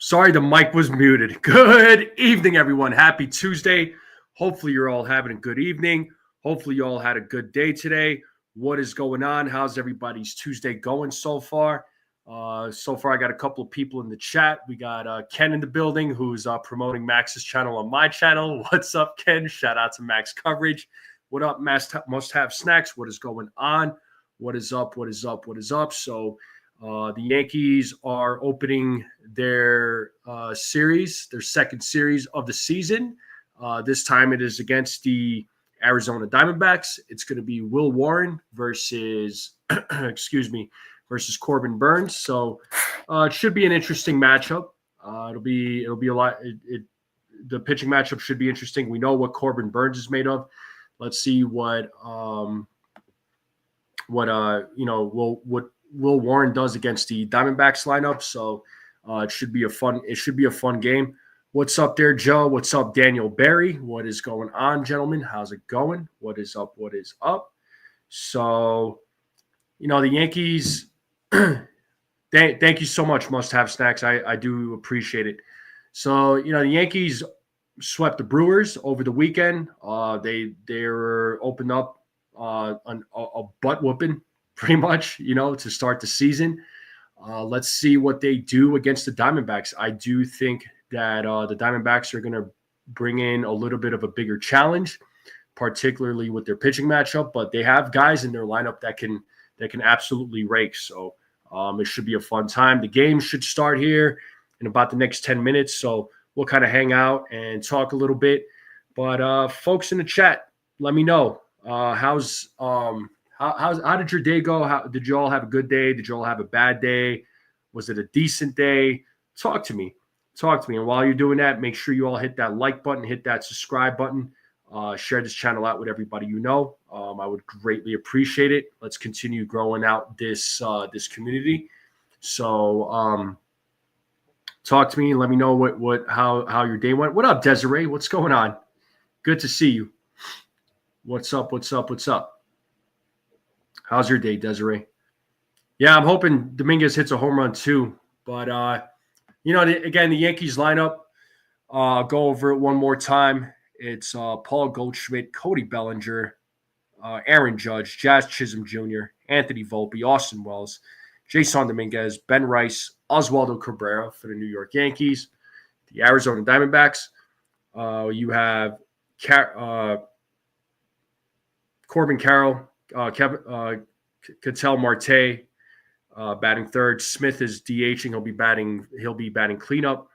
Sorry, the mic was muted. Good evening, everyone. Happy Tuesday. Hopefully, you're all having a good evening. Hopefully, you all had a good day today. What is going on? How's everybody's Tuesday going so far? So far, I got a couple of people in the chat. We got Ken in the building who's promoting Max's channel on my channel. What's up, Ken? Shout out to Max Coverage. What up, Must Have Snacks? What is going on? What is up? What is up? What is up? So, the Yankees are opening their series, their second series of the season. This time it is against the Arizona Diamondbacks. It's going to be Will Warren versus, versus Corbin Burns. So it should be an interesting matchup. It'll be a lot. The pitching matchup should be interesting. We know what Corbin Burns is made of. Let's see what Will Warren does against the Diamondbacks lineup. So it should be a fun game. What's up there, Joe? What's up, Daniel Barry? What is going on, gentlemen? How's it going? What is up? What is up? So, the Yankees, thank you so much, Must Have Snacks. I do appreciate it. So, the Yankees swept the Brewers over the weekend. They were opened up a butt whooping, pretty much, to start the season. Let's see what they do against the Diamondbacks. I do think that the Diamondbacks are going to bring in a little bit of a bigger challenge, particularly with their pitching matchup. But they have guys in their lineup that can absolutely rake. So it should be a fun time. The game should start here in about the next 10 minutes. So we'll kind of hang out and talk a little bit. But folks in the chat, let me know how did your day go? Did you all have a good day? Did you all have a bad day? Was it a decent day? Talk to me. And while you're doing that, make sure you all hit that like button, hit that subscribe button, share this channel out with everybody you know. I would greatly appreciate it. Let's continue growing out this community. So talk to me and let me know how your day went. What up, Desiree? What's going on? Good to see you. What's up? How's your day, Desiree? Yeah, I'm hoping Dominguez hits a home run too. But, again, the Yankees lineup, I'll go over it one more time. It's Paul Goldschmidt, Cody Bellinger, Aaron Judge, Jazz Chisholm Jr., Anthony Volpe, Austin Wells, Jason Dominguez, Ben Rice, Oswaldo Cabrera for the New York Yankees. The Arizona Diamondbacks, you have Corbin Carroll, Ketel Marte batting third. Smith is DHing. He'll be batting cleanup.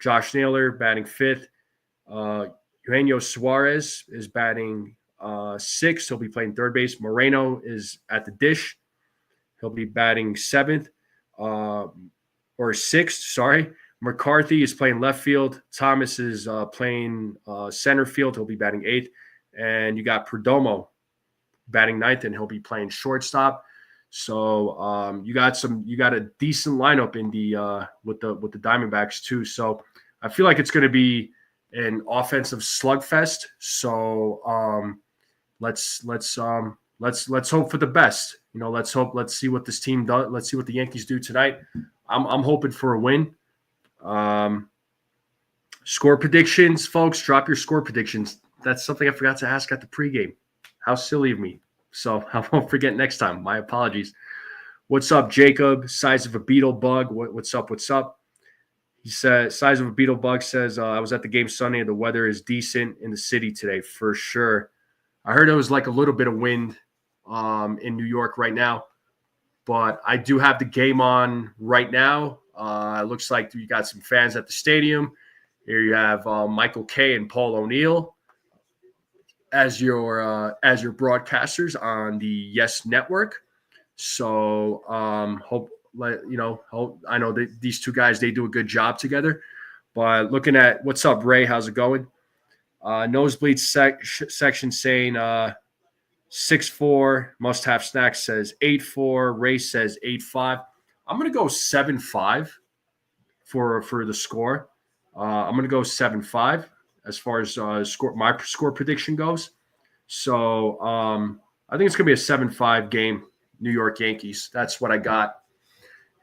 Josh Naylor batting fifth. Eugenio Suarez is batting sixth. He'll be playing third base. Moreno is at the dish. He'll be batting seventh or sixth. Sorry. McCarthy is playing left field. Thomas is playing center field. He'll be batting eighth. And you got Perdomo batting ninth, and he'll be playing shortstop. So you got a decent lineup in the with the Diamondbacks too. So I feel like it's going to be an offensive slugfest. So let's hope for the best. Let's see what this team does. Let's see what the Yankees do tonight. I'm hoping for a win. Score predictions, folks. Drop your score predictions. That's something I forgot to ask at the pregame. How silly of me. So I won't forget next time. My apologies. What's up, Jacob? Size of a beetle bug. What's up? He says, size of a beetle bug says, I was at the game Sunday and the weather is decent in the city today for sure. I heard it was like a little bit of wind in New York right now, but I do have the game on right now. It looks like you got some fans at the stadium. Here you have Michael Kay and Paul O'Neill as your broadcasters on the Yes Network. So I know that these two guys, they do a good job together. But looking at what's up, Ray? How's it going? Nosebleed section saying 6-4. Must Have Snacks says 8-4. Ray says 8-5. I'm gonna go 7-5 for the score. I'm gonna go 7-5. As far as my score prediction goes. So I think it's going to be a 7-5 game, New York Yankees. That's what I got.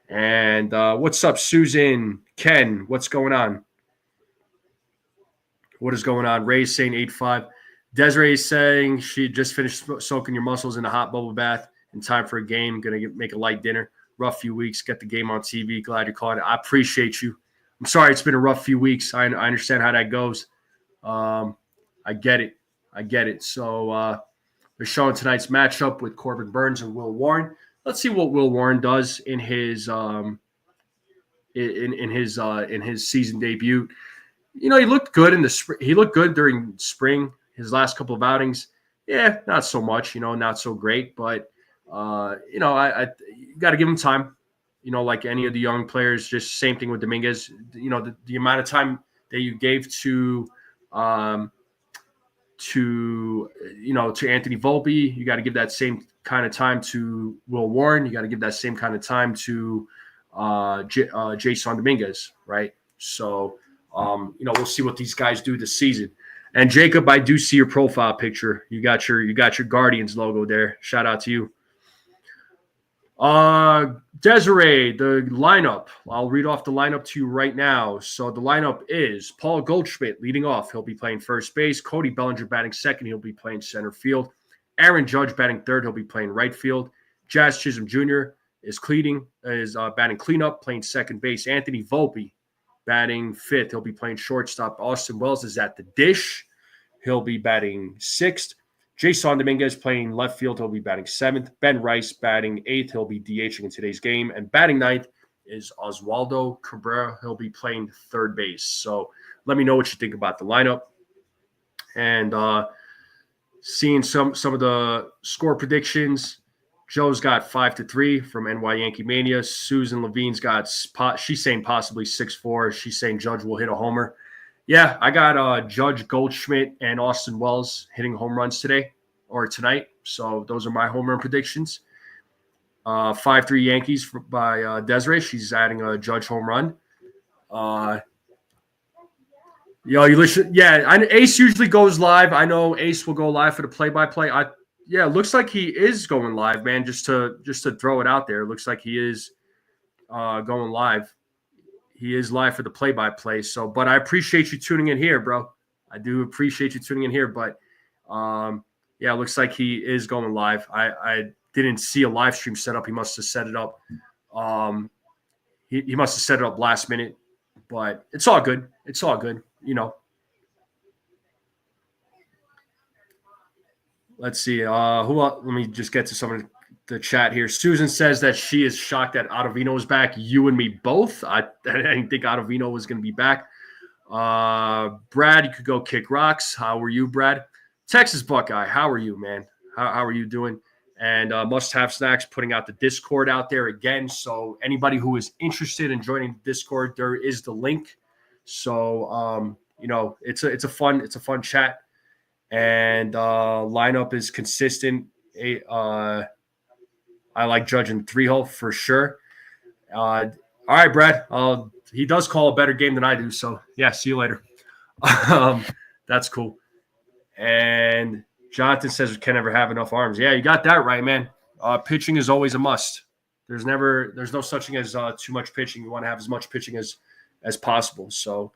And what's up, Susan Ken, what's going on? What is going on? Ray's saying 8-5. Desiree is saying she just finished soaking your muscles in a hot bubble bath in time for a game. Going to make a light dinner. Rough few weeks. Get the game on TV. Glad you caught it. I appreciate you. I'm sorry it's been a rough few weeks. I understand how that goes. I get it. So we're showing tonight's matchup with Corbin Burns and Will Warren. Let's see what Will Warren does in his in his season debut. You know, he looked good in the spring. He looked good during spring. His last couple of outings, yeah, not so much. You know, not so great. But you know, I you got to give him time. You know, like any of the young players. Just same thing with Dominguez. You know, the amount of time that you gave to Anthony Volpe, you got to give that same kind of time to Will Warren. You got to give that same kind of time to Jason Dominguez, right? So. You know, we'll see what these guys do this season. And Jacob, I do see your profile picture. You got your Guardians logo there. Shout out to you. Desiree, the lineup. I'll read off the lineup to you right now. So the lineup is Paul Goldschmidt leading off. He'll be playing first base. Cody Bellinger batting second. He'll be playing center field. Aaron Judge batting third. He'll be playing right field. Jazz Chisholm Jr. is batting cleanup, playing second base. Anthony Volpe batting fifth. He'll be playing shortstop. Austin Wells is at the dish. He'll be batting sixth. Jason Dominguez playing left field. He'll be batting seventh. Ben Rice batting eighth. He'll be DHing in today's game. And batting ninth is Oswaldo Cabrera. He'll be playing third base. So let me know what you think about the lineup. And seeing some of the score predictions. Joe's got 5-3 from NY Yankee Mania. Susan Levine's got, she's saying possibly 6-4. She's saying Judge will hit a homer. Yeah, I got Judge, Goldschmidt, and Austin Wells hitting home runs today or tonight. So those are my home run predictions. 5-3 Yankees by Desiree. She's adding a Judge home run. You listen. Yeah, Ace usually goes live. I know Ace will go live for the play-by-play. Yeah, it looks like he is going live, man. Just to throw it out there, it looks like he is going live. He is live for the play-by-play. So, but I appreciate you tuning in here, bro. I do appreciate you tuning in here. But yeah, it looks like he is going live. I didn't see a live stream set up. He must have set it up. He must have set it up last minute. But it's all good. It's all good. You know. Let's see. Let me just get to some of the chat here. Susan says that she is shocked that Ottavino is back. You and me both. I didn't think Ottavino was going to be back. Brad, you could go kick rocks. How are you, Brad? Texas Buckeye, how are you, man? How are you doing? And Must Have Snacks putting out the Discord out there again. So anybody who is interested in joining the Discord, there is the link. So you know, it's a fun chat. And lineup is consistent. I like Judge in 3-hole for sure. All right, Brad. He does call a better game than I do. So, yeah, see you later. That's cool. And Jonathan says we can never have enough arms. Yeah, you got that right, man. Pitching is always a must. There's no such thing as too much pitching. You want to have as much pitching as possible. So,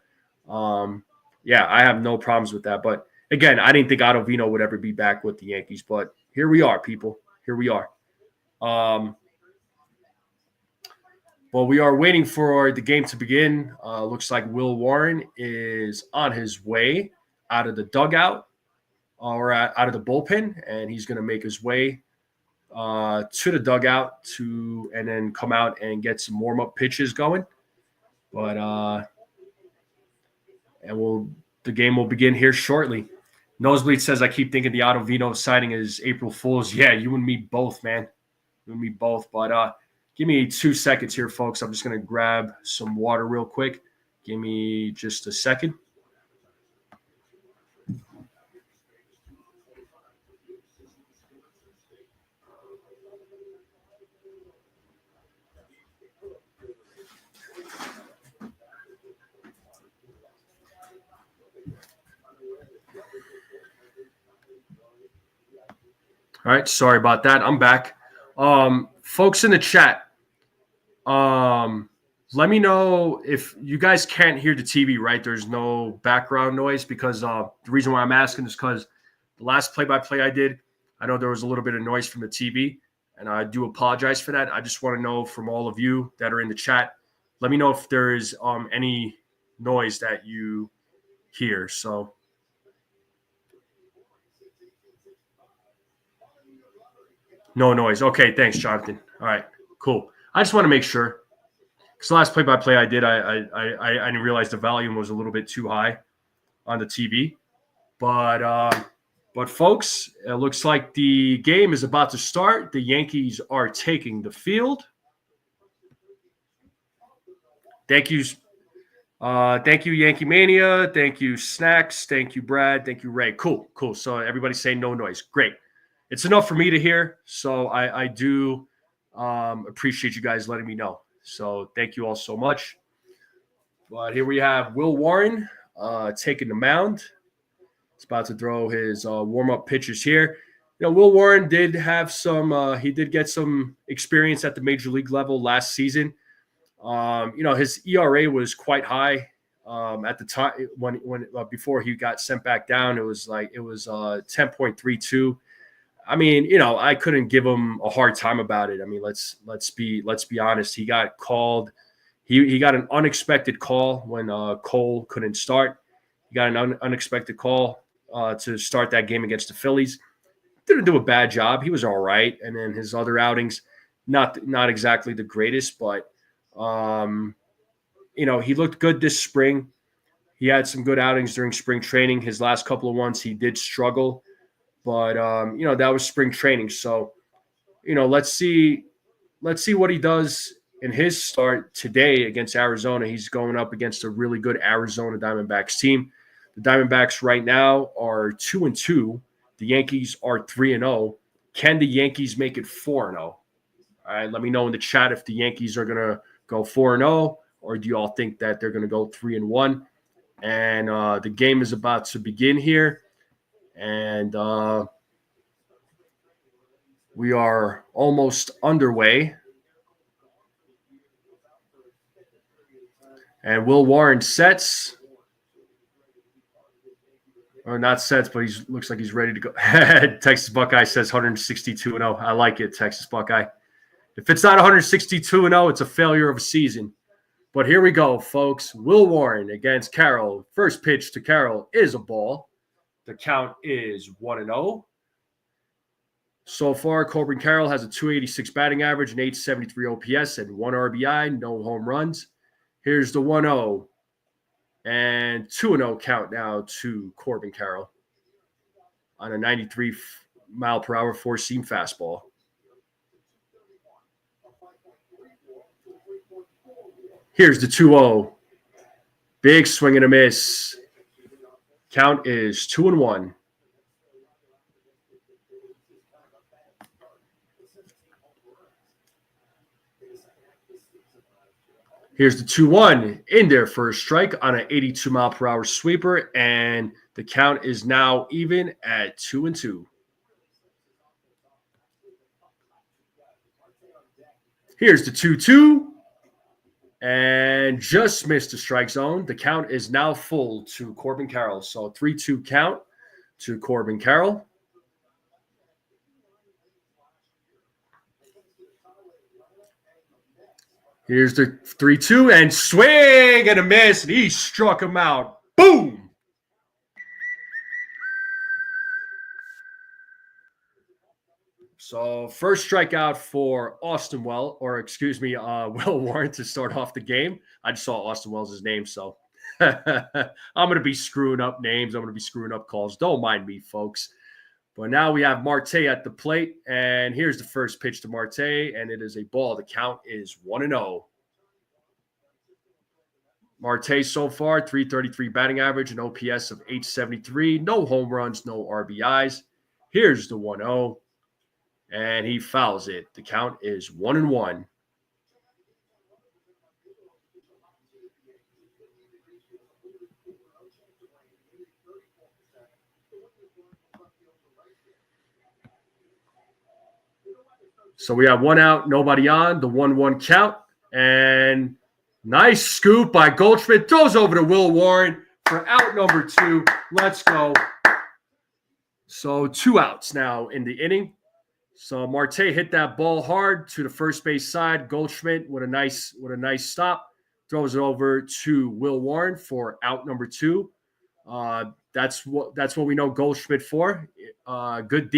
yeah, I have no problems with that. But, again, I didn't think Ottavino would ever be back with the Yankees, but here we are, people. Here we are. Well, we are waiting for the game to begin. Looks like Will Warren is on his way out of the dugout or out of the bullpen, and he's going to make his way to the dugout and then come out and get some warm-up pitches going. But the game will begin here shortly. Nosebleed says, I keep thinking the Ottavino signing is April Fool's. Yeah, you and me both, man. You and me both. But give me 2 seconds here, folks. I'm just going to grab some water real quick. Give me just a second. All right, sorry about that. I'm back. Folks in the chat, Let me know if you guys can't hear the TV, right? There's no background noise because the reason why I'm asking is because the last play-by-play I did, I know there was a little bit of noise from the TV, and I do apologize for that. I just want to know from all of you that are in the chat, let me know if there is any noise that you hear. So no noise. Okay, thanks, Jonathan. All right, cool. I just want to make sure. Because the last play-by-play I did, I didn't realize the volume was a little bit too high on the TV. But folks, it looks like the game is about to start. The Yankees are taking the field. Thank you, Yankee Mania. Thank you, Snacks. Thank you, Brad. Thank you, Ray. Cool. So everybody's saying no noise. Great. It's enough for me to hear. So I do appreciate you guys letting me know. So thank you all so much. But here we have Will Warren taking the mound. He's about to throw his warm-up pitches here. You know, Will Warren did have some. He did get some experience at the major league level last season. You know, his ERA was quite high at the time when before he got sent back down. It was 10.32. I mean, you know, I couldn't give him a hard time about it. I mean, let's be honest. He got called. He got an unexpected call when Cole couldn't start. He got an unexpected call to start that game against the Phillies. Didn't do a bad job. He was all right. And then his other outings, not exactly the greatest, but you know, he looked good this spring. He had some good outings during spring training. His last couple of ones, he did struggle. But you know, that was spring training. So, you know, let's see what he does in his start today against Arizona. He's going up against a really good Arizona Diamondbacks team. The Diamondbacks right now are 2-2. The Yankees are 3-0. Can the Yankees make it 4-0? All right, let me know in the chat if the Yankees are gonna go 4-0, or do you all think that they're gonna go 3-1? And the game is about to begin here. And we are almost underway. And Will Warren sets. Or not sets, but he looks like he's ready to go. Texas Buckeye says 162-0. I like it, Texas Buckeye. If it's not 162-0, it's a failure of a season. But here we go, folks. Will Warren against Carroll. First pitch to Carroll is a ball. The count is 1-0. So far, Corbin Carroll has a 286 batting average, an 873 OPS, and 1 RBI, no home runs. Here's the 1-0. And 2-0 count now to Corbin Carroll on a 93-mile-per-hour four-seam fastball. Here's the 2-0. Big swing and a miss. Count is 2-1. Here's the 2-1 in there for a strike on an 82-mile-per-hour sweeper, and the count is now even at 2-2. Here's the 2-2, and just missed the strike zone. The count is now full to Corbin Carroll. So 3-2 count to Corbin Carroll. Here's the 3-2, and swing and a miss, and he struck him out. Boom! So first strikeout for Will Warren to start off the game. I just saw Austin Wells' name, so I'm going to be screwing up names. I'm going to be screwing up calls. Don't mind me, folks. But now we have Marte at the plate, and here's the first pitch to Marte, and it is a ball. The count is 1-0. Marte so far, 333 batting average, an OPS of 873. No home runs, no RBIs. Here's the 1-0, and he fouls it. The count is 1-1. So we have one out, nobody on, the 1-1 count, and Nice scoop by Goldschmidt. Throws over to Will Warren for out number 2. Let's go. So 2 outs now in the inning. So Marte hit that ball hard to the first base side. Goldschmidt with a nice stop. Throws it over to Will Warren for out number 2. That's what we know Goldschmidt for. Good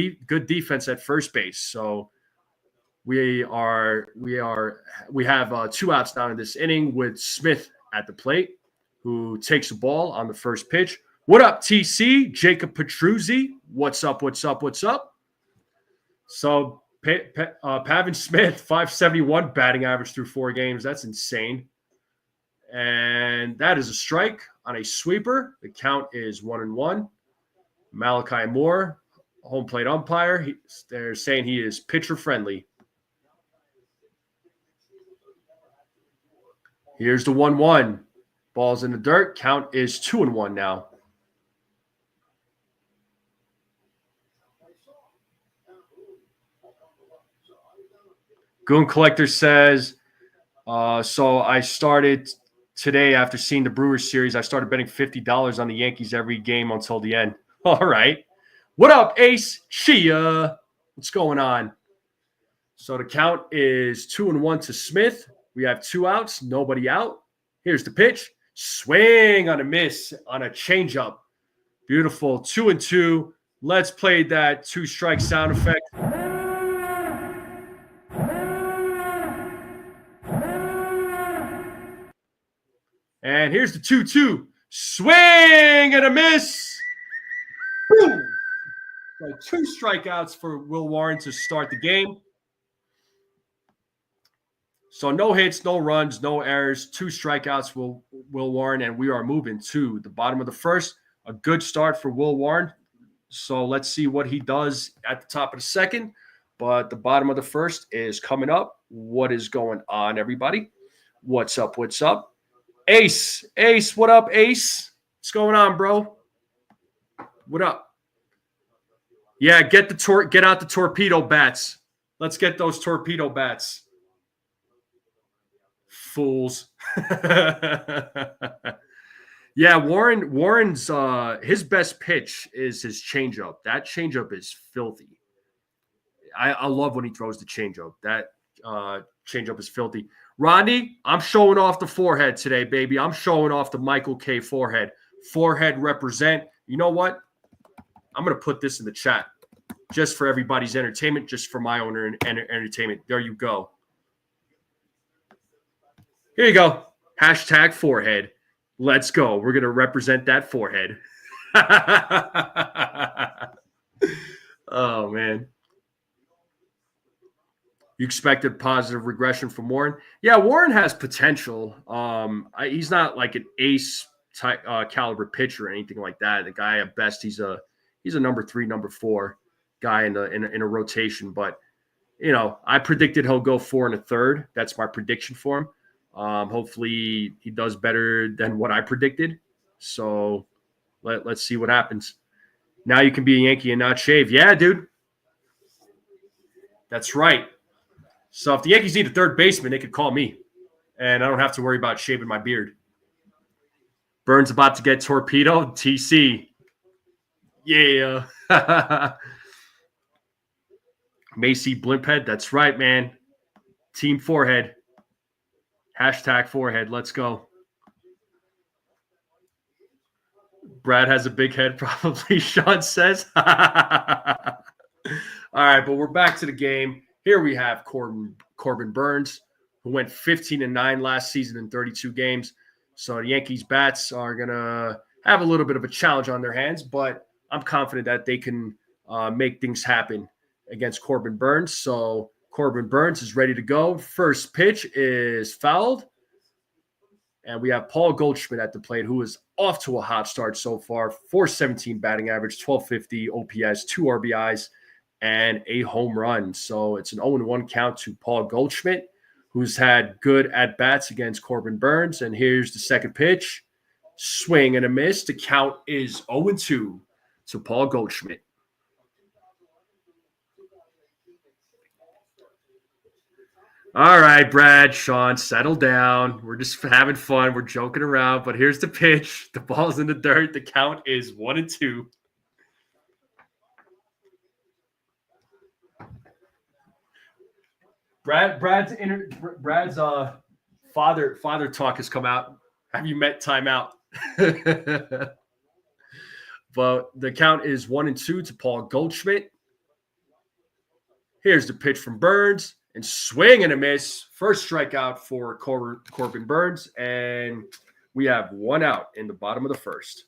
defense at first base. So we have 2 outs now in this inning with Smith at the plate, who takes the ball on the first pitch. What up, TC? Jacob Petruzzi. What's up? So Pavin Smith, 571 batting average through 4 games. That's insane. And that is a strike on a sweeper. The count is 1-1. Malachi Moore, home plate umpire. They're saying he is pitcher friendly. Here's the 1-1. Ball's in the dirt. Count is 2-1 now. Goon Collector says, so I started today after seeing the Brewers series. I started betting $50 on the Yankees every game until the end. All right. What up, Ace Chia? What's going on? So the count is 2-1 to Smith. We have 2 outs, nobody out. Here's the pitch. Swing on a miss on a changeup. Beautiful. 2-2. Let's play that 2-strike sound effect. And here's the 2-2. Swing and a miss. Boom. So 2 strikeouts for Will Warren to start the game. So no hits, no runs, no errors, 2 strikeouts for Will Warren, and we are moving to the bottom of the first. A good start for Will Warren. So let's see what he does at the top of the second. But the bottom of the first is coming up. What is going on, everybody? What's up? Ace, what up, Ace? What's going on, bro? What up? Yeah, get out the torpedo bats. Let's get those torpedo bats. Fools. Yeah, Warren's his best pitch is his changeup. That changeup is filthy. I love when he throws the changeup. That changeup is filthy. Rodney, I'm showing off the forehead today, baby. I'm showing off the Michael K forehead. Forehead represent. You know what? I'm going to put this in the chat just for everybody's entertainment, just for my own entertainment. There you go. Here you go. Hashtag forehead. Let's go. We're going to represent that forehead. Oh, man. You expected positive regression from Warren? Yeah, Warren has potential. He's not like an ace type caliber pitcher or anything like that. The guy at best, he's a number 3, number 4 guy in a rotation. But I predicted he'll go 4 1/3. That's my prediction for him. Hopefully he does better than what I predicted. So let's see what happens. Now you can be a Yankee and not shave. Yeah, dude. That's right. So if the Yankees need a third baseman, they could call me. And I don't have to worry about shaving my beard. Burns about to get torpedoed. TC. Yeah. Macy Blimphead. That's right, man. Team forehead. Hashtag forehead. Let's go. Brad has a big head, probably, Sean says. All right, but we're back to the game. Here we have Corbin Burns, who went 15-9 last season in 32 games. So the Yankees bats are going to have a little bit of a challenge on their hands, but I'm confident that they can make things happen against Corbin Burns. So Corbin Burns is ready to go. First pitch is fouled. And we have Paul Goldschmidt at the plate, who is off to a hot start so far. 417 batting average, 1250 OPS, 2 RBIs, and a home run. So it's an 0-1 count to Paul Goldschmidt, who's had good at-bats against Corbin Burns. And here's the second pitch. Swing and a miss. The count is 0-2 to Paul Goldschmidt. All right, Brad, Sean, settle down. We're just having fun. We're joking around, but here's the pitch. The ball's in the dirt. The count is 1-2. Brad's father talk has come out. Have you met timeout? But the count is 1-2 to Paul Goldschmidt. Here's the pitch from Burns and swing and a miss. First strikeout for Corbin Burns, and we have one out in the bottom of the first.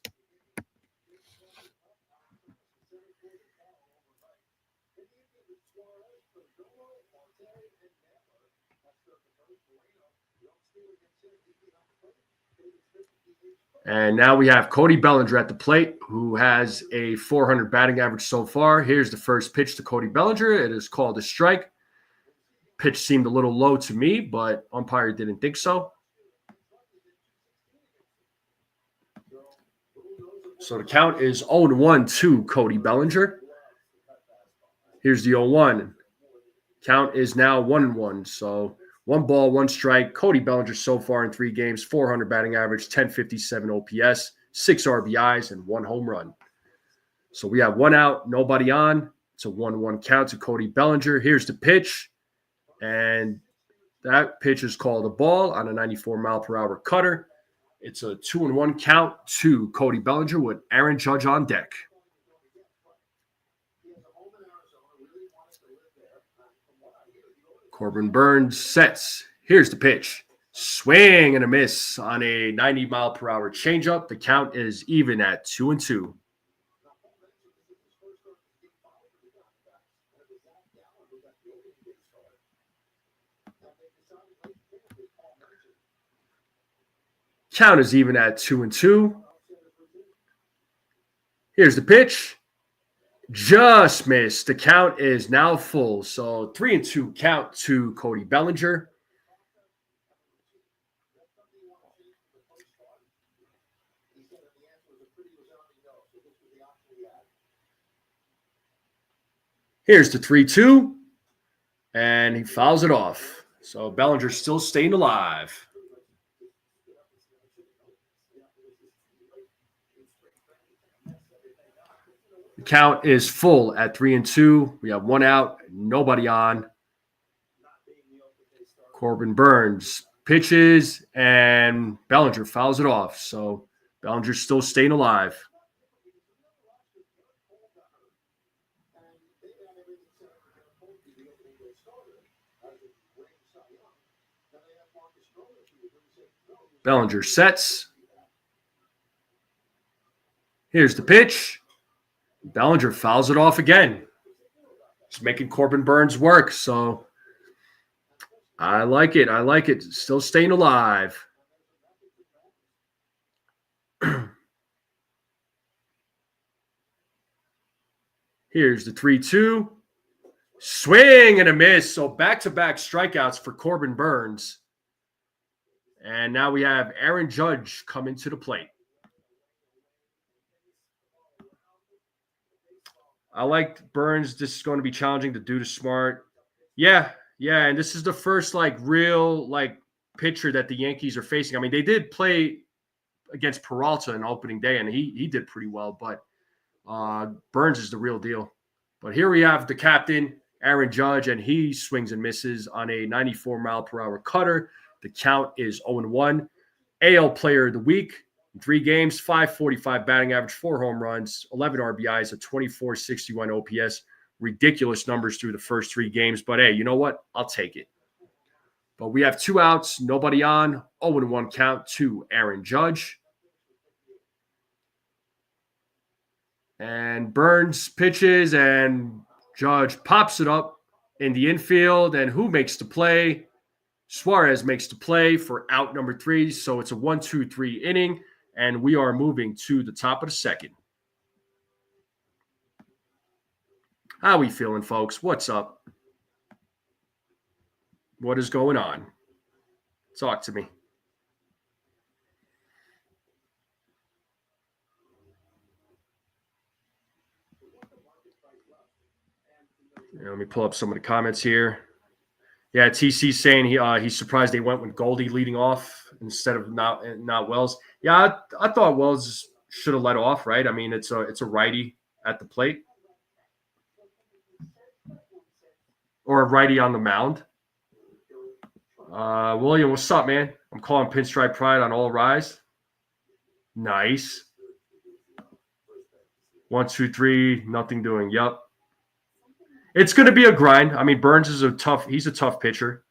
And now we have Cody Bellinger at the plate, who has a 400 batting average so far. Here's the first pitch to Cody Bellinger. It is called a strike. Pitch seemed a little low to me, but umpire didn't think so. So the count is 0-1 to Cody Bellinger. Here's the 0-1. Count is now 1-1. So 1 ball, 1 strike. Cody Bellinger so far in 3 games, 400 batting average, 1057 OPS, 6 RBIs, and 1 home run. So we have 1 out, nobody on. It's a 1-1 count to Cody Bellinger. Here's the pitch. And that pitch is called a ball on a 94-mile-per-hour cutter. It's a 2-1 count to Cody Bellinger with Aaron Judge on deck. Corbin Burns sets. Here's the pitch. Swing and a miss on a 90-mile-per-hour changeup. The count is even at 2-2. Count is even at 2-2. Here's the pitch. Just missed. The count is now full. So 3-2 count to Cody Bellinger. Here's the 3-2. And he fouls it off. So Bellinger's still staying alive. The count is full at 3-2. We have 1 out, nobody on. Corbin Burns pitches, and Bellinger fouls it off. So Bellinger's still staying alive. Bellinger sets. Here's the pitch. Bellinger fouls it off again. It's making Corbin Burns work. So I like it. I like it. Still staying alive. Here's the 3-2. Swing and a miss. So back-to-back strikeouts for Corbin Burns. And now we have Aaron Judge coming to the plate. I like Burns. This is going to be challenging to do to Smart. Yeah. And this is the first real pitcher that the Yankees are facing. I mean, they did play against Peraza on opening day, and he did pretty well. But Burns is the real deal. But here we have the captain, Aaron Judge, and he swings and misses on a 94-mile-per-hour cutter. The count is 0-1. AL Player of the Week. In 3 games, 545 batting average, 4 home runs, 11 RBIs, a 2461 OPS. Ridiculous numbers through the first 3 games. But, hey, you know what? I'll take it. But we have 2 outs, nobody on, 0-1 count to Aaron Judge. And Burns pitches, and Judge pops it up in the infield. And who makes the play? Suarez makes the play for out number 3. So it's a 1-2-3 inning, and we are moving to the top of the second. How we feeling, folks? What's up? What is going on? Talk to me. Let me pull up some of the comments here. Yeah, TC saying he's surprised they went with Goldie leading off instead of not Wells. Yeah, I thought Wells should have led off, right? I mean, it's a righty at the plate or a righty on the mound. William, what's up, man? I'm calling Pinstripe Pride on All Rise. Nice. 1, 2, 3, nothing doing. Yep. It's going to be a grind. I mean, Burns is he's a tough pitcher.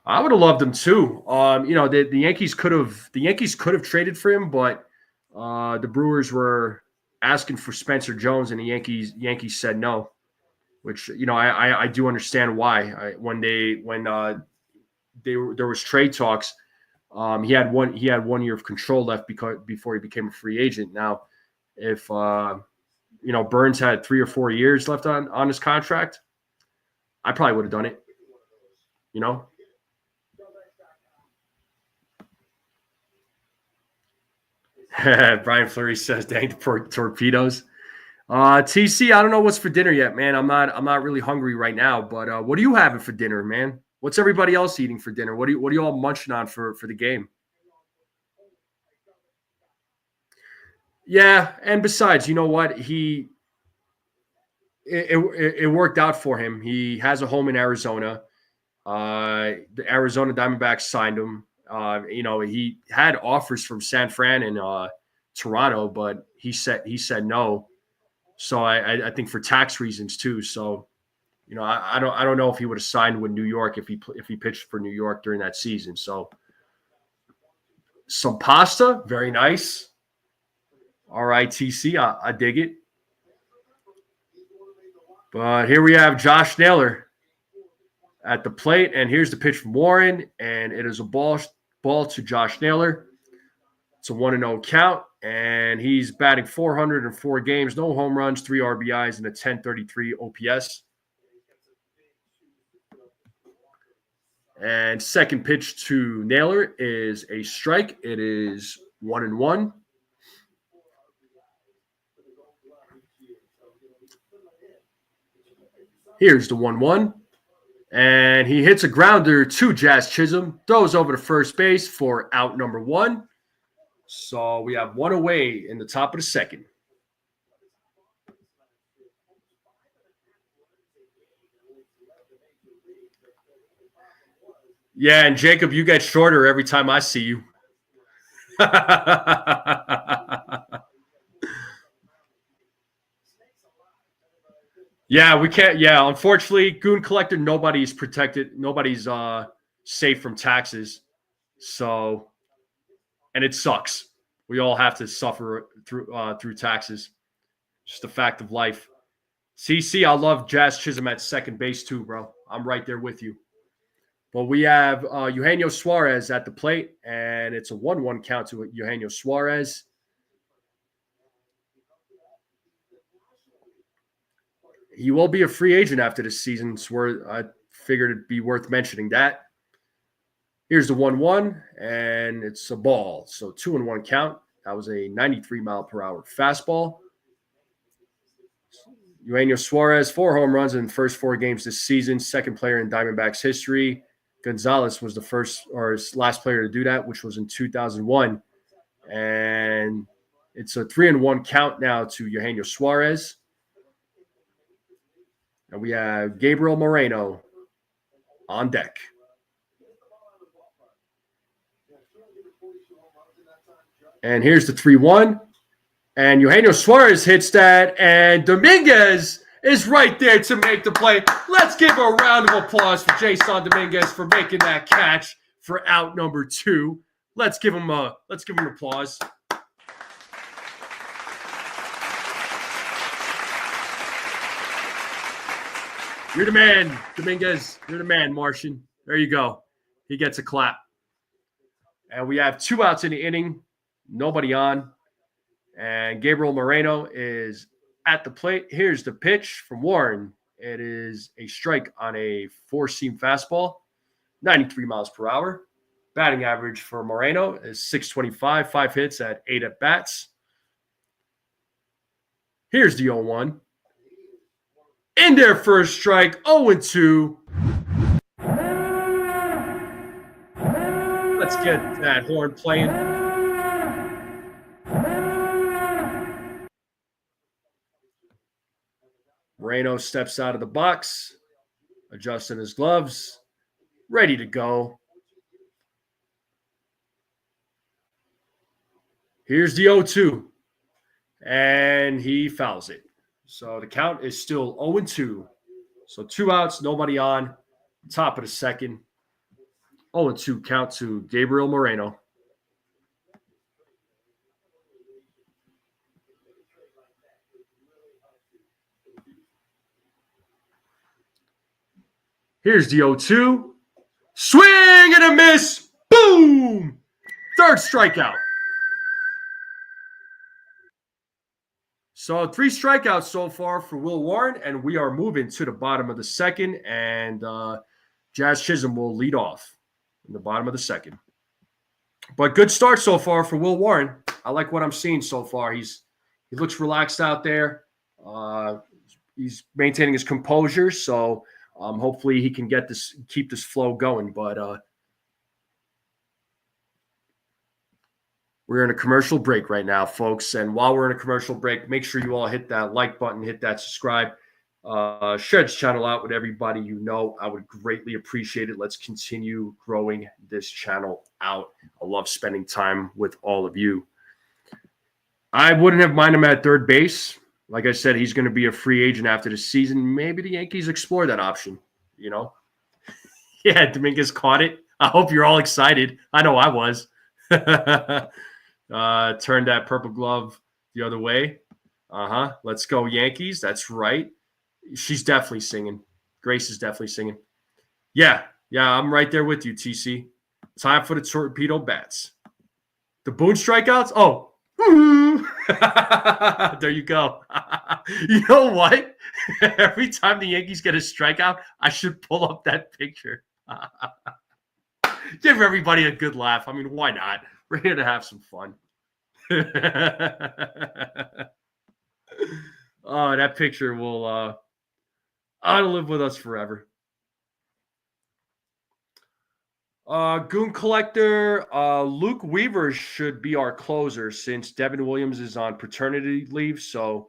I would have loved him too. The Yankees could have traded for him, but the Brewers were asking for Spencer Jones, and the Yankees said no. Which I do understand why. There was trade talks. He had 1 year of control left before he became a free agent. Now, if Burns had 3 or 4 years left on his contract, I probably would have done it. Brian Fleury says, "Dang torpedoes." TC, I don't know what's for dinner yet, man. I'm not really hungry right now. But what are you having for dinner, man? What's everybody else eating for dinner? What are you all munching on for the game? Yeah, and besides, you know what? It worked out for him. He has a home in Arizona. The Arizona Diamondbacks signed him. He had offers from San Fran and Toronto, but he said no. So I think for tax reasons too. So I don't know if he would have signed with New York if he pitched for New York during that season. So some pasta, very nice. All right, TC, I dig it. But here we have Josh Naylor at the plate, and here's the pitch from Warren, and it is a ball to Josh Naylor. It's a 1-0 count, and he's batting .400 in 4 games, no home runs, 3 RBIs, and a .1033 OPS. And second pitch to Naylor is a strike. It is 1-1. Here's the 1-1. And he hits a grounder to Jazz Chisholm, throws over to first base for out number 1. So we have 1 away in the top of the second. Yeah, and Jacob, you get shorter every time I see you. Yeah, we can't. Yeah, unfortunately, Goon Collector, nobody's protected. Nobody's safe from taxes. So, and it sucks. We all have to suffer through taxes. Just a fact of life. CC, I love Jazz Chisholm at second base too, bro. I'm right there with you. But we have Eugenio Suarez at the plate, and it's a 1-1 count to Eugenio Suarez. He will be a free agent after this season. So I figured it'd be worth mentioning that. Here's the 1-1, and it's a ball. So 2-1 count. That was a 93-mile-per-hour fastball. Eugenio Suarez, 4 home runs in the first 4 games this season, second player in Diamondbacks history. Gonzalez was the first or last player to do that, which was in 2001. And it's a 3-1 count now to Eugenio Suarez. And we have Gabriel Moreno on deck. And here's the 3-1. And Eugenio Suarez hits that. And Dominguez is right there to make the play. Let's give a round of applause for Jason Dominguez for making that catch for out number 2. Let's give him applause. You're the man, Dominguez. You're the man, Martian. There you go. He gets a clap. And we have 2 outs in the inning. Nobody on. And Gabriel Moreno is at the plate. Here's the pitch from Warren. It is a strike on a 4-seam fastball, 93 miles per hour. Batting average for Moreno is .625, 5 hits at 8 at-bats. Here's the 0-1. in their first strike, 0-2. Let's get that horn playing. Moreno steps out of the box, adjusting his gloves, ready to go. Here's the 0-2, and he fouls it. So the count is still 0-2. So 2 outs, nobody on. Top of the second. 0-2 count to Gabriel Moreno. Here's the 0-2. Swing and a miss. Boom! Third strikeout. So 3 strikeouts so far for Will Warren, and we are moving to the bottom of the second, and Jazz Chisholm will lead off in the bottom of the second. But good start so far for Will Warren. I like what I'm seeing so far. He looks relaxed out there. He's maintaining his composure, so hopefully he can keep this flow going. But we're in a commercial break right now, folks. And while we're in a commercial break, make sure you all hit that like button, hit that subscribe. Share this channel out with everybody you know. I would greatly appreciate it. Let's continue growing this channel out. I love spending time with all of you. I wouldn't have minded him at third base. Like I said, he's going to be a free agent after the season. Maybe the Yankees explore that option, you know? Yeah, Dominguez caught it. I hope you're all excited. I know I was. Turned that purple glove the other way. Let's go Yankees. That's right. She's definitely singing. Grace is definitely singing. Yeah, I'm right there with you, TC. Time for the torpedo bats. The Boone strikeouts? Oh. There you go. You know what? Every time the Yankees get a strikeout, I should pull up that picture. Give everybody a good laugh. I mean, why not? We're here to have some fun. Oh, that picture will live with us forever. Goon Collector, Luke Weaver should be our closer since Devin Williams is on paternity leave. So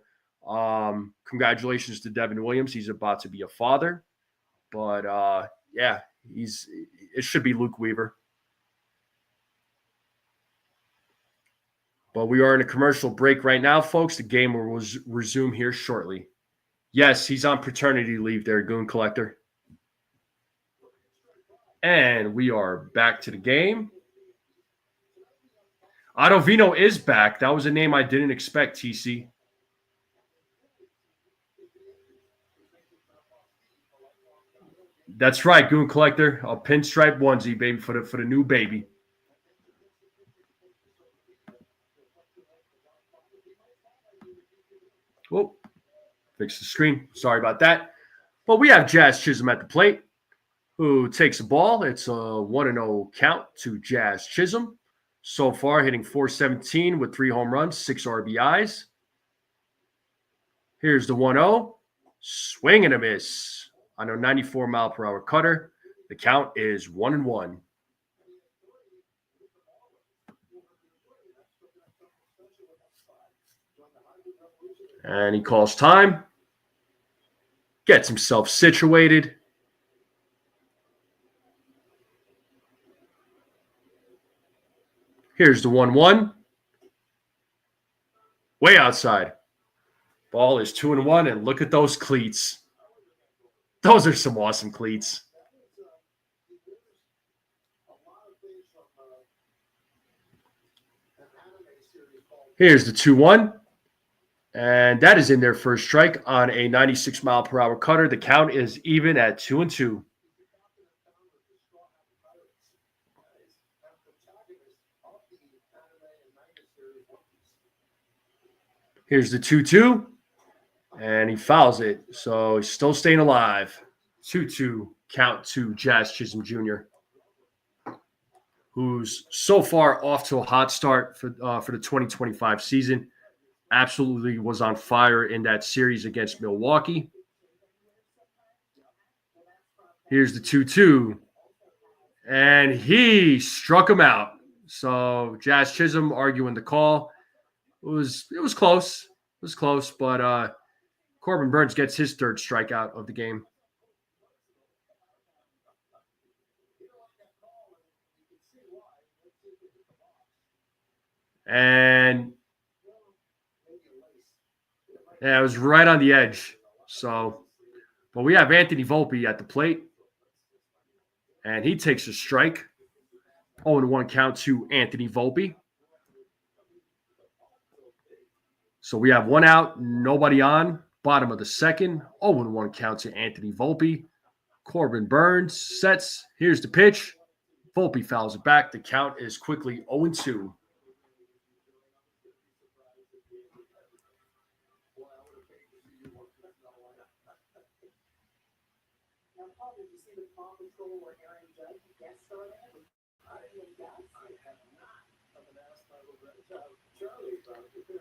congratulations to Devin Williams. He's about to be a father. But yeah, it should be Luke Weaver. But we are in a commercial break right now, folks. The game will resume here shortly. Yes, he's on paternity leave there, Goon Collector. And we are back to the game. Ottavino is back. That was a name I didn't expect, TC. That's right, Goon Collector. A pinstripe onesie, baby, for the new baby. Whoa. Fix the screen. Sorry about that. But we have Jazz Chisholm at the plate, who takes the ball. It's a 1-0 count to Jazz Chisholm. So far, hitting .417 with 3 home runs, 6 RBIs. Here's the 1-0. Swing and a miss on a 94-mile-per-hour cutter. The count is 1-1. And he calls time. Gets himself situated. Here's the 1-1. Way outside. Ball is 2-1, and look at those cleats. Those are some awesome cleats. Here's the 2-1. And that is in their first strike on a 96-mile-per-hour cutter. The count is even at 2-2. Here's the 2-2, and he fouls it. So he's still staying alive. 2-2 count to Jazz Chisholm Jr., who's so far off to a hot start for the 2025 season. Absolutely was on fire in that series against Milwaukee. Here's the 2-2. And he struck him out. So Jazz Chisholm arguing the call. It was close. It was close, but Corbin Burns gets his third strikeout of the game. And yeah, it was right on the edge. So, but we have Anthony Volpe at the plate. And he takes a strike. 0-1 count to Anthony Volpe. So we have one out, nobody on. Bottom of the second. 0-1 count to Anthony Volpe. Corbin Burns sets. Here's the pitch. Volpe fouls it back. The count is quickly 0-2.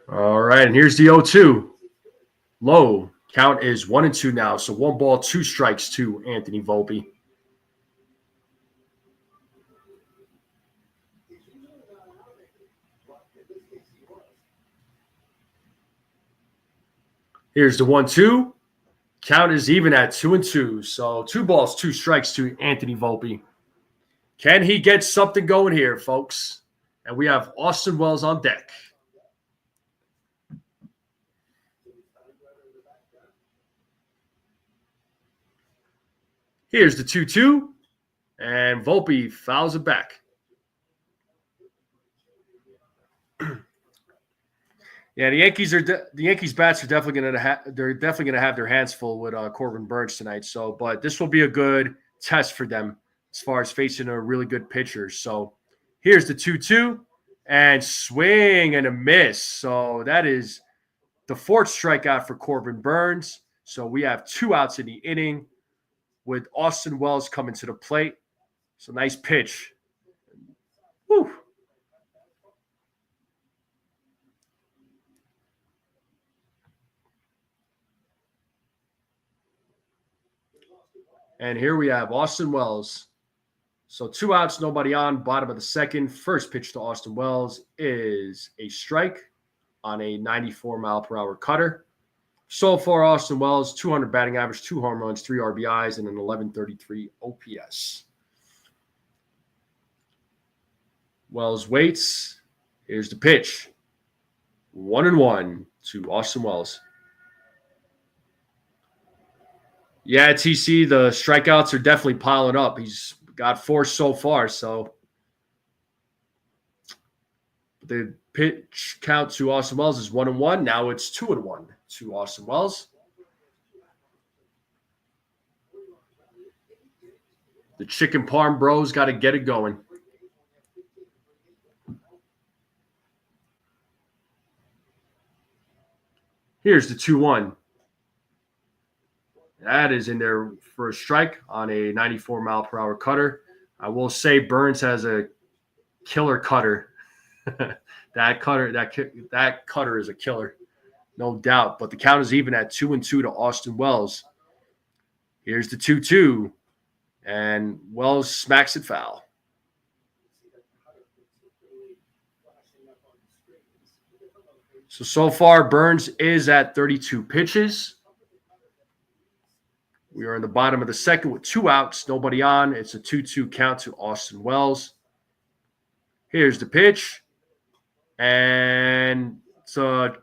All right, and here's the 0-2. Low. Count is 1-2 now. So 1 ball, 2 strikes to Anthony Volpe. Here's the 1-2. Count is even at 2-2. So 2 balls, 2 strikes to Anthony Volpe. Can he get something going here, folks? And we have Austin Wells on deck. Here's the 2-2. And Volpe fouls it back. Yeah, the Yankees bats are definitely going to have their hands full with Corbin Burns tonight. So, but this will be a good test for them as far as facing a really good pitcher. So, here's the 2-2 and swing and a miss. So that is the 4th strikeout for Corbin Burns. So we have 2 outs in the inning with Austin Wells coming to the plate. So nice pitch. Whew. And here we have Austin Wells. So 2 outs, nobody on, bottom of the second. First pitch to Austin Wells is a strike on a 94-mile-per-hour cutter. So far, Austin Wells, 200 batting average, 2 home runs, 3 RBIs, and an 1133 OPS. Wells waits. Here's the pitch. 1-1 to Austin Wells. Yeah, TC, the strikeouts are definitely piling up. He's got 4 so far, so the pitch count to Austin Wells is 1-1. Now it's 2-1 to Austin Wells. The Chicken Parm Bros got to get it going. Here's the 2-1. That is in there for a strike on a 94-mile-per-hour cutter. I will say Burns has a killer cutter. that cutter is a killer, no doubt. But the count is even at 2-2 to Austin Wells. Here's the 2-2, and Wells smacks it foul. So far, Burns is at 32 pitches. We are in the bottom of the second with 2 outs, nobody on. It's a 2-2 count to Austin Wells. Here's the pitch. And it's a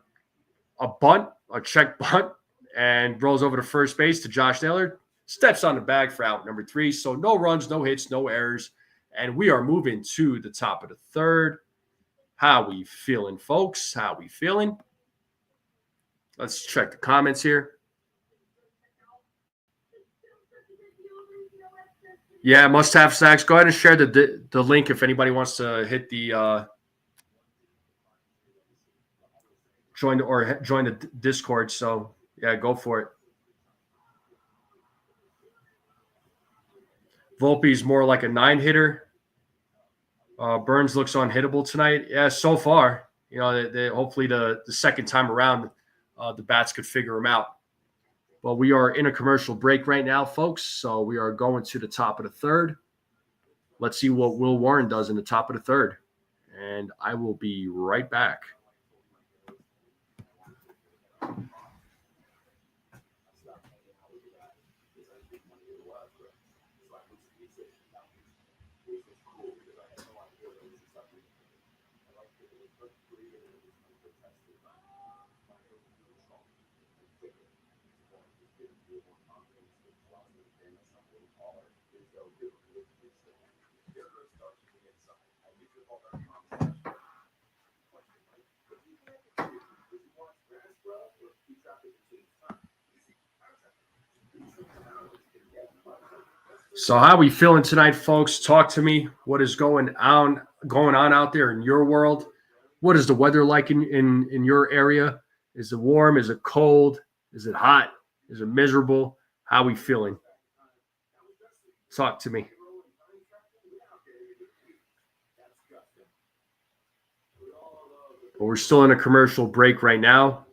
bunt, a check bunt, and rolls over to first base to Josh Naylor. Steps on the bag for out number 3. So no runs, no hits, no errors. And we are moving to the top of the third. How we feeling, folks? How we feeling? Let's check the comments here. Yeah, must-have sacks. Go ahead and share the link if anybody wants to hit the join the Discord. So yeah, go for it. Volpe's more like a 9-hitter. Burns looks unhittable tonight. Yeah, so far. You know, hopefully the second time around, the bats could figure him out. Well, we are in a commercial break right now, folks. So we are going to the top of the third. Let's see what Will Warren does in the top of the third. And I will be right back. So how are we feeling tonight, folks? Talk to me. What is going on out there in your world? What is the weather like in your area? Is it warm? Is it cold? Is it hot? Is it miserable? How are we feeling? Talk to me. But we're still in a commercial break right now.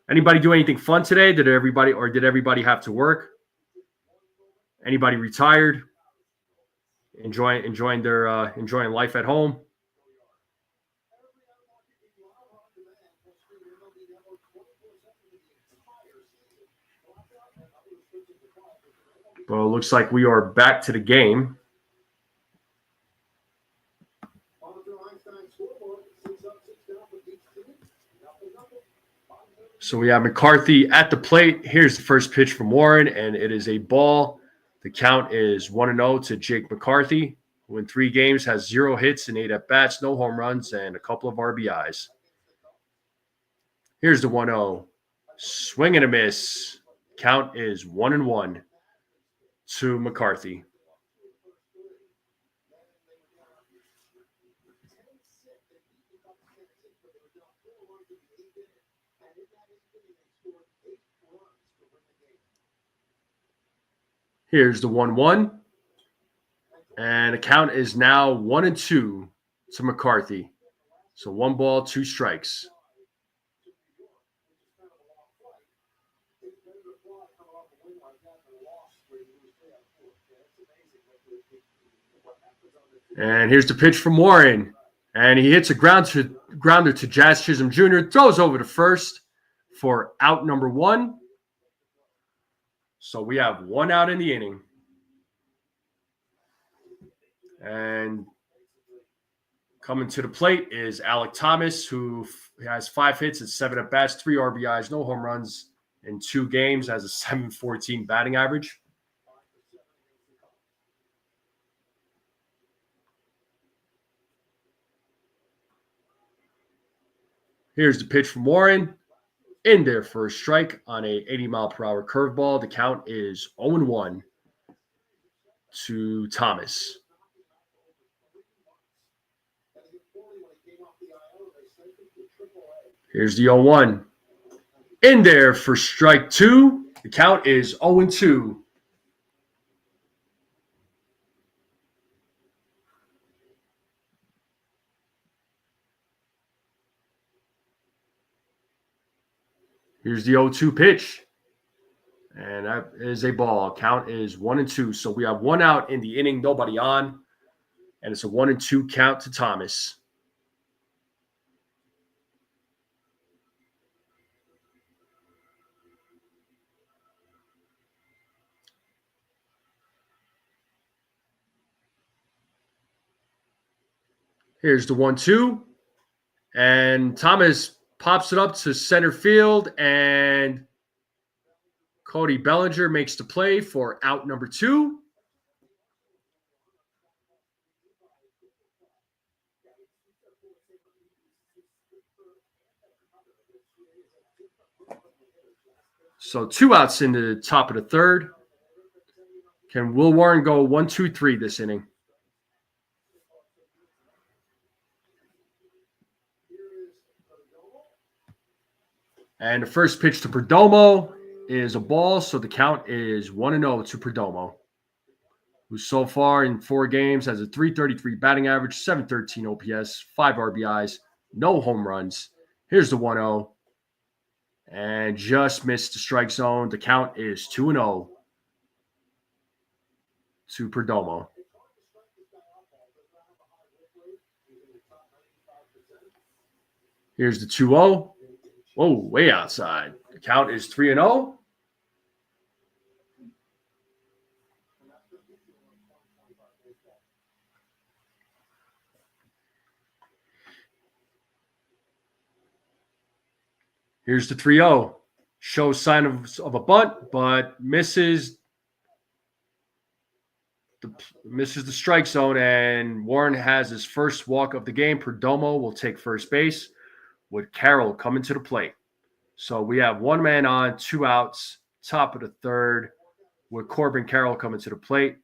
Anybody do anything fun today? Did everybody have to work? Anybody retired? Enjoying life at home? Well, it looks like we are back to the game. So we have McCarthy at the plate. Here's the first pitch from Warren, and it is a ball. The count is 1-0 to Jake McCarthy, who in 3 games has 0 hits and 8 at-bats, no home runs, and a couple of RBIs. Here's the 1-0. Swing and a miss. Count is 1-1 to McCarthy. Here's the 1-1. And the count is now 1-2 to McCarthy. So 1 ball, 2 strikes. And here's the pitch from Warren. And he hits a grounder to Jazz Chisholm Jr., throws over to first for out number 1. So we have 1 out in the inning. And coming to the plate is Alek Thomas, who has 5 hits and 7 at-bats, 3 RBIs, no home runs in 2 games, has a .714 batting average. Here's the pitch from Warren. In there for a strike on a 80-mile-per-hour curveball. The count is 0-1 to Thomas. Here's the 0-1. In there for strike 2. The count is 0-2. Here's the 0-2 pitch. And that is a ball. Count is 1-2. So we have 1 out in the inning, nobody on. And it's a 1-2 count to Thomas. Here's the 1-2. And Thomas pops it up to center field, and Cody Bellinger makes the play for out number 2. So 2 outs in the top of the third. Can Will Warren go 1-2-3 this inning? And the first pitch to Perdomo is a ball, so the count is 1-0 to Perdomo, who so far in 4 games has a .333 batting average, .713 OPS, 5 RBIs, no home runs. Here's the 1-0. and just missed the strike zone. The count is 2-0 to Perdomo. Here's the 2-0. Whoa, way outside. The count is 3-0. Here's the 3-0. Shows sign of a bunt, but misses the strike zone, and Warren has his first walk of the game. Perdomo will take first base with Carroll coming to the plate. So we have one man on, 2 outs, top of the third, with Corbin Carroll coming to the plate,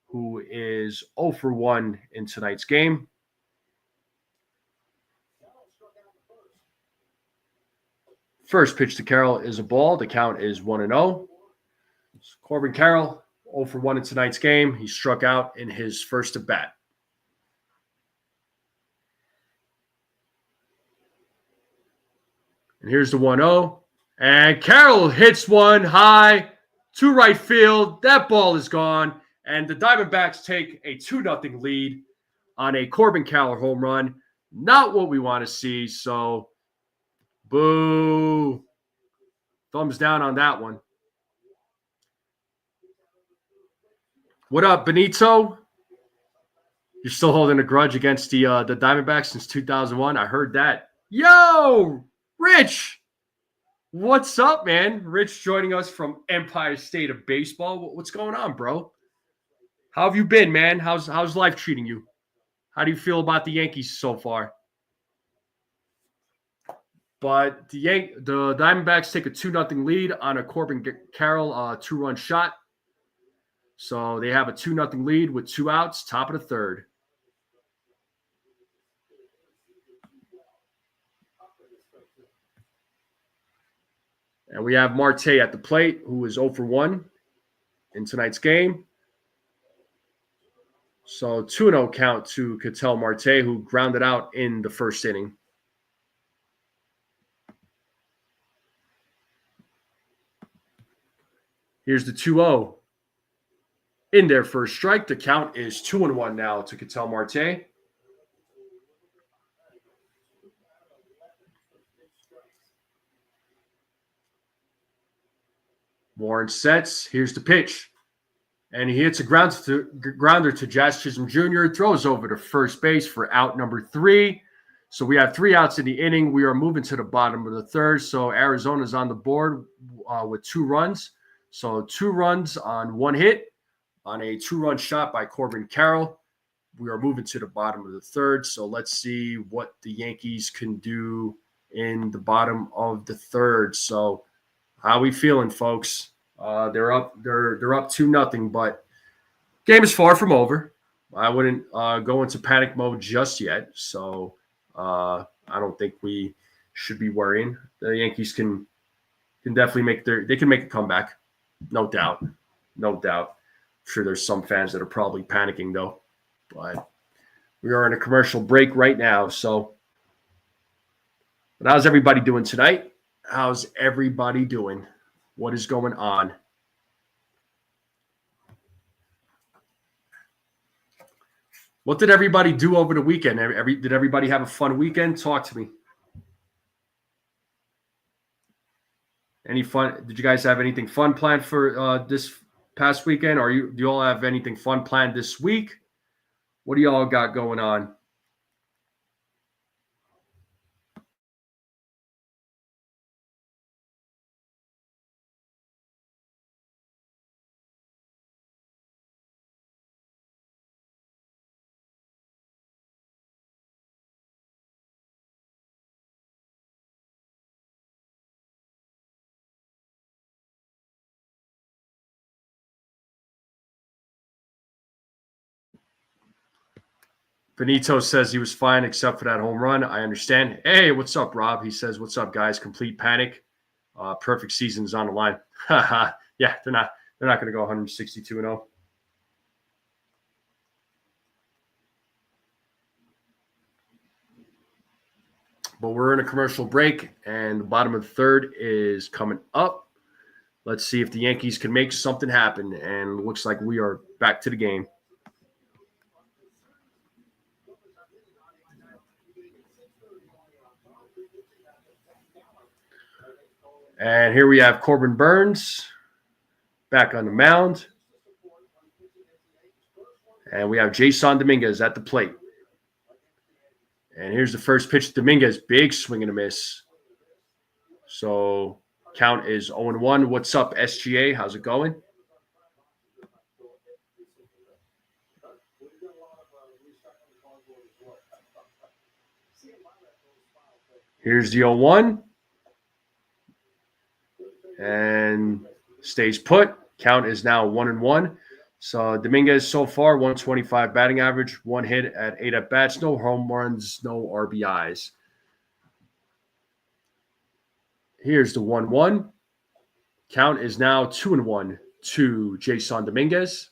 who is 0 for 1 in tonight's game. First pitch to Carroll is a ball. The count is 1-0. Corbin Carroll, 0 for 1 in tonight's game. He struck out in his first at bat. And here's the 1-0. And Carroll hits one high to right field. That ball is gone. And the Diamondbacks take a 2-0 lead on a Corbin Carroll home run. Not what we want to see. So, boo. Thumbs down on that one. What up, Benito? You're still holding a grudge against the Diamondbacks since 2001. I heard that. Yo, Rich. What's up, man? Rich joining us from Empire State of Baseball. What's going on, bro? How have you been, man? How's life treating you? How do you feel about the Yankees so far? But the Diamondbacks take a 2-0 lead on a Corbin Carroll 2-run shot. So they have a 2-0 lead with 2 outs, top of the third. And we have Marte at the plate, who is 0 for 1 in tonight's game. So 2-0 count to Ketel Marte, who grounded out in the first inning. Here's the 2-0. In their first strike, the count is 2-1 now to Ketel Marte. Warren sets. Here's the pitch. And he hits a grounder to Jazz Chisholm Jr., throws over to first base for out number 3. So we have 3 outs in the inning. We are moving to the bottom of the third. So Arizona's on the board with 2 runs. So 2 runs on 1 hit on a 2-run shot by Corbin Carroll. We are moving to the bottom of the third. So let's see what the Yankees can do in the bottom of the third. So how we feeling, folks? They're up 2-0, but game is far from over. I wouldn't go into panic mode just yet. So I don't think we should be worrying. The Yankees can definitely make a comeback. No doubt. I'm sure there's some fans that are probably panicking though, but we are in a commercial break right now. So, but how's everybody doing tonight? How's everybody doing? What is going on? What did everybody do over the weekend? Did everybody have a fun weekend? Talk to me. Any fun? Did you guys have anything fun planned for this past weekend? Or do you all have anything fun planned this week? What do y'all got going on? Benito says he was fine except for that home run. I understand. Hey, what's up, Rob? He says, what's up, guys? Complete panic. Perfect season is on the line. Yeah, they're not going to go 162-0. But we're in a commercial break, and the bottom of the third is coming up. Let's see if the Yankees can make something happen. And it looks like we are back to the game. And here we have Corbin Burns back on the mound. And we have Jason Dominguez at the plate. And here's the first pitch. Dominguez, big swing and a miss. So count is 0-1. What's up, SGA? How's it going? Here's the 0-1. And stays put. Count is now 1-1. So Dominguez so far, 125 batting average, 1 hit at 8 at-bats, no home runs, no RBIs. Here's the 1-1. Count is now 2-1 to Jason Dominguez.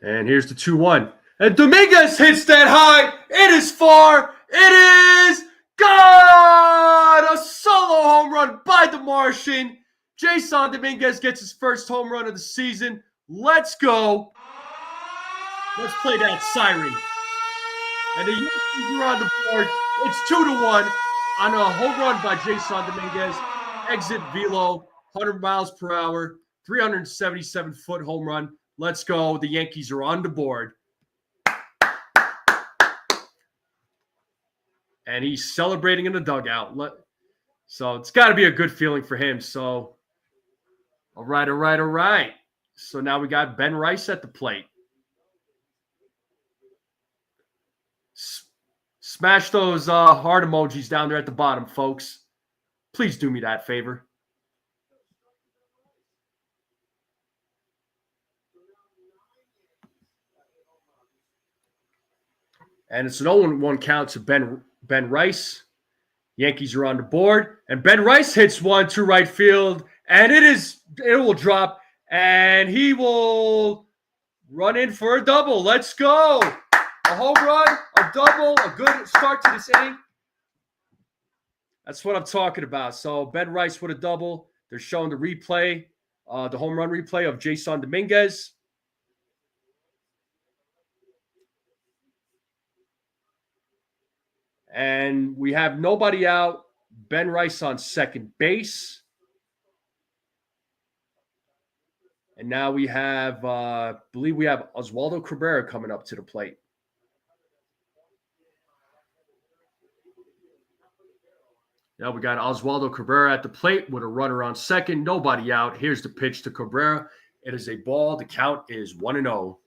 And here's the 2-1. And Dominguez hits that high. It is far. It is gone. A solo home run by the Martian. Jason Dominguez gets his first home run of the season. Let's go. Let's play that siren. And the Yankees are on the board. It's 2-1 on a home run by Jason Dominguez. Exit velo, 100 miles per hour, 377-foot home run. Let's go. The Yankees are on the board. And he's celebrating in the dugout. So it's got to be a good feeling for him. So, all right. So now we got Ben Rice at the plate. Smash those heart emojis down there at the bottom, folks. Please do me that favor. And it's an 0-1 count to Ben Rice. Yankees are on the board. And Ben Rice hits one to right field. And it will drop. And he will run in for a double. Let's go. A home run, a double, a good start to this inning. That's what I'm talking about. So Ben Rice with a double. They're showing the replay, the home run replay of Jason Dominguez. And we have nobody out. Ben Rice on second base. And now we have, I believe we have Oswaldo Cabrera coming up to the plate. Now we got Oswaldo Cabrera at the plate with a runner on second. Nobody out. Here's the pitch to Cabrera. It is a ball. The count is 1-0.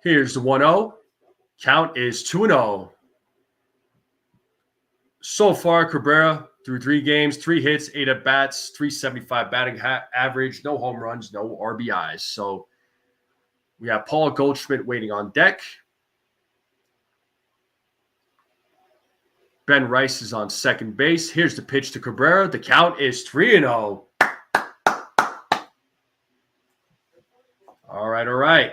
Here's the 1-0. Count is 2-0. So far, Cabrera through 3 games, 3 hits, 8 at-bats, 375 batting average, no home runs, no RBIs. So we have Paul Goldschmidt waiting on deck. Ben Rice is on second base. Here's the pitch to Cabrera. The count is 3-0. All right.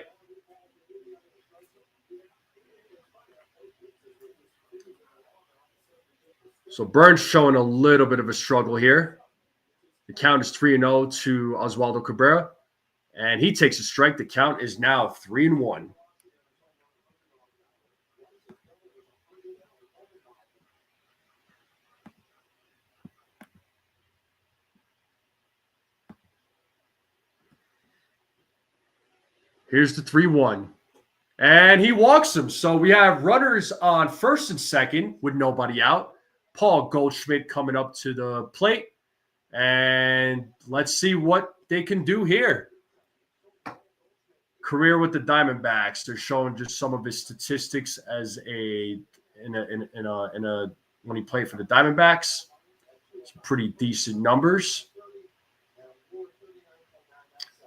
So Burns showing a little bit of a struggle here. The count is 3-0 to Oswaldo Cabrera. And he takes a strike. The count is now 3-1. Here's the 3-1. And he walks him. So we have runners on first and second with nobody out. Paul Goldschmidt coming up to the plate. And let's see what they can do here. Career with the Diamondbacks. They're showing just some of his statistics as when he played for the Diamondbacks. Some pretty decent numbers.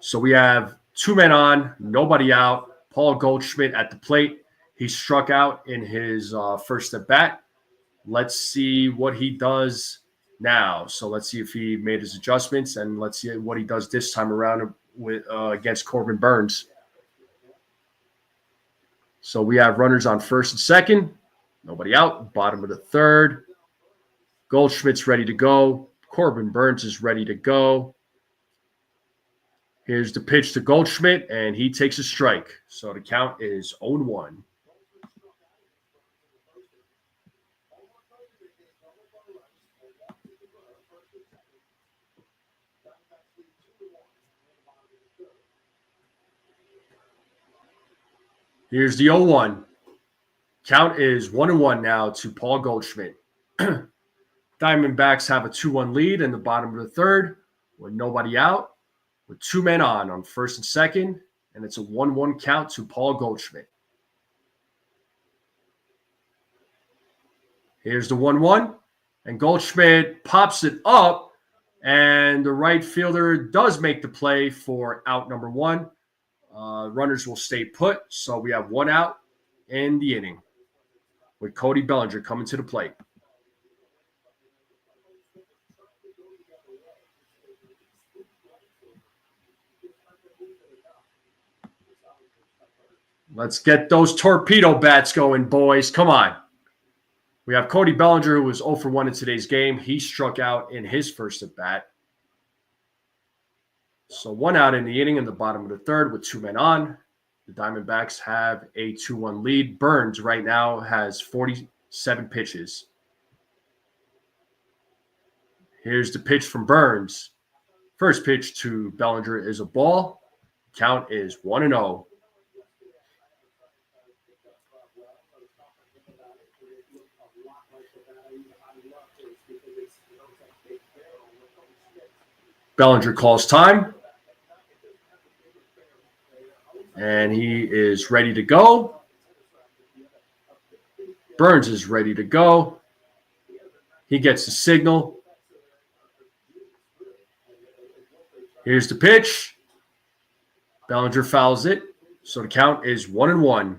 So we have 2 men on, nobody out. Paul Goldschmidt at the plate. He struck out in his first at bat. Let's see what he does now. So let's see if he made his adjustments, and let's see what he does this time around with against Corbin Burns. So we have runners on first and second. Nobody out. Bottom of the third. Goldschmidt's ready to go. Corbin Burns is ready to go. Here's the pitch to Goldschmidt, and he takes a strike. So the count is 0-1. Here's the 0-1. Count is 1-1 now to Paul Goldschmidt. Diamondbacks have a 2-1 lead in the bottom of the third with nobody out, with two men on first and second, and it's a 1-1 count to Paul Goldschmidt. Here's the 1-1, and Goldschmidt pops it up, and the right fielder does make the play for out number one. Runners will stay put, so we have one out in the inning with Cody Bellinger coming to the plate. Let's get those torpedo bats going, boys. Come on. We have Cody Bellinger, who was 0 for 1 in today's game. He struck out in his first at bat. So one out in the inning in the bottom of the third with two men on. The Diamondbacks have a 2-1 lead. Burns right now has 47 pitches. Here's the pitch from Burns. First pitch to Bellinger is a ball. Count is 1-0. Bellinger calls time. And he is ready to go. Burns is ready to go. He gets the signal. Here's the pitch. Bellinger fouls it. So the count is 1-1.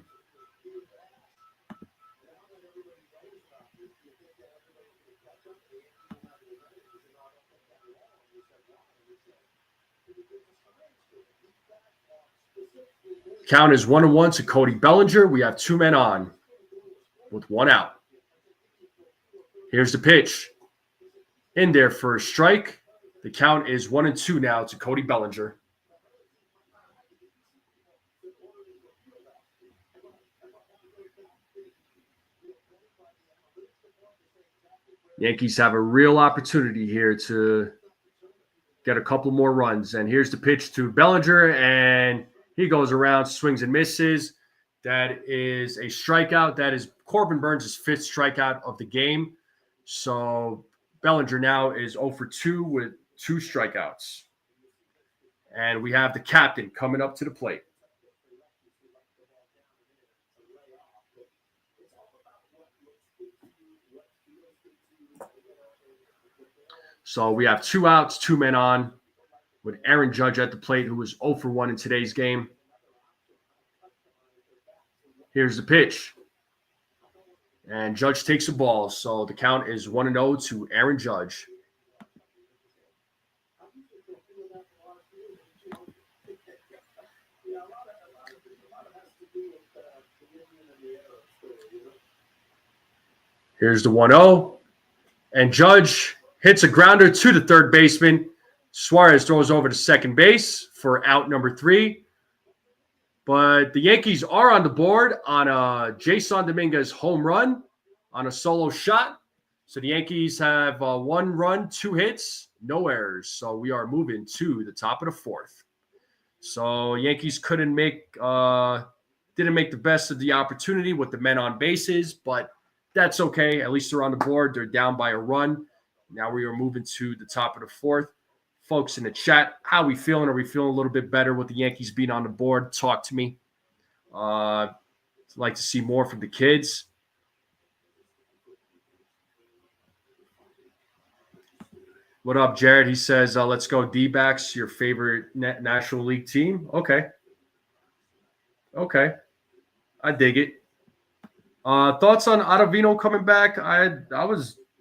Count is 1-1 to Cody Bellinger. We have two men on with one out. Here's the pitch. In there for a strike. The count is 1-2 now to Cody Bellinger. Yankees have a real opportunity here to get a couple more runs. And here's the pitch to Bellinger, and he goes around, swings and misses. That is a strikeout. That is Corbin Burns' fifth strikeout of the game. So Bellinger now is 0 for 2 with 2 strikeouts. And we have the captain coming up to the plate. So we have 2 outs, 2 men on, with Aaron Judge at the plate, who was 0 for 1 in today's game. Here's the pitch. And Judge takes the ball. So the count is 1-0 to Aaron Judge. Here's the 1-0. And Judge hits a grounder to the third baseman. Suarez throws over to second base for out number 3. But the Yankees are on the board on a Jason Dominguez home run on a solo shot. So the Yankees have 1 run, 2 hits, no errors. So we are moving to the top of the 4th. So Yankees didn't make the best of the opportunity with the men on bases, but that's okay. At least they're on the board. They're down by a run. Now we are moving to the top of the 4th. Folks in the chat, how are we feeling? Are we feeling a little bit better with the Yankees being on the board? Talk to me. I'd like to see more from the kids. What up, Jared? He says, let's go D-backs, your favorite National League team. Okay. Okay. I dig it. Thoughts on Ottavino coming back?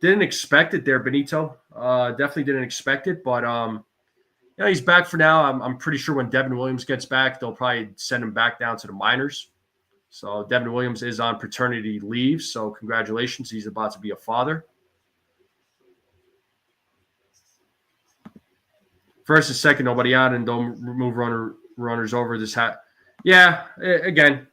Didn't expect it there, Benito. Definitely didn't expect it, but yeah, he's back for now. I'm pretty sure when Devin Williams gets back, they'll probably send him back down to the minors. So Devin Williams is on paternity leave. So congratulations, he's about to be a father. First and second, nobody out, and don't move runners over. Yeah. Again,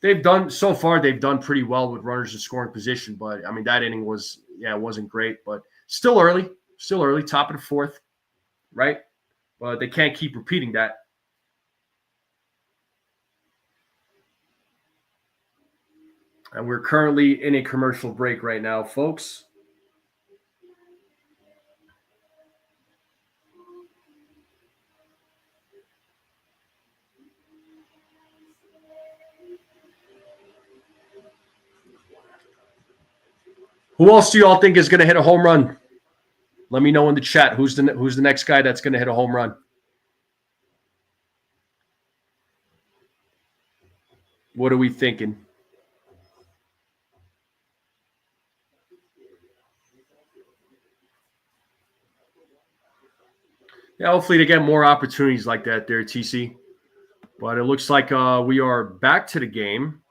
they've done pretty well with runners in scoring position. But I mean, that inning wasn't great, but still early, top of the fourth, right? But they can't keep repeating that. And we're currently in a commercial break right now, folks. Who else do you all think is going to hit a home run? Let me know in the chat who's the next guy that's going to hit a home run. What are we thinking? Yeah, hopefully they get more opportunities like that there, TC. But it looks like we are back to the game.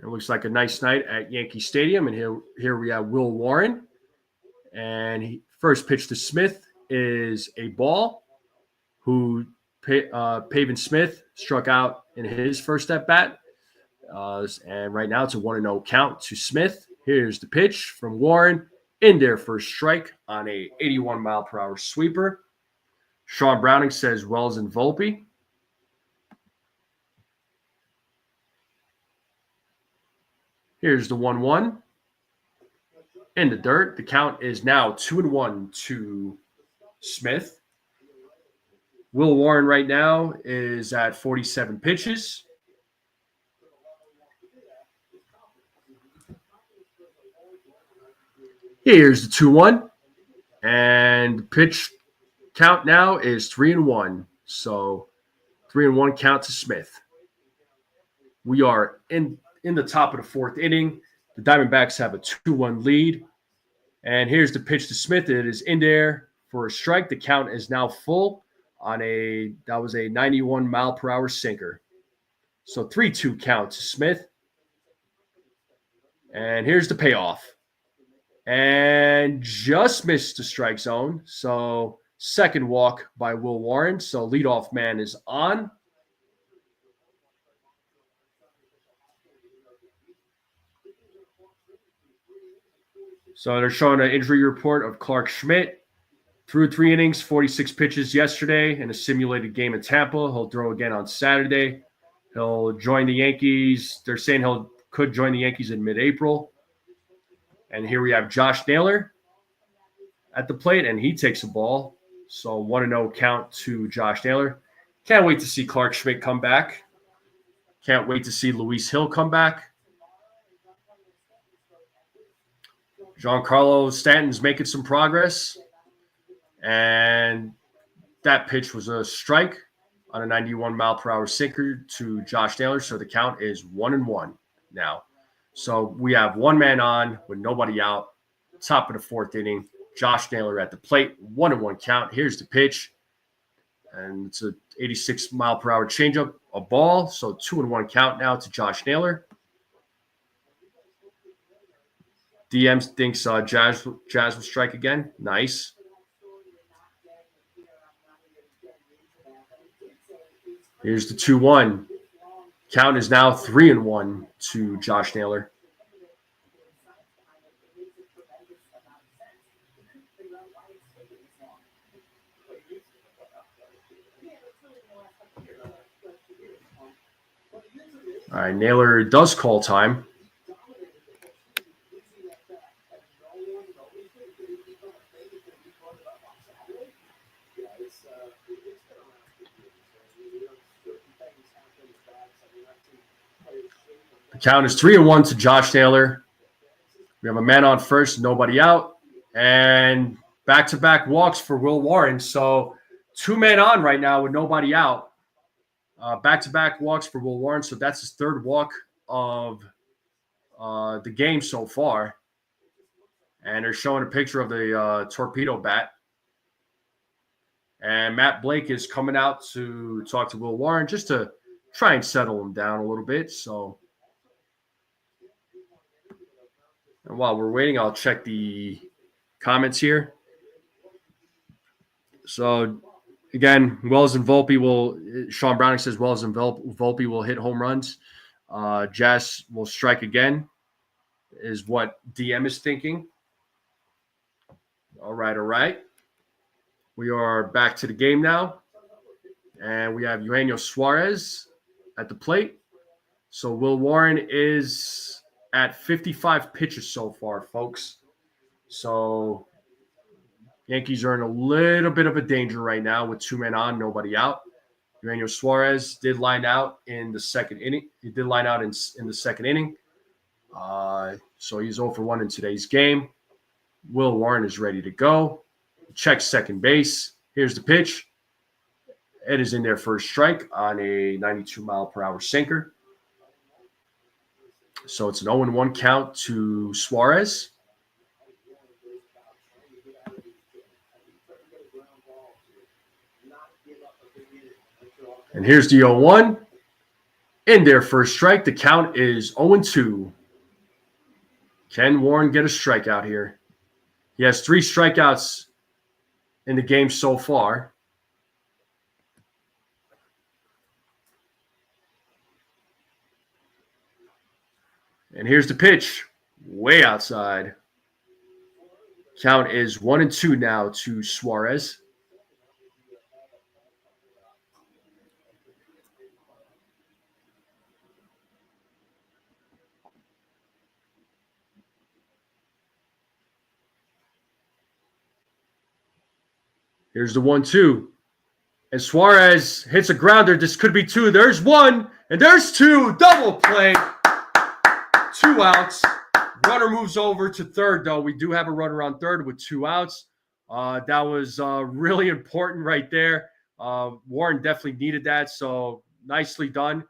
It looks like a nice night at Yankee Stadium, and here we have Will Warren. And first pitch to Smith is a ball. Pavin Smith struck out in his first at bat. And right now it's a 1-0 count to Smith. Here's the pitch from Warren in there for a strike on a 81-mile-per-hour sweeper. Sean Browning says Wells and Volpe. Here's the 1-1 in the dirt. The count is now 2-1 to Smith. Will Warren right now is at 47 pitches. Here's the 2-1. And pitch count now is 3-1. So 3-1 count to Smith. We are in the top of the fourth inning. The Diamondbacks have a 2-1 lead. And here's the pitch to Smith. It is in there for a strike. The count is now full on that was a 91-mile-per-hour sinker. So 3-2 count to Smith. And here's the payoff. And just missed the strike zone. So second walk by Will Warren. So leadoff man is on. So they're showing an injury report of Clark Schmidt. Threw 3 innings, 46 pitches yesterday in a simulated game in Tampa. He'll throw again on Saturday. He'll join the Yankees. They're saying could join the Yankees in mid-April. And here we have Josh Naylor at the plate, and he takes a ball. So 1-0 count to Josh Naylor. Can't wait to see Clark Schmidt come back. Can't wait to see Luis Hill come back. Giancarlo Stanton's making some progress. And that pitch was a strike on a 91-mile-per-hour sinker to Josh Naylor. So the count is 1-1 now. So we have one man on with nobody out. Top of the fourth inning. Josh Naylor at the plate. 1-1 count. Here's the pitch. And it's a 86-mile-per-hour changeup, a ball. So 2-1 count now to Josh Naylor. DM thinks Jazz will strike again. Nice. Here's the 2-1. Count is now 3-1 to Josh Naylor. All right, Naylor does call time. The count is 3-1 to Josh Naylor. We have a man on first, nobody out, and back-to-back walks for Will Warren. So 2 men on right now with nobody out. Back-to-back walks for Will Warren, so that's his third walk of the game so far. And they're showing a picture of the torpedo bat. And Matt Blake is coming out to talk to Will Warren just to try and settle him down a little bit. So, and while we're waiting, I'll check the comments here. So, again, Wells and Volpe Sean Browning says Wells and Volpe will hit home runs. Jazz will strike again, is what DM is thinking. All right. We are back to the game now. And we have Eugenio Suarez at the plate. So Will Warren is at 55 pitches so far, folks. So Yankees are in a little bit of a danger right now with 2 men on, nobody out. Eugenio Suarez did line out in the second inning. He did line out in the second inning. So he's 0 for 1 in today's game. Will Warren is ready to go. Check second base. Here's the pitch. It is in there for a strike on a 92-mile-per-hour sinker. So it's an 0-1 count to Suarez. And here's the 0-1. In there for a strike. The count is 0-2. Can Warren get a strikeout here? He has 3 strikeouts in the game so far. And here's the pitch. Way outside. Count is 1-2 now to Suarez. Here's the 1-2. And Suarez hits a grounder. This could be 2. There's 1. And there's 2. Double play. 2 outs. Runner moves over to third, though. We do have a runner on third with 2 outs. That was really important right there. Warren definitely needed that, so nicely done.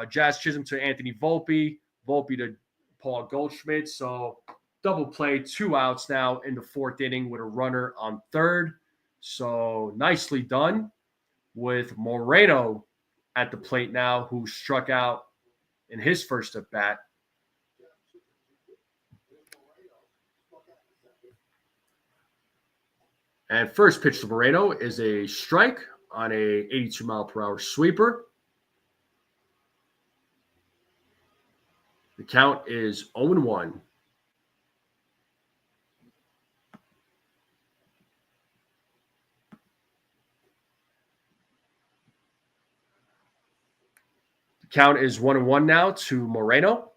Jazz Chisholm to Anthony Volpe. Volpe to Paul Goldschmidt. So double play, 2 outs now in the 4th inning with a runner on third. So nicely done with Moreno at the plate now, who struck out in his first at bat. And first pitch to Moreno is a strike on a 82-mile-per-hour sweeper. The count is 0-1. Count is 1-1 now to Moreno.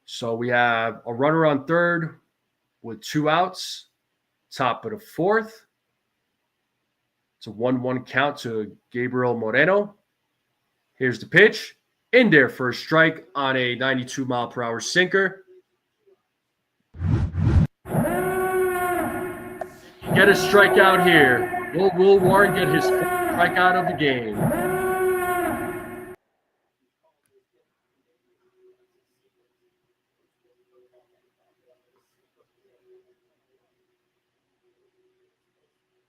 So we have a runner on third with 2 outs. Top of the 4th. It's a 1-1 count to Gabriel Moreno. Here's the pitch. In there for a strike on a 92-mile-per-hour sinker. Get a strikeout here. Will Warren get his strikeout of the game?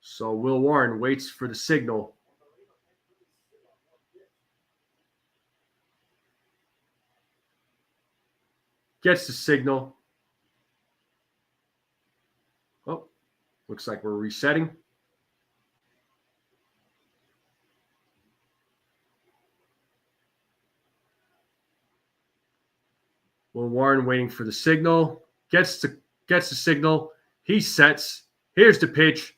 So Will Warren waits for the signal. Gets the signal. Oh, looks like we're resetting. Will Warren waiting for the signal. Gets the signal. He sets. Here's the pitch.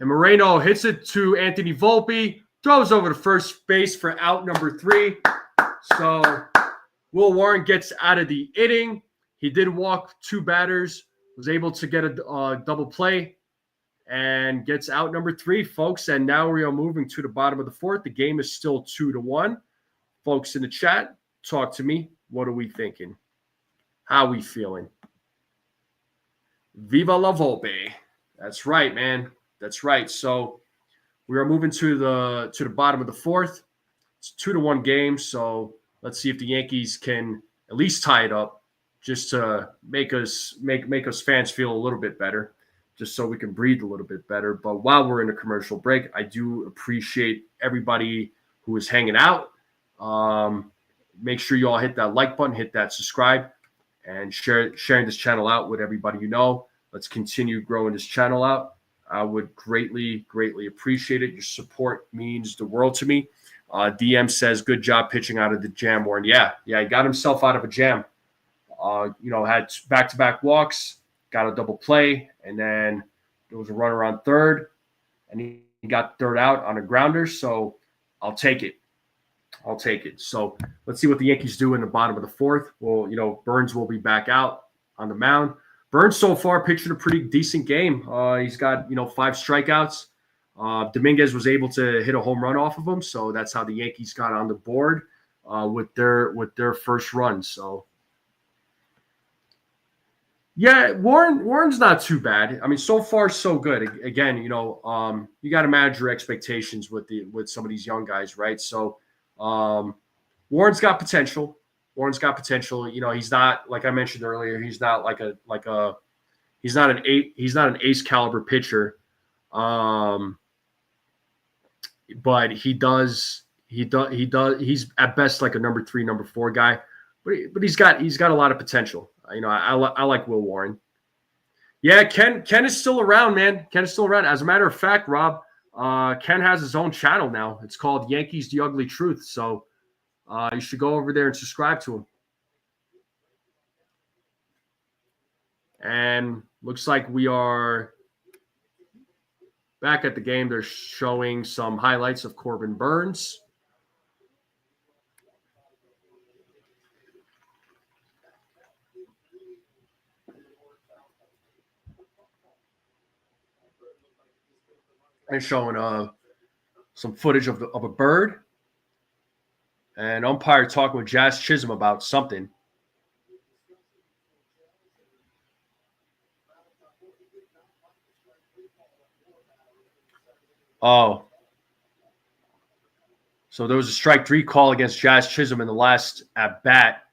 And Moreno hits it to Anthony Volpe, throws over to first base for out number 3. So Will Warren gets out of the inning. He did walk 2 batters, was able to get a double play, and gets out number 3, folks. And now we are moving to the bottom of the 4th. The game is still 2-1. Folks in the chat, talk to me. What are we thinking? How are we feeling? Viva la Volpe. That's right, man. That's right. So We are moving to the bottom of the fourth. It's 2-1 game, so let's see if the Yankees can at least tie it up, just to make us fans feel a little bit better, just so we can breathe a little bit better. But while we're in a commercial break, I do appreciate everybody who is hanging out. Make sure you all hit that like button, hit that subscribe, and sharing this channel out with everybody you know. Let's continue growing this channel out. I would greatly appreciate it. Your support means the world to me. DM says, good job pitching out of the jam, Warren. Yeah, he got himself out of a jam. Had back-to-back walks, got a double play, and then there was a runner on third, and he got third out on a grounder, so I'll take it. So let's see what the Yankees do in the bottom of the fourth. Well, Burns will be back out on the mound. Burns so far pitched a pretty decent game. He's got 5 strikeouts. Dominguez was able to hit a home run off of him, so that's how the Yankees got on the board with their first run. So yeah, Warren's not too bad. I mean, so far so good. Again, you got to manage your expectations with some of these young guys, right? So Warren's got potential. He's not, like I mentioned earlier, he's not he's not an ace caliber pitcher. But he's at best like a number 3, number 4 guy, but he's got a lot of potential. I like Will Warren. Yeah, Ken is still around, man. Ken is still around. As a matter of fact, Rob, Ken has his own channel now. It's called Yankees The Ugly Truth. So you should go over there and subscribe to him. And looks like we are back at the game. They're showing some highlights of Corbin Burns. And showing some footage of a bird. And umpire talking with Jazz Chisholm about something. Oh. So there was a strike 3 call against Jazz Chisholm in the last at bat.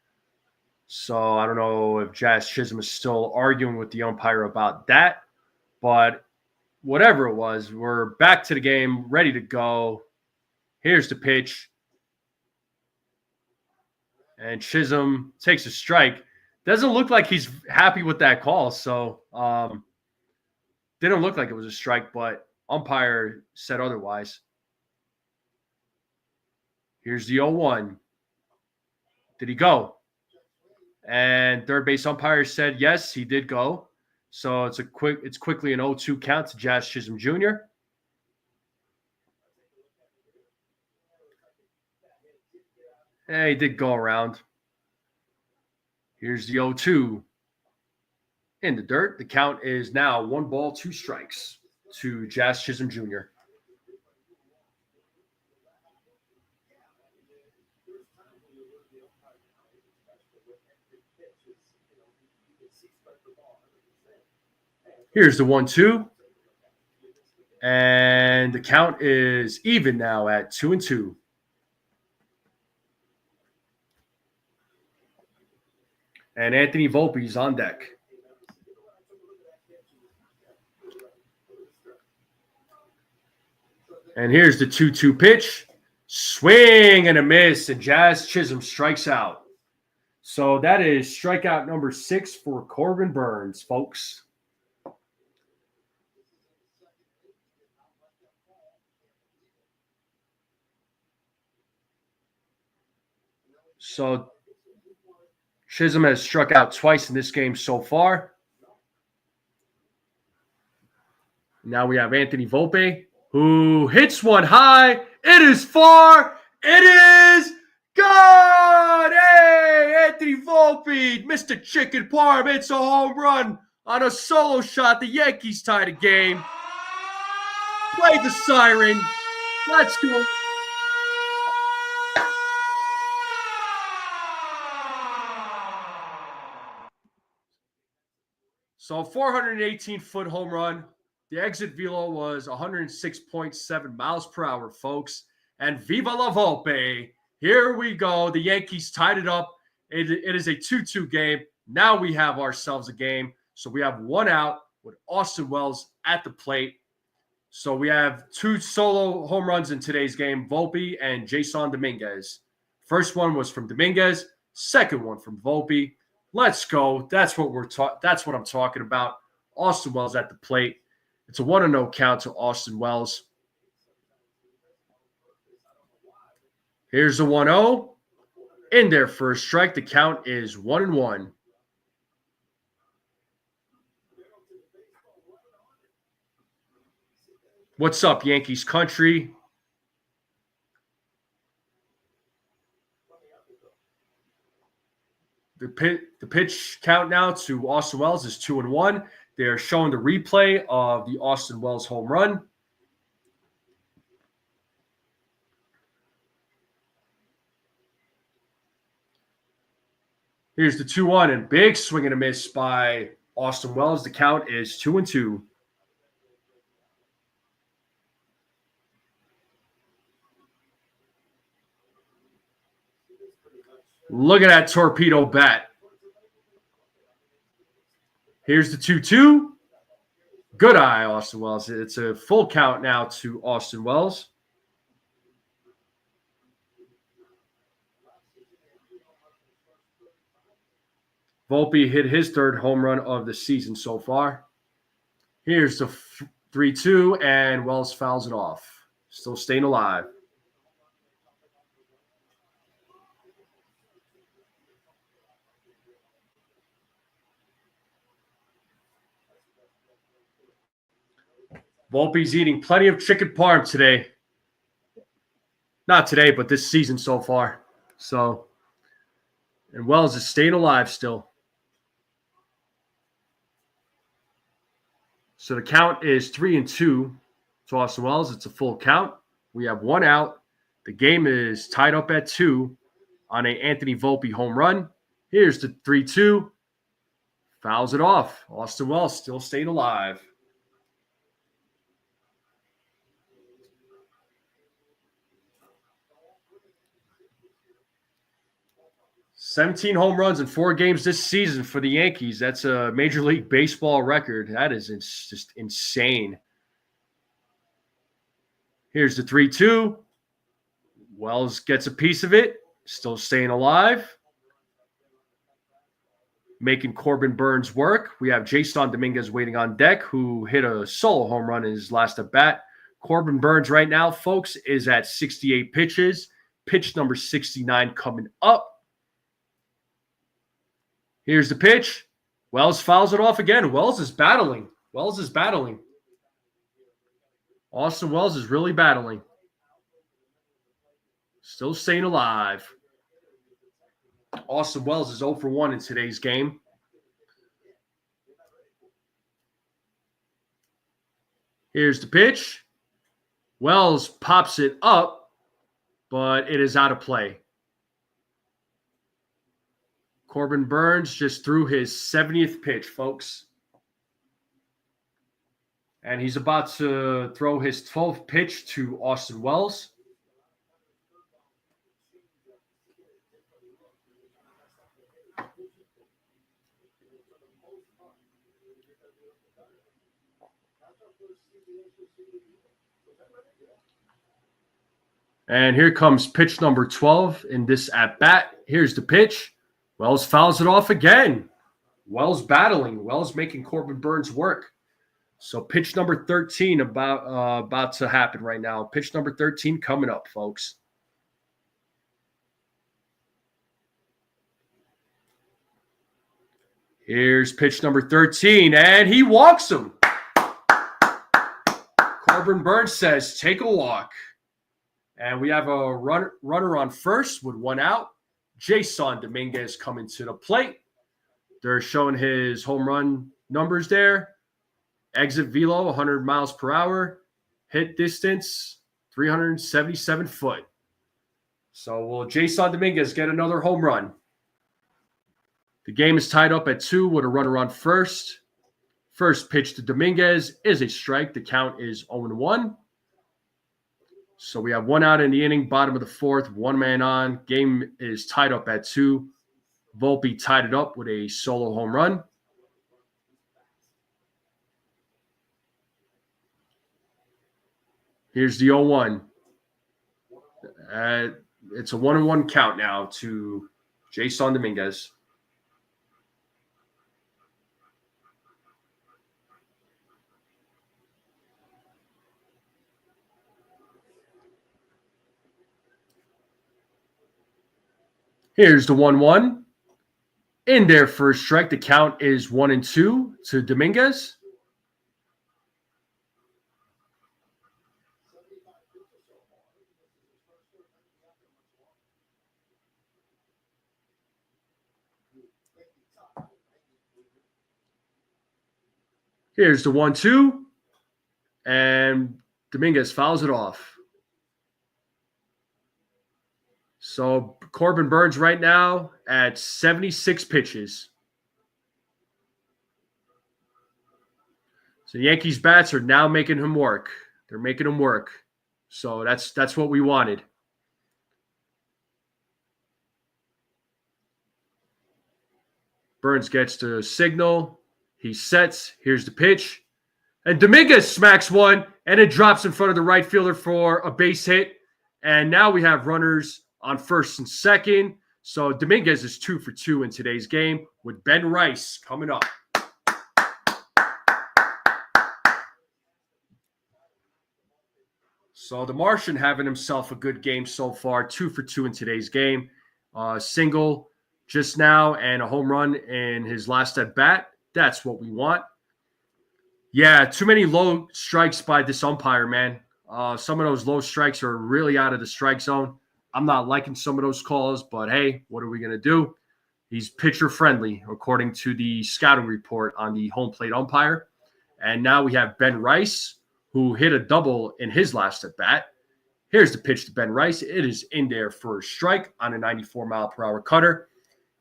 So I don't know if Jazz Chisholm is still arguing with the umpire about that. But whatever it was, we're back to the game, ready to go. Here's the pitch. And Chisholm takes a strike. Doesn't look like he's happy with that call. So didn't look like it was a strike, but umpire said otherwise. Here's the 0-1. Did he go? And third base umpire said yes, he did go. So it's quickly an 0-2 count to Jazz Chisholm Jr. He did go around. Here's the 0-2 in the dirt. The count is now 1 ball, 2 strikes to Jazz Chisholm Jr. Here's the 1-2. And the count is even now at 2-2. And Anthony Volpe's on deck. And here's the 2-2 pitch. Swing and a miss, and Jazz Chisholm strikes out. So that is strikeout number 6 for Corbin Burns, folks. So Chisholm has struck out twice in this game so far. Now we have Anthony Volpe, who hits one high. It is far. It is gone. Hey, Anthony Volpe, Mr. Chicken Parm, hits a home run on a solo shot. The Yankees tie the game. Play the siren. Let's go. So 418-foot home run The exit velo was 106.7 miles per hour, folks. And viva la Volpe. Here we go. The Yankees tied it up. It is a 2-2 game. Now we have ourselves a game. So we have one out with Austin Wells at the plate. So we have two solo home runs in today's game, Volpe and Jason Dominguez. First one was from Dominguez. Second one from Volpe. Let's go. That's what I'm talking about. Austin Wells at the plate. It's a 1-0 count to Austin Wells. Here's the 1-0. In there for a strike. The count is 1-1. What's up, Yankees country? The pitch count now to Austin Wells is 2-1. They're showing the replay of the Austin Wells home run. Here's the 2-1 and big swing and a miss by Austin Wells. The count is 2-2. Look at that torpedo bat. Here's the 2-2. Good eye, Austin Wells. It's a full count now to Austin Wells. Volpe hit his third home run of the season so far. Here's the 3-2, and Wells fouls it off. Still staying alive. Volpe's eating plenty of chicken parm today. Not today, but this season so far. So, and Wells is staying alive still. So the count is 3-2 to Austin Wells. It's a full count. We have one out. The game is tied up at 2 on a Anthony Volpe home run. Here's the 3-2. Fouls it off. Austin Wells still staying alive. "17 home runs in 4 games this season for the Yankees. That's a Major League Baseball record. That is just insane." Here's the 3-2. Wells gets a piece of it. Still staying alive. Making Corbin Burns work. We have Jason Dominguez waiting on deck, who hit a solo home run in his last at bat. Corbin Burns right now, folks, is at 68 pitches. Pitch number 69 coming up. Here's the pitch. Wells fouls it off again. Wells is battling. Austin Wells is really battling. Still staying alive. Austin Wells is 0 for 1 in today's game. Here's the pitch. Wells pops it up, but it is out of play. Corbin Burns just threw his 70th pitch, folks. And he's about to throw his 12th pitch to Austin Wells. And here comes pitch number 12 in this at-bat. Here's the pitch. Wells fouls it off again. Wells battling. Wells making Corbin Burns work. So pitch number 13 about to happen right now. Pitch number 13 coming up, folks. Here's pitch number 13, and he walks him. Corbin Burns says, "Take a walk." And we have a runner on first with one out. Jason Dominguez coming to the plate. They're showing his home run numbers there. Exit velo, 100 miles per hour. Hit distance, 377 foot. So will Jason Dominguez get another home run? The game is tied up at 2 with a runner on first. First pitch to Dominguez is a strike. The count is 0-1. So we have 1 out in the inning, bottom of the 4th, 1 man on. Game is tied up at 2. Volpe tied it up with a solo home run. Here's the 0-1. It's a 1-1 count now to Jason Dominguez. Here's the 1-1. In there for a strike. The count is 1-2 to Dominguez. Here's the 1-2. And Dominguez fouls it off. So Corbin Burns right now at 76 pitches. So the Yankees bats are now making him work. They're making him work. So that's what we wanted. Burns gets the signal. He sets. Here's the pitch. And Dominguez smacks one, and it drops in front of the right fielder for a base hit. And now we have runners on first and second. So Dominguez is 2 for 2 in today's game with Ben Rice coming up. So the Martian having himself a good game so far, 2 for 2 in today's game. Single just now and a home run in his last at bat. That's what we want. Yeah, too many low strikes by this umpire, man. Some of those low strikes are really out of the strike zone. I'm not liking some of those calls, but hey, what are we going to do? He's pitcher friendly, according to the scouting report on the home plate umpire. And now we have Ben Rice, who hit a double in his last at bat. Here's the pitch to Ben Rice. It is in there for a strike on a 94-mile-per-hour cutter.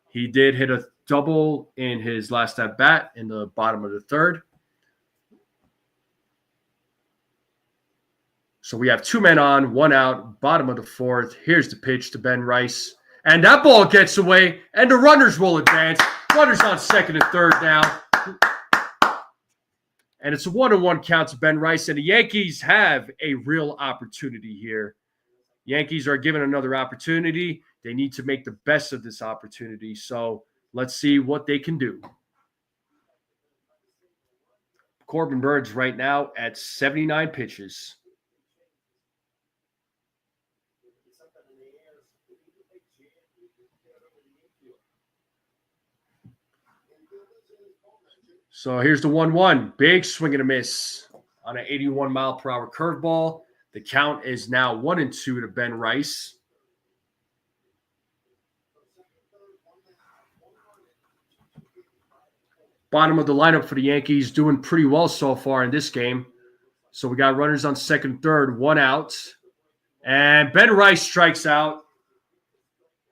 He did hit a double in his last at bat in the bottom of the 3rd. So we have 2 men on, 1 out, bottom of the 4th. Here's the pitch to Ben Rice. And that ball gets away, and the runners will advance. Runners on second and third now. And it's a 1-1 count to Ben Rice, and the Yankees have a real opportunity here. Yankees are given another opportunity. They need to make the best of this opportunity. So let's see what they can do. Corbin Burns right now at 79 pitches. So here's the 1-1. Big swing and a miss on an 81-mile-per-hour curveball. The count is now 1-2 to Ben Rice. Bottom of the lineup for the Yankees, doing pretty well so far in this game. So we got runners on second and third, 1 out. And Ben Rice strikes out.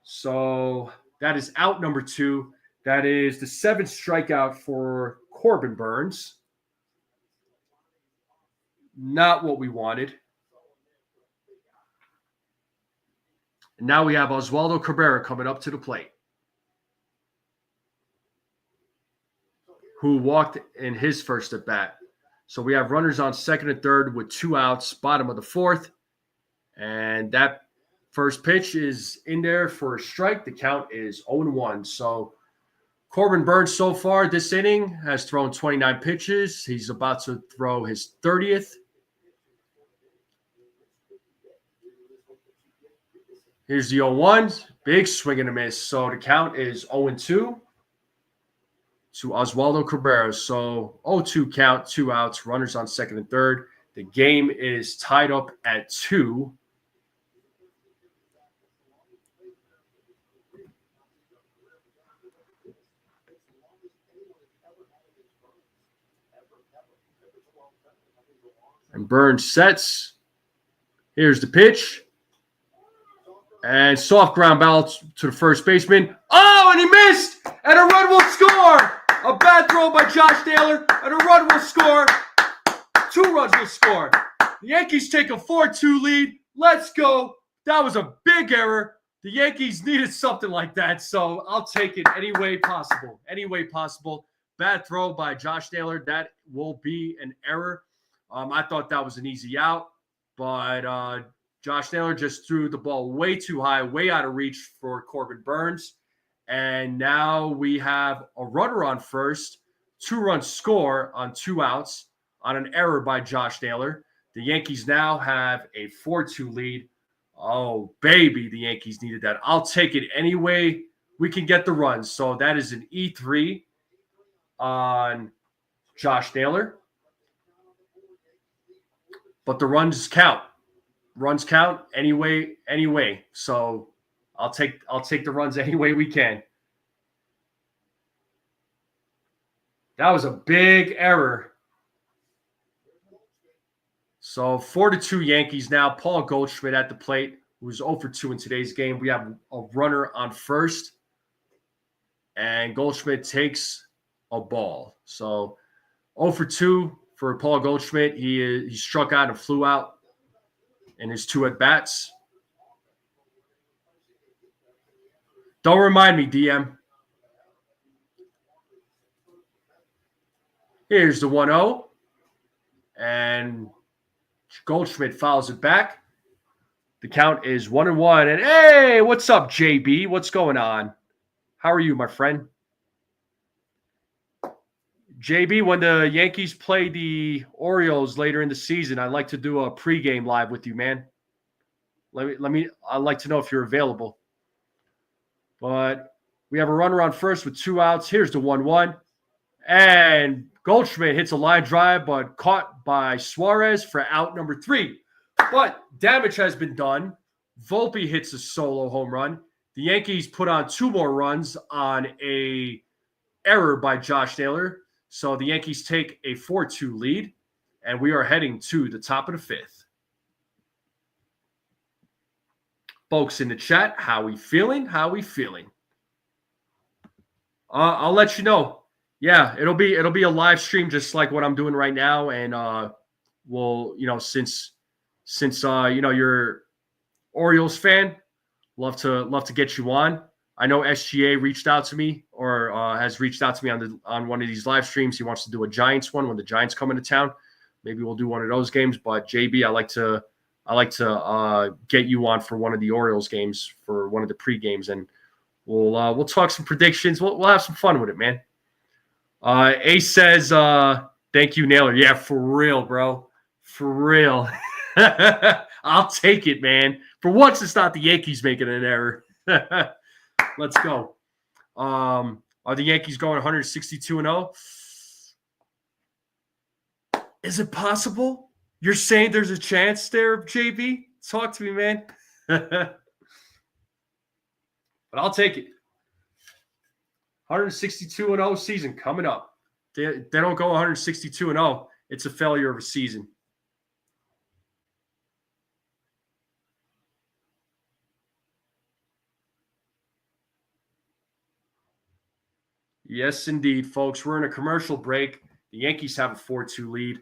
So that is out number 2. That is the 7th strikeout for Corbin Burns. Not what we wanted. And now we have Oswaldo Cabrera coming up to the plate, who walked in his first at bat. So we have runners on second and third with 2 outs, bottom of the 4th. And that first pitch is in there for a strike. The count is 0-1. So Corbin Burns so far this inning has thrown 29 pitches. He's about to throw his 30th. Here's the 0-1. Big swing and a miss. So the count is 0-2 to Oswaldo Cabrera. So 0-2 count, 2 outs, runners on second and third. The game is tied up at 2. And Burns sets. Here's the pitch. And soft ground ball to the first baseman. Oh, and he missed! And a run will score! A bad throw by Josh Naylor, and a run will score. 2 runs will score. The Yankees take a 4-2 lead. Let's go. That was a big error. The Yankees needed something like that, so I'll take it any way possible. Any way possible. Bad throw by Josh Naylor. That will be an error. I thought that was an easy out, but Josh Naylor just threw the ball way too high, way out of reach for Corbin Burns. And now we have a runner on first, 2-run score on 2 outs on an error by Josh Naylor. The Yankees now have a 4-2 lead. Oh, baby, the Yankees needed that. I'll take it any way we can get the runs. So that is an E3 on Josh Naylor. But the runs count. Runs count anyway. So I'll take the runs any way we can. That was a big error. So 4-2 Yankees now. Paul Goldschmidt at the plate, who's 0 for 2 in today's game. We have a runner on first, and Goldschmidt takes a ball. So 0 for 2 for Paul Goldschmidt. He struck out and flew out in his 2 at-bats. Don't remind me, DM. Here's the 1-0. And Goldschmidt fouls it back. The count is 1-1. And hey, what's up, JB? What's going on? How are you, my friend? JB, when the Yankees play the Orioles later in the season, I'd like to do a pregame live with you, man. I'd like to know if you're available. But we have a runner on first with 2 outs. Here's the 1-1. And Goldschmidt hits a line drive, but caught by Suarez for out number 3. But damage has been done. Volpe hits a solo home run. The Yankees put on 2 more runs on a error by Josh Naylor. So the Yankees take a 4-2 lead, and we are heading to the top of the 5th. Folks in the chat, how we feeling? How we feeling? I'll let you know. Yeah, it'll be a live stream just like what I'm doing right now, and we'll, since you're Orioles fan, love to get you on. I know SGA reached out to me or has reached out to me on one of these live streams. He wants to do a Giants one when the Giants come into town. Maybe we'll do one of those games. But JB, I like to get you on for one of the Orioles games for one of the pre-games, and we'll talk some predictions. We'll have some fun with it, man. Ace says, thank you, Naylor. Yeah, for real, bro. For real. I'll take it, man. For once, it's not the Yankees making an error. Let's go. Are the Yankees going 162-0? Is it possible? You're saying there's a chance there, JB? Talk to me, man. But I'll take it. 162-0 season coming up. They don't go 162-0. It's a failure of a season. Yes, indeed, folks. We're in a commercial break. The Yankees have a 4-2 lead.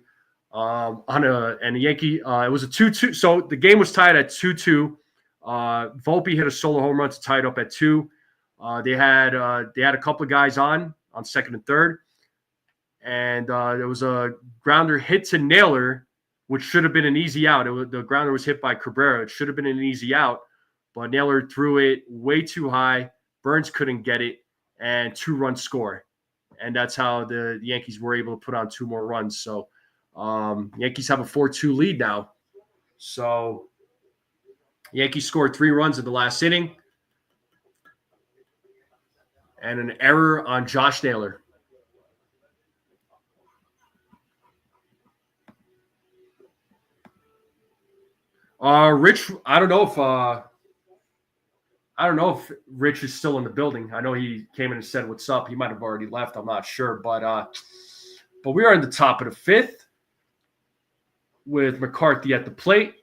And the Yankee, it was a 2-2. So the game was tied at 2-2. Volpe hit a solo home run to tie it up at 2. They had a couple of guys on second and third, and there was a grounder hit to Naylor, which should have been an easy out. The grounder was hit by Cabrera. It should have been an easy out, but Naylor threw it way too high. Burns couldn't get it, and 2-run score, and that's how the Yankees were able to put on 2 more runs. So Yankees have a 4-2 lead now. So Yankees scored 3 runs in the last inning. And an error on Josh Naylor. Rich, I don't know if Rich is still in the building. I know he came in and said what's up. He might have already left. I'm not sure, but we are in the top of the 5th with McCarthy at the plate,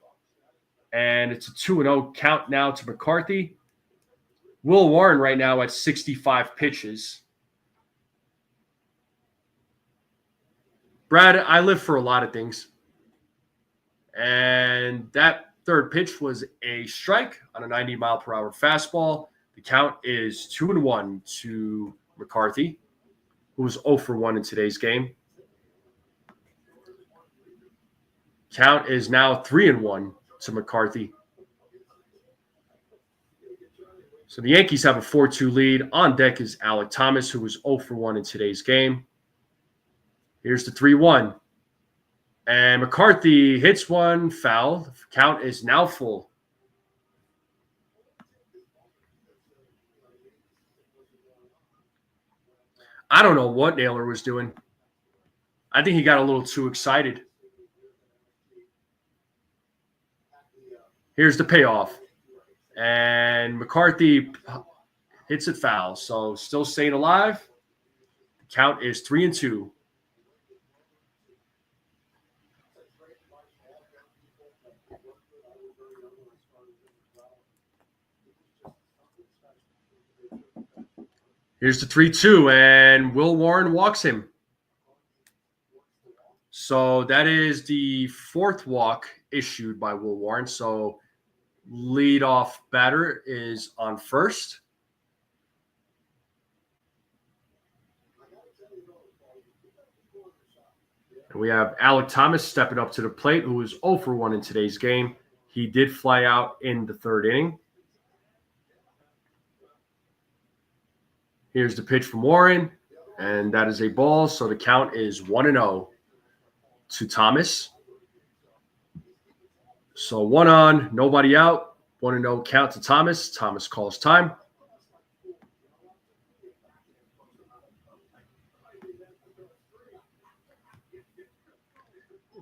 and it's a 2-0 count now to McCarthy. Will Warren right now at 65 pitches. Brad, I live for a lot of things. And that third pitch was a strike on a 90-mile-per-hour fastball. The count is 2-1 to McCarthy, who was 0 for 1 in today's game. Count is now 3-1 to McCarthy. So the Yankees have a 4-2 lead. On deck is Alek Thomas, who was 0 for 1 in today's game. Here's the 3-1. And McCarthy hits one foul. The count is now full. I don't know what Naylor was doing. I think he got a little too excited. Here's the payoff. And McCarthy hits it foul. So still staying alive. The count is 3-2. Here's the 3-2, and Will Warren walks him. So that is the fourth walk issued by Will Warren. So leadoff batter is on first. And we have Alek Thomas stepping up to the plate, who was 0 for 1 in today's game. He did fly out in the third inning. Here's the pitch from Warren, and that is a ball. So the count is 1-0 to Thomas. So 1 on, nobody out. 1-0 count to Thomas. Thomas calls time.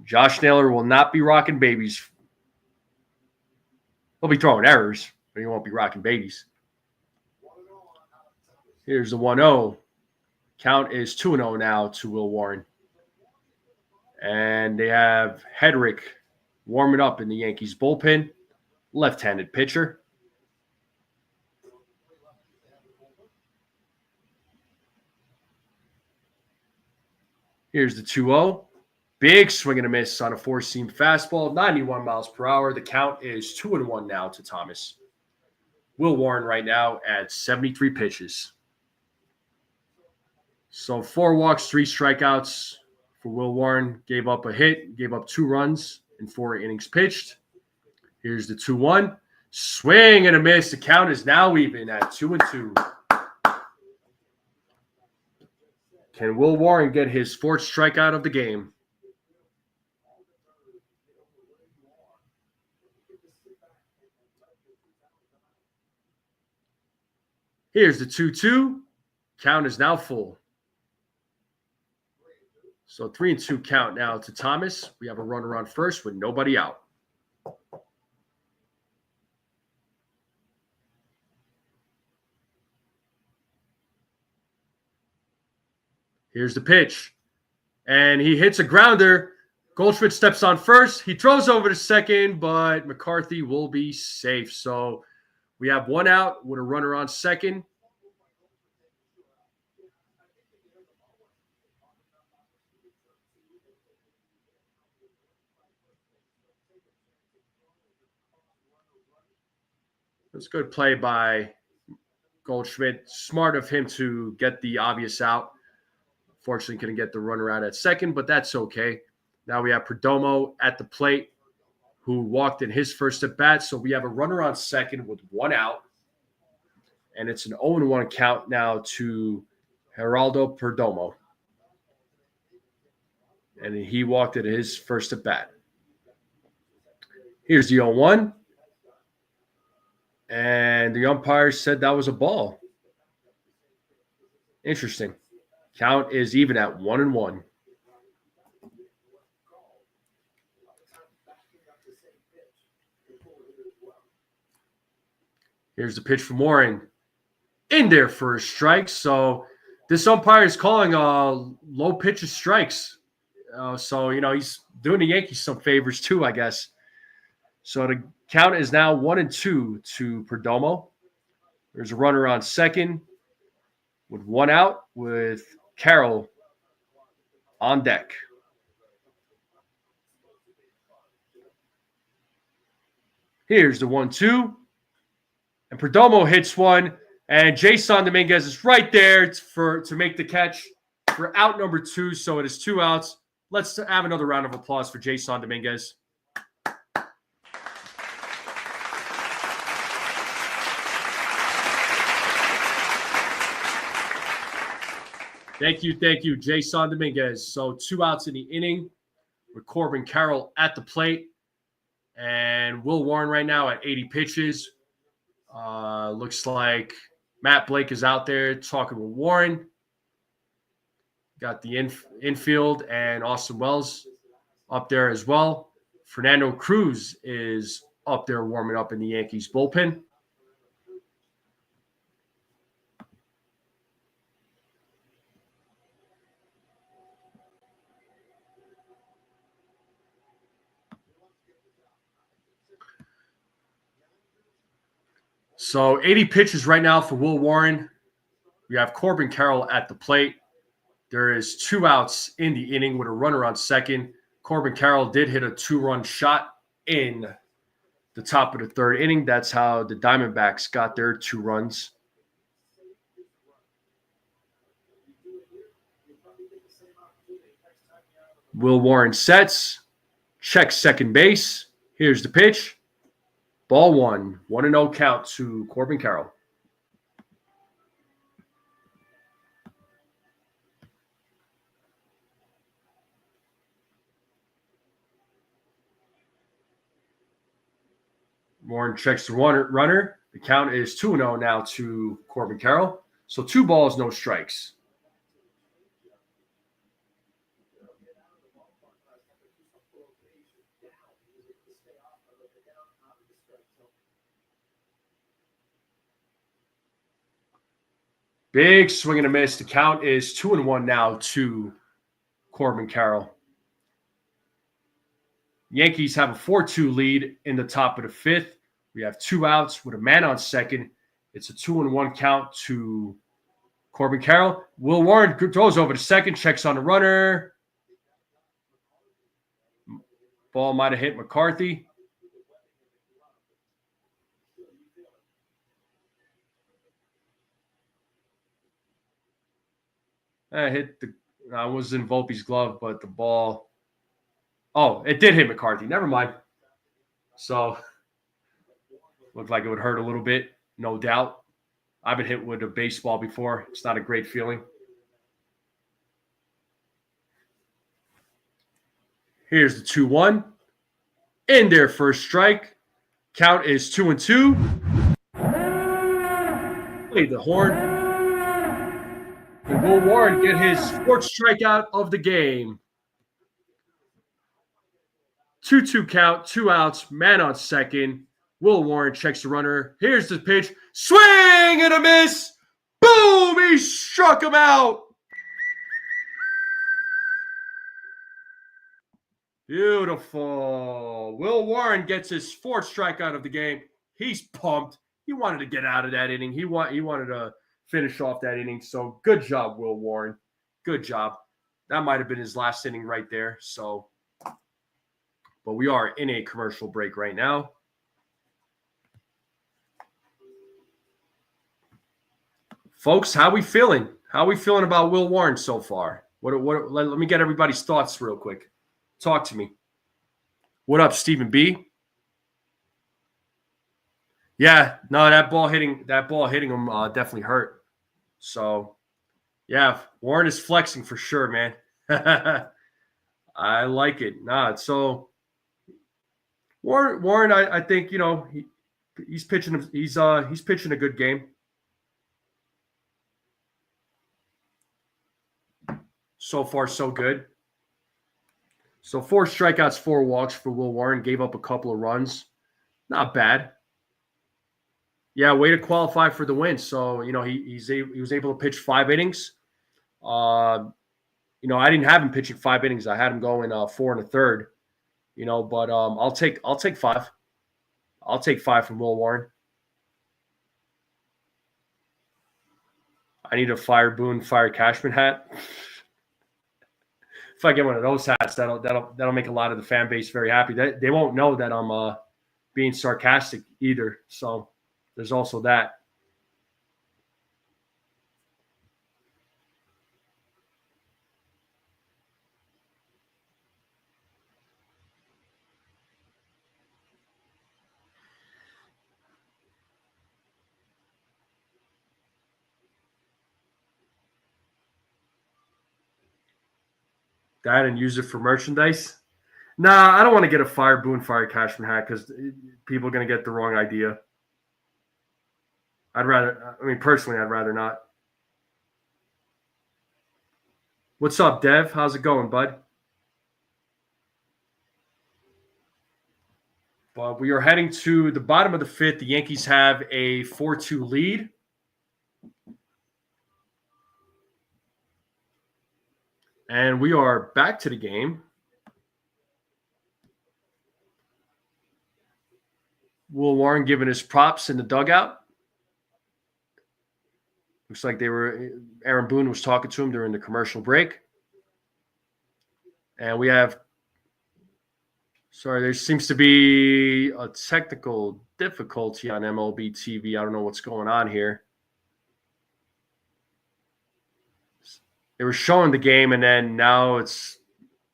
Josh Naylor will not be rocking babies. He'll be throwing errors, but he won't be rocking babies. Here's the 1-0. Count is 2-0 now to Will Warren. And they have Hedrick warming up in the Yankees bullpen. Left-handed pitcher. Here's the 2-0. Big swing and a miss on a four-seam fastball. 91 miles per hour. The count is 2-1 now to Thomas. Will Warren right now at 73 pitches. So 4 walks, 3 strikeouts for Will Warren. Gave up a hit, gave up 2 runs in 4 innings pitched. Here's the 2-1. Swing and a miss. The count is now even at 2-2. Can Will Warren get his 4th strikeout of the game? Here's the 2-2. Count is now full. So 3-2 count now to Thomas. We have a runner on first with nobody out. Here's the pitch. And he hits a grounder. Goldschmidt steps on first. He throws over to second, but McCarthy will be safe. So we have 1 out with a runner on second. It's a good play by Goldschmidt. Smart of him to get the obvious out. Fortunately, couldn't get the runner out at second, but that's okay. Now we have Perdomo at the plate, who walked in his first at bat. So we have a runner on second with 1 out. And it's an 0-1 count now to Geraldo Perdomo. And he walked in his first at bat. Here's the 0-1. And the umpire said that was a ball. Interesting. Count is even at 1-1. Here's the pitch from Warren. In there for a strike. So this umpire is calling low pitches strikes. So, he's doing the Yankees some favors too, I guess. So the count is now 1-2 to Perdomo. There's a runner on second with 1 out with Carroll on deck. Here's the 1-2. And Perdomo hits one. And Jason Dominguez is right there to make the catch for out number 2. So it is 2 outs. Let's have another round of applause for Jason Dominguez. Thank you, Jason Dominguez. So 2 outs in the inning with Corbin Carroll at the plate. And Will Warren right now at 80 pitches. Looks like Matt Blake is out there talking with Warren. Got the infield and Austin Wells up there as well. Fernando Cruz is up there warming up in the Yankees bullpen. So 80 pitches right now for Will Warren. We have Corbin Carroll at the plate. There is 2 outs in the inning with a runner on second. Corbin Carroll did hit a 2-run shot in the top of the 3rd inning. That's how the Diamondbacks got their 2 runs. Will Warren sets, checks second base. Here's the pitch. Ball 1, 1-0 count to Corbin Carroll. Warren checks the runner. The count is 2-0 now to Corbin Carroll. So 2 balls, no strikes. Big swing and a miss. The count is 2-1 now to Corbin Carroll. Yankees have a 4-2 lead in the top of the 5th. We have 2 outs with a man on second. It's a 2-1 count to Corbin Carroll. Will Warren throws over to second, checks on the runner. Ball might have hit McCarthy. Hit the. I was in Volpe's glove, but the ball. Oh, it did hit McCarthy. Never mind. So, looked like it would hurt a little bit, no doubt. I've been hit with a baseball before. It's not a great feeling. Here's the 2-1. In their first strike. Count is 2-2. Play the horn. And Will Warren get his 4th strikeout of the game. 2-2 count, 2 outs, man on second. Will Warren checks the runner. Here's the pitch. Swing and a miss. Boom! He struck him out. Beautiful. Will Warren gets his 4th strikeout of the game. He's pumped. He wanted to get out of that inning. He wanted to finish off that inning. So good job, Will Warren. Good job. That might have been his last inning right there. So, but we are in a commercial break right now. Folks, how we feeling? How we feeling about Will Warren so far? Let me get everybody's thoughts real quick. Talk to me. What up, Stephen B? Yeah, no, that ball hitting him definitely hurt. So, yeah, Warren is flexing for sure, man. I like it. So Warren, I think he's pitching. He's pitching a good game. So far, so good. So 4 strikeouts, 4 walks for Will Warren. Gave up a couple of runs. Not bad. Yeah, way to qualify for the win. So, he was able to pitch 5 innings. I didn't have him pitching 5 innings. I had him going 4 1/3. But I'll take 5. I'll take 5 from Will Warren. I need a Fire Boone, Fire Cashman hat. If I get one of those hats, that'll make a lot of the fan base very happy. They won't know that I'm being sarcastic either. So there's also that. That and use it for merchandise. Nah, I don't want to get a Fire Boone Fire Cashman hat because people are going to get the wrong idea. Personally, I'd rather not. What's up, Dev? How's it going, bud? But we are heading to the bottom of the fifth. The Yankees have a 4-2 lead. And we are back to the game. Will Warren giving his props in the dugout. Looks like Aaron Boone was talking to him during the commercial break. And we have, there seems to be a technical difficulty on MLB TV. I don't know what's going on here. They were showing the game, and then now it's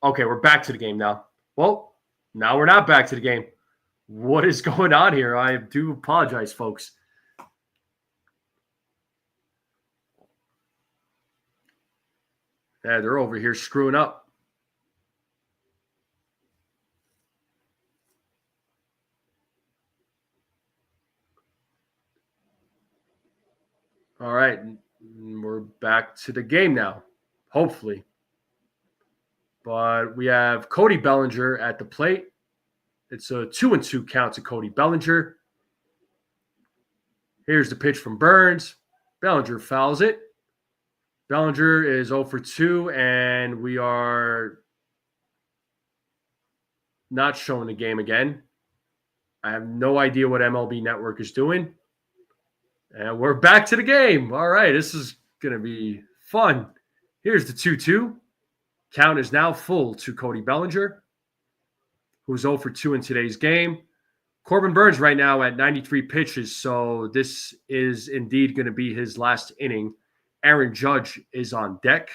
okay. We're back to the game now. Well, now we're not back to the game. What is going on here? I do apologize, folks. Yeah, they're over here screwing up. All right, we're back to the game now, hopefully. But we have Cody Bellinger at the plate. It's a 2-2 count to Cody Bellinger. Here's the pitch from Burns. Bellinger fouls it. Bellinger is 0 for 2, and we are not showing the game again. I have no idea what MLB Network is doing. And we're back to the game. All right, this is going to be fun. Here's the 2-2. Count is now full to Cody Bellinger, who's 0 for 2 in today's game. Corbin Burns right now at 93 pitches, so this is indeed going to be his last inning. Aaron Judge is on deck.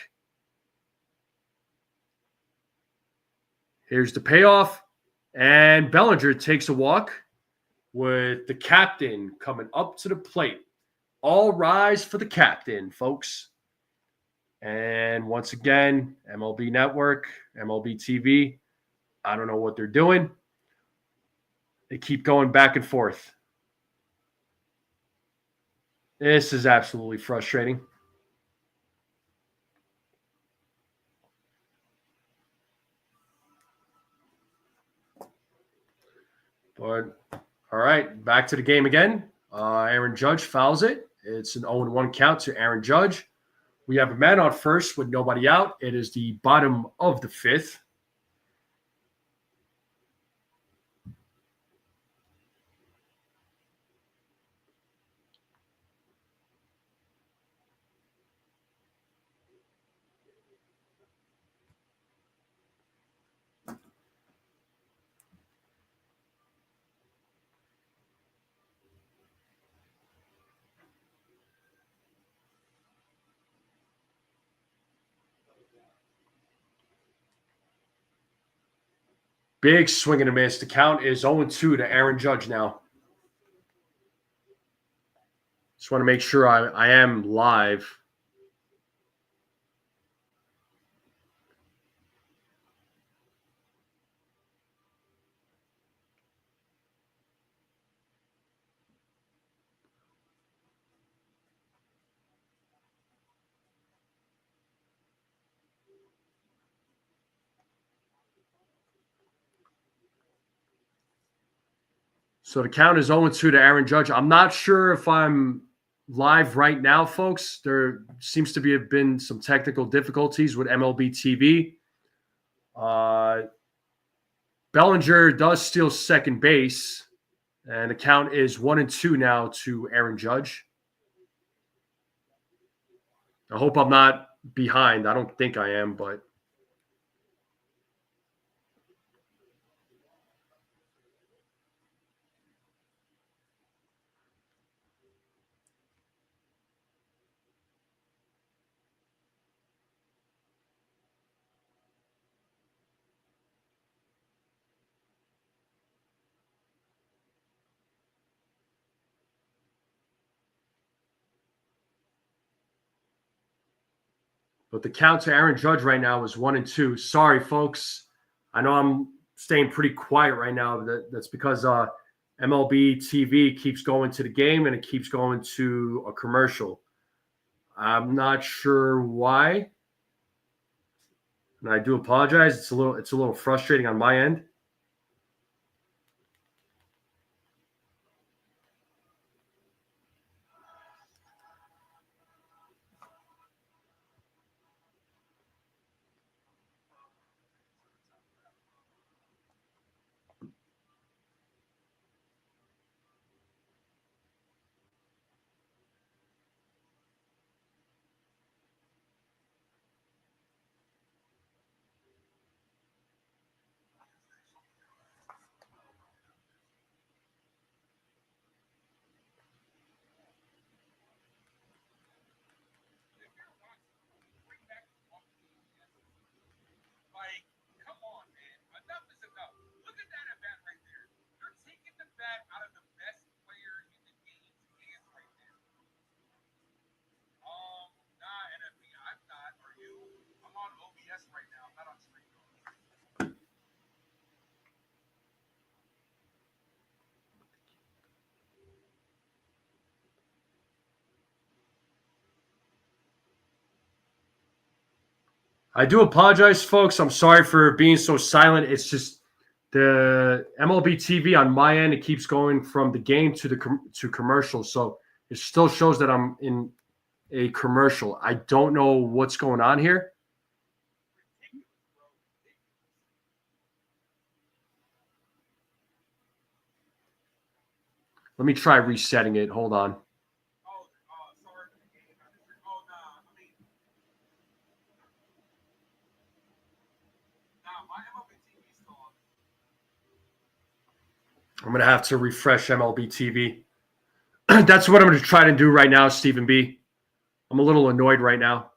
Here's the payoff, and Bellinger takes a walk with the captain coming up to the plate. All rise for the captain, folks. And once again, MLB Network, MLB TV, I don't know what they're doing. They keep going back and forth. This is absolutely frustrating. But, all right, back to the game again. Aaron Judge fouls it. It's an 0-1 count to Aaron Judge. We have a man on first with nobody out. It is the bottom of the fifth. Big swing and a miss. The count is 0-2 to Aaron Judge now. Just want to make sure I am live. So the count is 0-2 to Aaron Judge. I'm not sure if I'm live right now, folks. There seems to have been some technical difficulties with MLB TV. Bellinger does steal second base, and the count is 1-2 now to Aaron Judge. I hope I'm not behind. I don't think I am, but But the count to Aaron Judge right now is 1-2. Sorry, folks. I know I'm staying pretty quiet right now. That's because MLB TV keeps going to the game and it keeps going to a commercial. I'm not sure why, and I do apologize. It's a little frustrating on my end. I do apologize, folks. I'm sorry for being so silent. It's just the MLB TV on my end. It keeps going from the game to commercial, so it still shows that I'm in a commercial. I don't know what's going on here. Let me try resetting it. Hold on. I'm going to have to refresh MLB TV. That's what I'm going to try to do right now, Stephen B. I'm a little annoyed right now.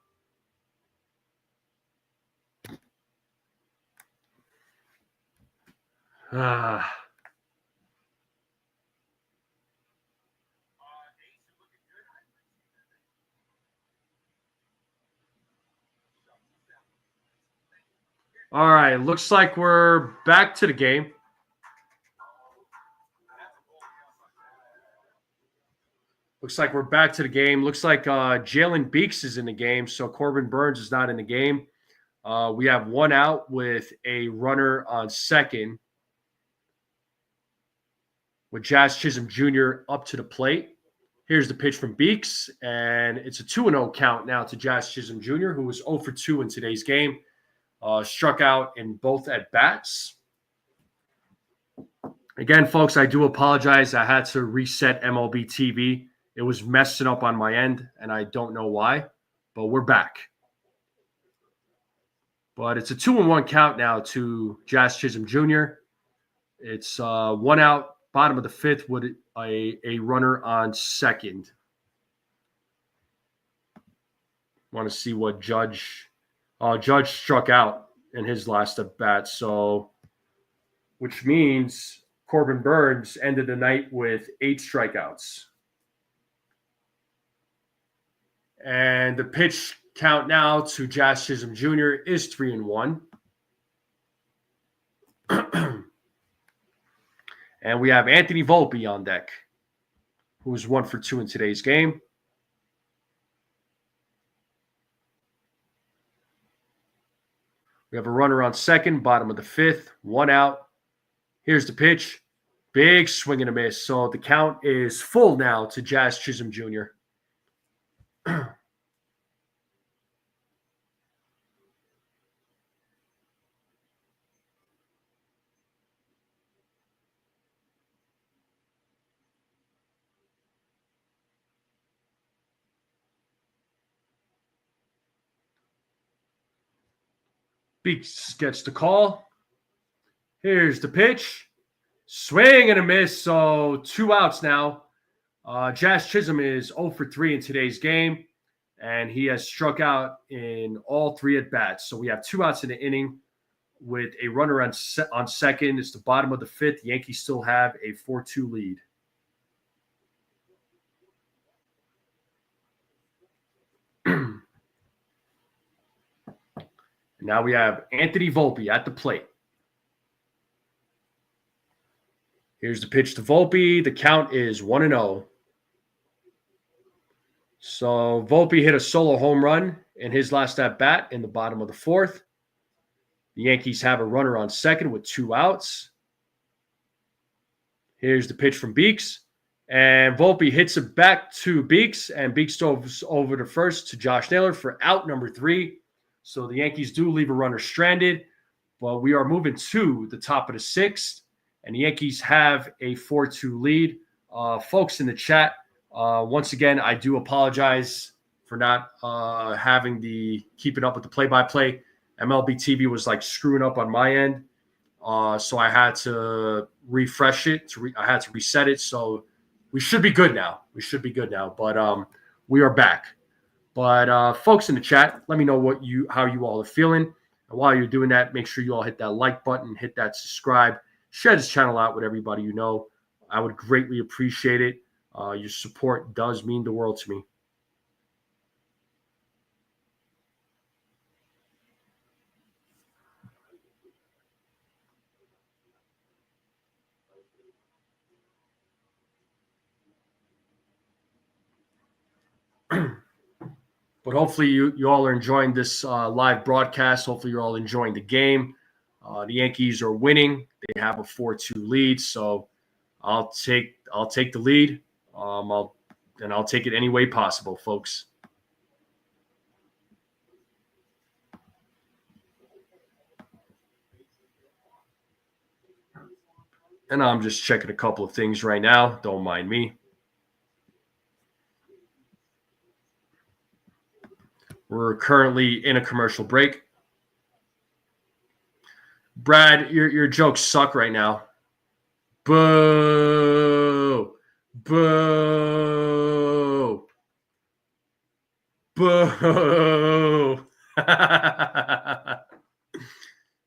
All right, looks like we're back to the game. Looks like we're back to the game. Looks like Jalen Beeks is in the game, so Corbin Burns is not in the game. We have one out with a runner on second with Jazz Chisholm Jr. up to the plate. Here's the pitch from Beeks, and it's a 2-0 count now to Jazz Chisholm Jr., who was 0 for 2 in today's game. Struck out in both at-bats. Again, folks, I do apologize. I had to reset MLB TV. It was messing up on my end, and I don't know why, but we're back. But it's a 2-1 count now to Jazz Chisholm Jr. It's one out, bottom of the fifth with a runner on second. Want to see what Judge struck out in his last at bat, so which means Corbin Burns ended the night with 8 strikeouts. And the pitch count now to Jazz Chisholm Jr. is 3-1. And we have Anthony Volpe on deck, who was 1 for 2 in today's game. We have a runner on second, bottom of the fifth, one out. Here's the pitch. Big swing and a miss. So the count is full now to Jazz Chisholm Jr. Beeks gets the call. Here's the pitch. Swing and a miss. So 2 outs now. Jazz Chisholm is 0 for 3 in today's game, and he has struck out in all 3 at-bats. So we have 2 outs in the inning with a runner on second. It's the bottom of the fifth. The Yankees still have a 4-2 lead. Now we have Anthony Volpe at the plate. Here's the pitch to Volpe. The count is 1-0. So Volpe hit a solo home run in his last at bat in the bottom of the fourth. The Yankees have a runner on second with 2 outs. Here's the pitch from Beeks. And Volpe hits it back to Beeks, and Beeks goes over to first to Josh Naylor for out number 3. So the Yankees do leave a runner stranded, but we are moving to the top of the 6th, and the Yankees have a 4-2 lead. Folks in the chat, once again, I do apologize for not having the keeping up with the play-by-play. MLB TV was like screwing up on my end, so I had to refresh it. I had to reset it, so we should be good now. But we are back. But folks in the chat, let me know how you all are feeling. And while you're doing that, make sure you all hit that like button, hit that subscribe, share this channel out with everybody you know. I would greatly appreciate it. Your support does mean the world to me. But hopefully you all are enjoying this live broadcast. Hopefully you're all enjoying the game. The Yankees are winning. They have a 4-2 lead, so I'll take the lead. I'll take it any way possible, folks. And I'm just checking a couple of things right now. Don't mind me. We're currently in a commercial break. Brad, your jokes suck right now. Boo! Boo! Boo!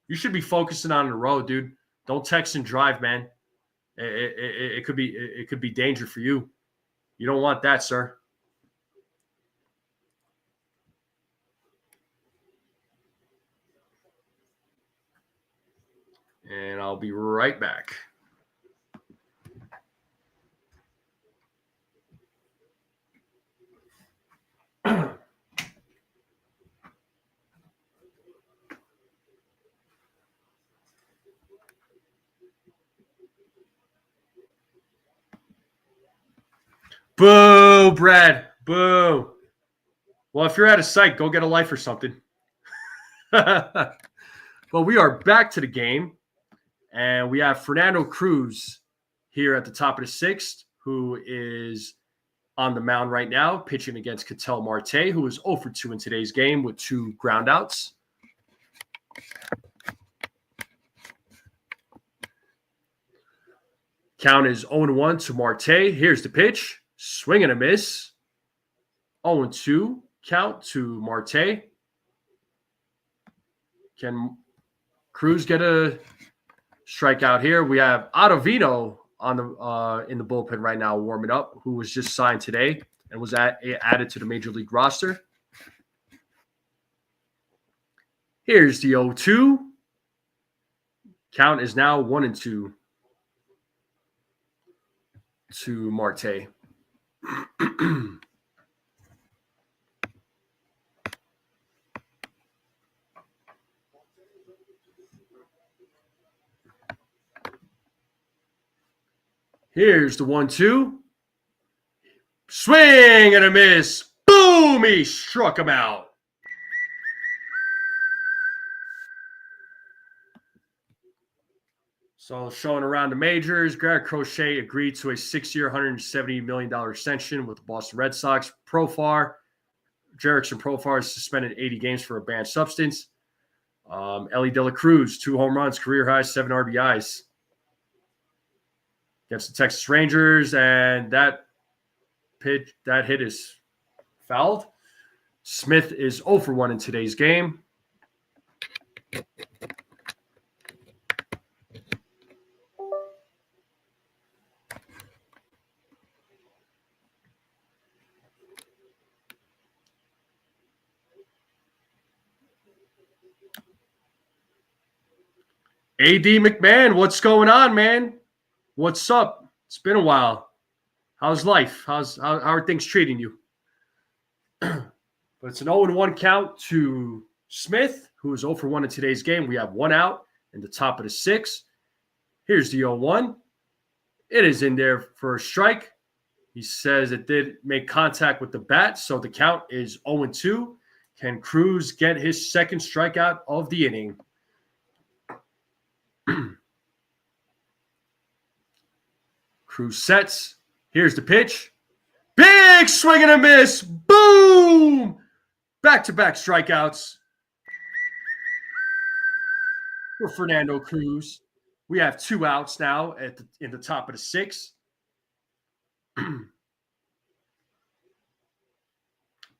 You should be focusing on the road, dude. Don't text and drive, man. It could be danger for you. You don't want that, sir. And I'll be right back. Boo, Brad. Boo. Well, if you're out of sight, go get a life or something. Well, we are back to the game, and we have Fernando Cruz here at the top of the 6th, who is on the mound right now, pitching against Ketel Marte, who is 0 for 2 in today's game with 2 groundouts. Count is 0-1 to Marte. Here's the pitch. Swing and a miss. 0-2 count to Marte. Can Cruz get a strikeout here? We have Ottavino on the in the bullpen right now, warming up, who was just signed today and was added to the Major League roster. Here's the 0-2. Count is now 1-2 to Marte. Here's the 1-2. Swing and a miss. Boom! He struck him out. So showing around the majors, Garrett Crochet agreed to a 6-year, $170 million extension with the Boston Red Sox. Profar, Jerickson Profar is suspended 80 games for a banned substance. Ellie De La Cruz, 2 home runs, career high, 7 RBIs against the Texas Rangers, and that hit is fouled. Smith is 0 for 1 in today's game. AD McMahon, what's going on, man? What's up? It's been a while. How's life? How are things treating you? But it's an 0-1 count to Smith, who is 0 for 1 in today's game. We have one out in the top of the 6th. Here's the 0-1. It is in there for a strike. He says it did make contact with the bat, so the count is 0-2. Can Cruz get his second strikeout of the inning? Cruz sets. Here's the pitch. Big swing and a miss. Boom! Back-to-back strikeouts for Fernando Cruz. We have 2 outs now in the top of the 6th.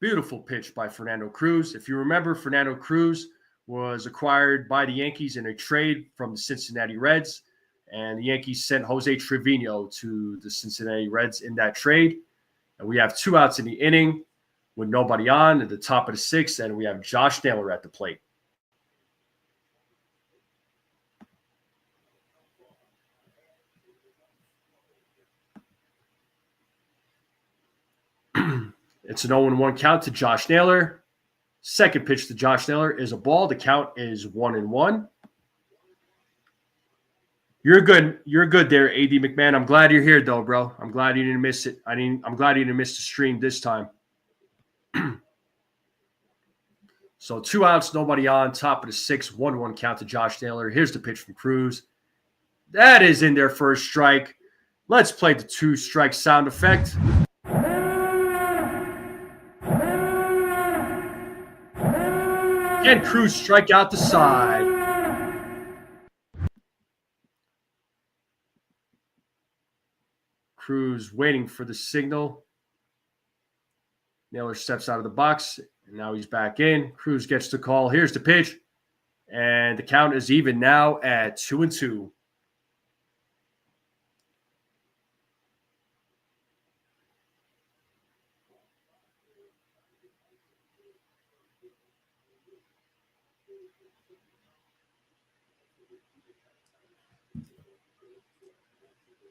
Beautiful pitch by Fernando Cruz. If you remember, Fernando Cruz was acquired by the Yankees in a trade from the Cincinnati Reds, and the Yankees sent Jose Trevino to the Cincinnati Reds in that trade. And we have 2 outs in the inning with nobody on at the top of the 6th, and we have Josh Naylor at the plate. It's an 0-1 count to Josh Naylor. Second pitch to Josh Naylor is a ball. The count is 1-1. You're good. You're good there, AD McMahon. I'm glad you're here, though, bro. I'm glad you didn't miss it. I'm glad you didn't miss the stream this time. So 2 outs, nobody on. Top of the 6th, 1-1 count to Josh Naylor. Here's the pitch from Cruz. That is in there for a strike. Let's play the 2-strike sound effect. Can Cruz strike out the side? Cruz waiting for the signal. Naylor steps out of the box, and now he's back in. Cruz gets the call. Here's the pitch, and the count is even now at 2-2.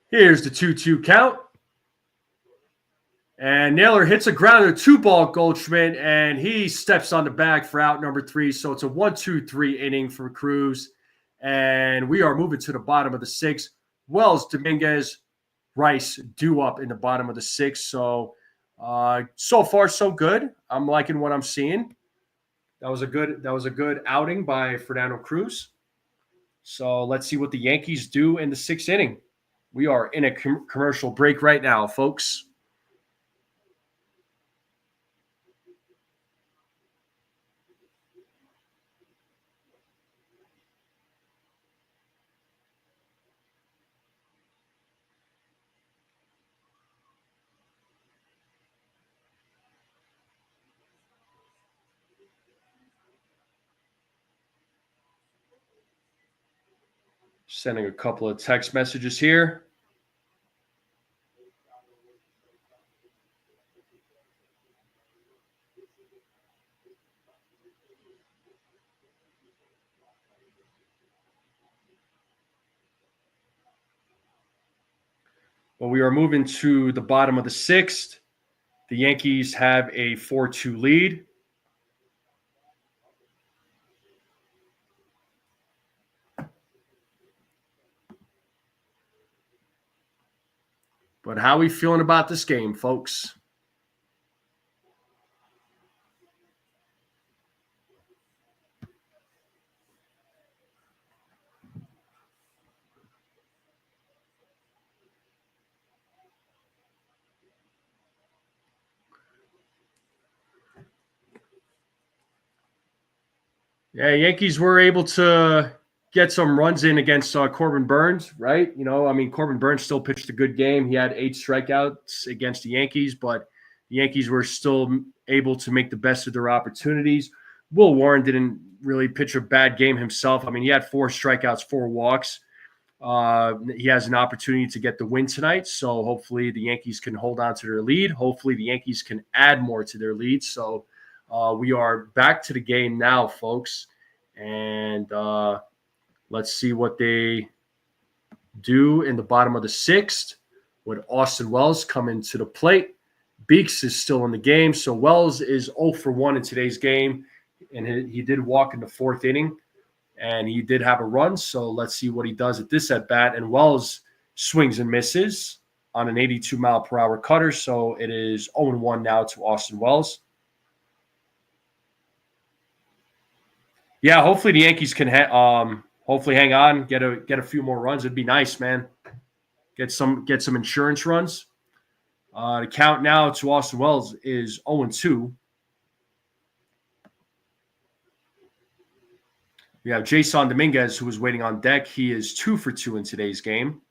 Here's the 2-2 count. And Naylor hits a grounder, 2-ball Goldschmidt, and he steps on the bag for out number 3. So it's a 1-2-3 inning for Cruz. And we are moving to the bottom of the 6th. Wells, Dominguez, Rice due up in the bottom of the 6th. So so far so good. I'm liking what I'm seeing. That was a good outing by Fernando Cruz. So let's see what the Yankees do in the 6th inning. We are in a commercial break right now, folks. Sending a couple of text messages here. Well, we are moving to the bottom of the 6th. The Yankees have a 4-2 lead. But how are we feeling about this game, folks? Yeah, Yankees were able to get some runs in against Corbin Burns, right? You know, I mean, Corbin Burns still pitched a good game. He had 8 strikeouts against the Yankees, but the Yankees were still able to make the best of their opportunities. Will Warren didn't really pitch a bad game himself. I mean, he had 4 strikeouts, 4 walks. He has an opportunity to get the win tonight, so hopefully the Yankees can hold on to their lead. Hopefully the Yankees can add more to their lead. So we are back to the game now, folks, and Let's see what they do in the bottom of the 6th with Austin Wells coming to the plate. Beeks is still in the game, so Wells is 0 for 1 in today's game, and he did walk in the 4th inning, and he did have a run, so let's see what he does at this at-bat. And Wells swings and misses on an 82-mile-per-hour cutter, so it is 0-1 now to Austin Wells. Yeah, hopefully the Yankees can hopefully hang on, get a few more runs. It'd be nice, man. Get some insurance runs. The count now to Austin Wells is 0-2. We have Jason Dominguez, who is waiting on deck. He is 2 for 2 in today's game.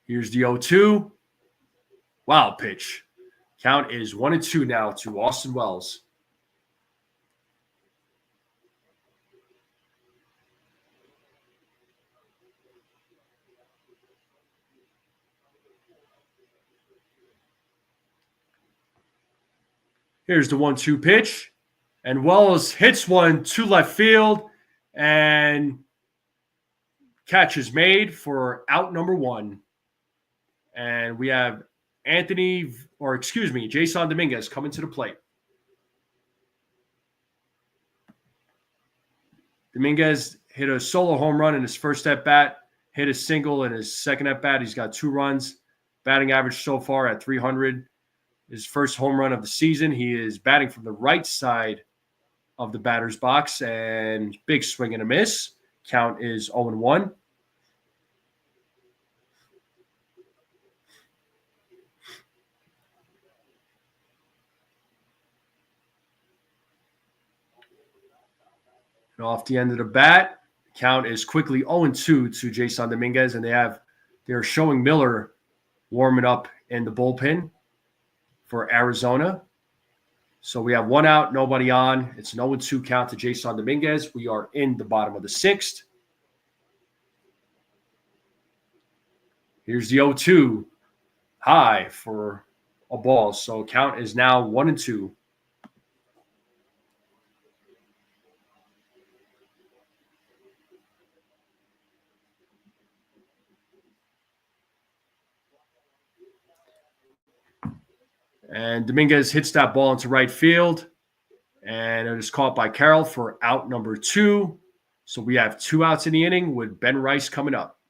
Here's the 0-2. Wow, pitch. Count is 1-2 now to Austin Wells. Here's the 1-2 pitch. And Wells hits one to left field, and catch is made for out number 1. And we have Jason Dominguez coming to the plate. Dominguez hit a solo home run in his first at-bat, hit a single in his second at-bat. He's got 2 runs, batting average so far at 300. His first home run of the season. He is batting from the right side of the batter's box, and big swing and a miss. Count is 0-1. And off the end of the bat, count is quickly 0-2 to Jason Dominguez, and they're showing Miller warming up in the bullpen for Arizona. So we have 1 out, nobody on. It's an 0-2 count to Jason Dominguez. We are in the bottom of the 6th. Here's the 0-2, high for a ball. So count is now 1-2. And Dominguez hits that ball into right field, and it is caught by Carroll for out number 2. So we have 2 outs in the inning with Ben Rice coming up.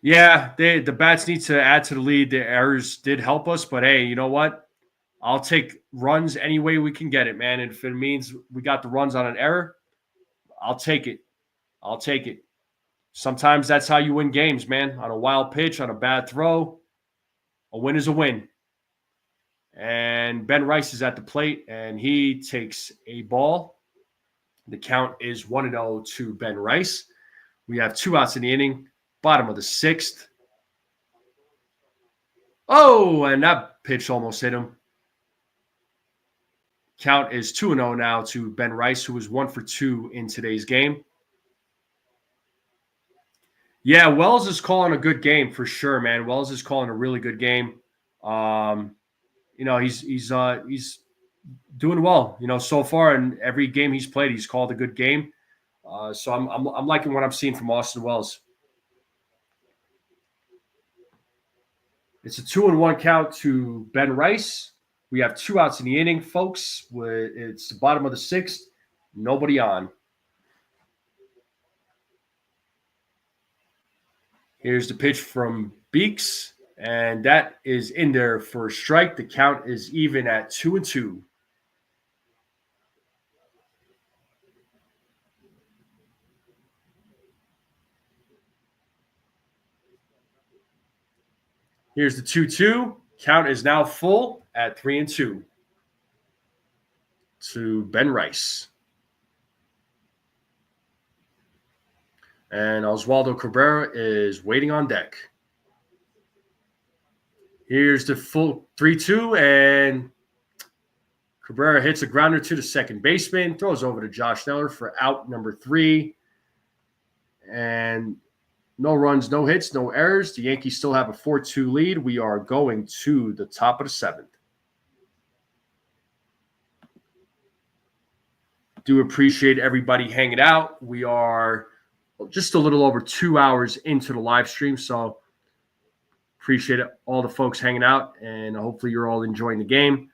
Yeah, the bats need to add to the lead. The errors did help us, but hey, you know what? I'll take runs any way we can get it, man. And if it means we got the runs on an error, I'll take it. Sometimes that's how you win games, man. On a wild pitch, on a bad throw, a win is a win. And Ben Rice is at the plate, and he takes a ball. The count is 1-0 to Ben Rice. We have 2 outs in the inning, bottom of the 6th. Oh, and that pitch almost hit him. Count is 2-0 now to Ben Rice, who is 1 for 2 in today's game. Yeah, Wells is calling a good game for sure, man. Wells is calling a really good game. He's doing well. So far in every game he's played, he's called a good game. So I'm liking what I'm seeing from Austin Wells. It's a 2-1 count to Ben Rice. We have 2 outs in the inning, folks. It's the bottom of the 6th. Nobody on. Here's the pitch from Beeks, and that is in there for a strike. The count is even at 2-2. Here's the 2-2. Count is now full at 3-2 to Ben Rice. And Oswaldo Cabrera is waiting on deck. Here's the full 3-2, and Cabrera hits a grounder to the second baseman, throws over to Josh Snell for out number 3. And No runs, no hits, no errors. The Yankees still have a 4-2 lead. We are going to the top of the 7th. Do appreciate everybody hanging out. We are just a little over 2 hours into the live stream, so appreciate all the folks hanging out, and hopefully you're all enjoying the game.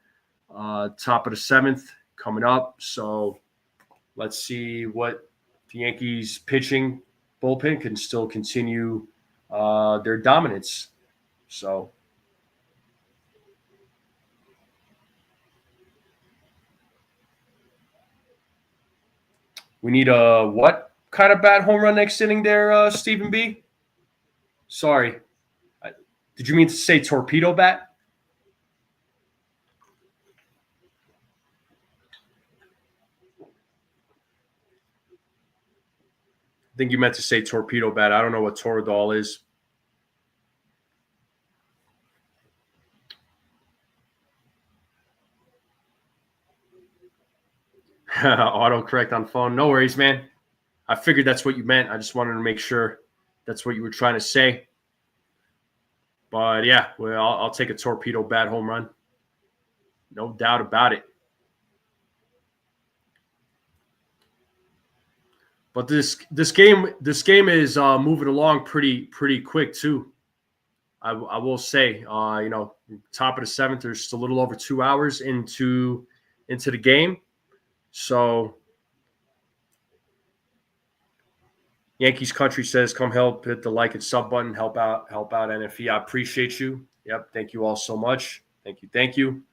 Top of the 7th coming up, so let's see what the Yankees pitching bullpen can still continue their dominance. So we need a what kind of bat home run next inning there, Stephen B? Sorry. Did you mean to say torpedo bat? I think you meant to say torpedo bat. I don't know what Toradol is. Autocorrect on phone. No worries, man. I figured that's what you meant. I just wanted to make sure that's what you were trying to say. But yeah, well, I'll take a torpedo bat home run. No doubt about it. But this game is moving along pretty quick too. I will say, top of the 7th. There's just a little over 2 hours into the game, so Yankees Country says, "Come help, hit the like and sub button, help out NFE." I appreciate you. Yep, thank you all so much. Thank you.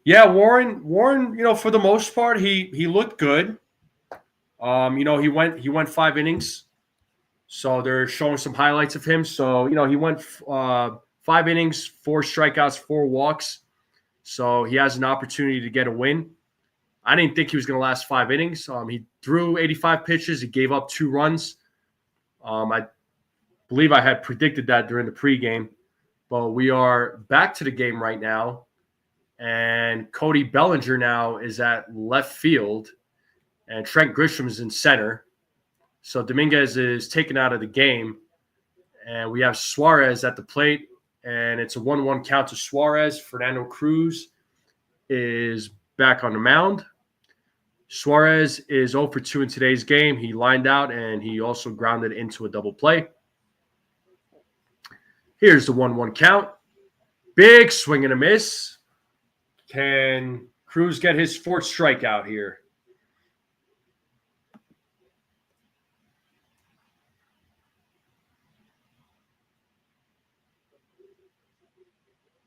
Yeah, Warren, for the most part, he looked good. He went 5 innings, so they're showing some highlights of him. So he went 5 innings, 4 strikeouts, 4 walks. So he has an opportunity to get a win. I didn't think he was going to last 5 innings. He threw 85 pitches. He gave up 2 runs. I believe I had predicted that during the pregame. But we are back to the game right now. And Cody Bellinger now is at left field. And Trent Grisham is in center. So Dominguez is taken out of the game. And we have Suarez at the plate. And it's a 1-1 count to Suarez. Fernando Cruz is back on the mound. Suarez is 0 for 2 in today's game. He lined out, and he also grounded into a double play. Here's the 1-1 count. Big swing and a miss. Can Cruz get his 4th strikeout here?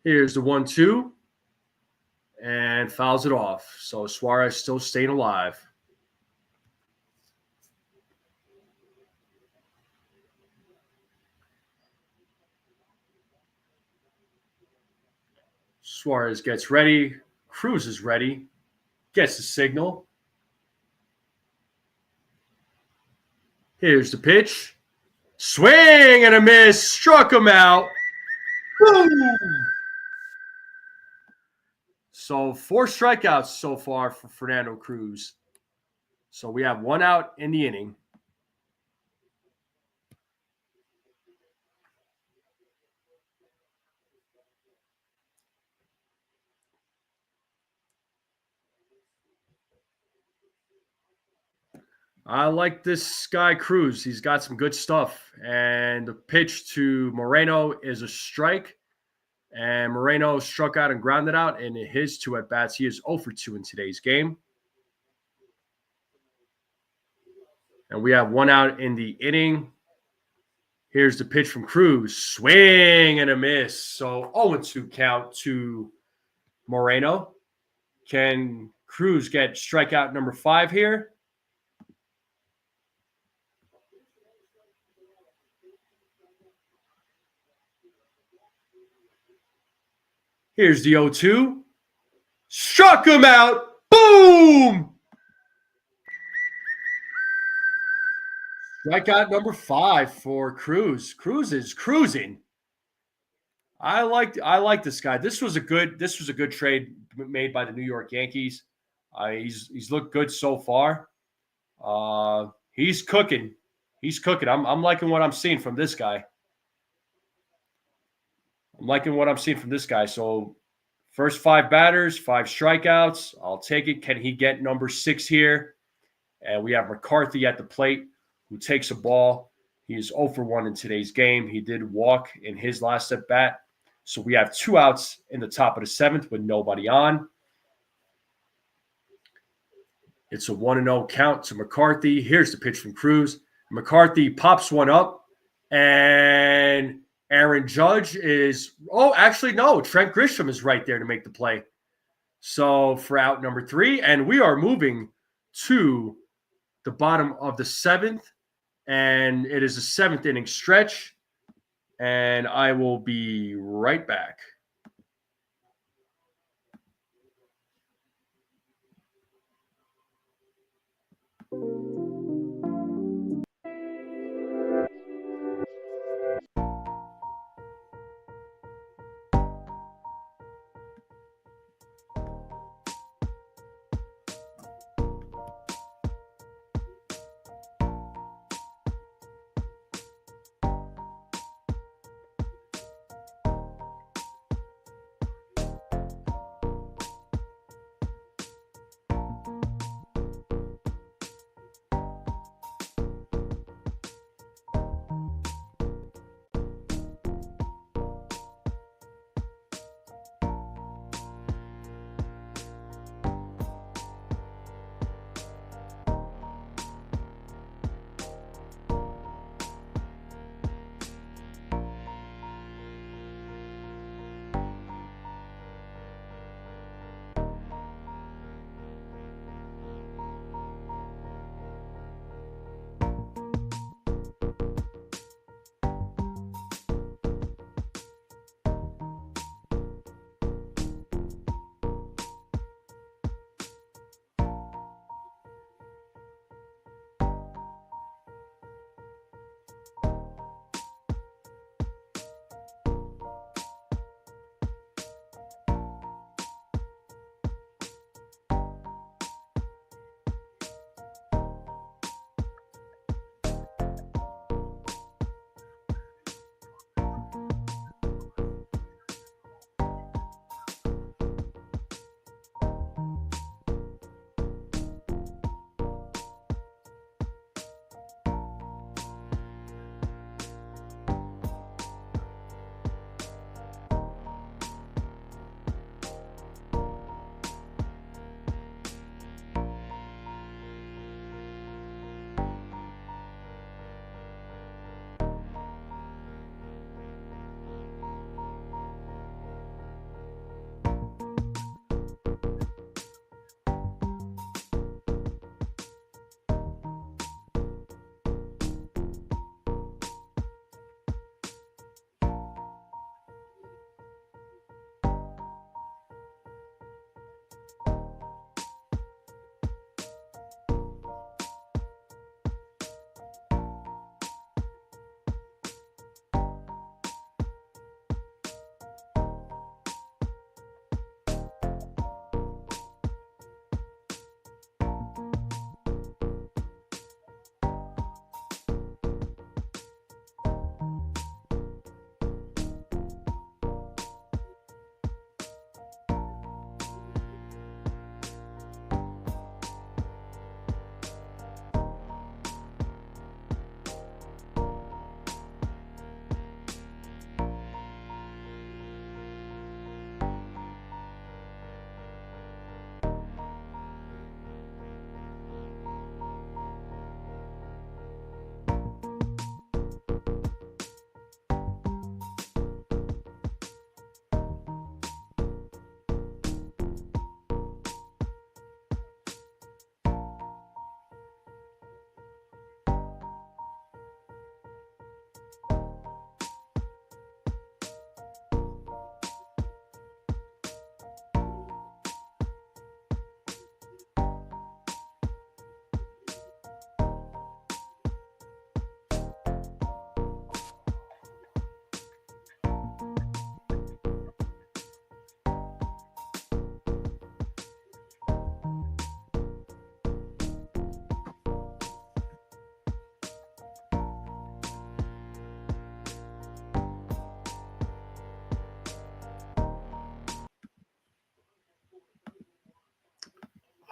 Here's the 1-2. And fouls it off. So Suarez still staying alive. Suarez gets ready. Cruz is ready. Gets the signal. Here's the pitch. Swing and a miss. Struck him out. Boom! So 4 strikeouts so far for Fernando Cruz. So we have 1 out in the inning. I like this guy, Cruz. He's got some good stuff. And the pitch to Moreno is a strike. And Moreno struck out and grounded out in his 2 at-bats. He is 0 for 2 in today's game. And we have 1 out in the inning. Here's the pitch from Cruz. Swing and a miss. So 0-2 count to Moreno. Can Cruz get strikeout number 5 here? Here's the 0-2. Struck him out. Boom! Strikeout number 5 for Cruz. Cruz is cruising. I like this guy. This was a good trade made by the New York Yankees. He's looked good so far. He's cooking. He's cooking. I'm liking what I'm seeing from this guy. So first 5 batters, 5 strikeouts. I'll take it. Can he get number 6 here? And we have McCarthy at the plate, who takes a ball. He is 0 for 1 in today's game. He did walk in his last at bat. So we have 2 outs in the top of the 7th with nobody on. It's a 1-0 count to McCarthy. Here's the pitch from Cruz. McCarthy pops one up, and Aaron Judge is – oh, actually, no. Trent Grisham is right there to make the play. So for out number 3, and we are moving to the bottom of the 7th, and it is a 7th inning stretch, and I will be right back.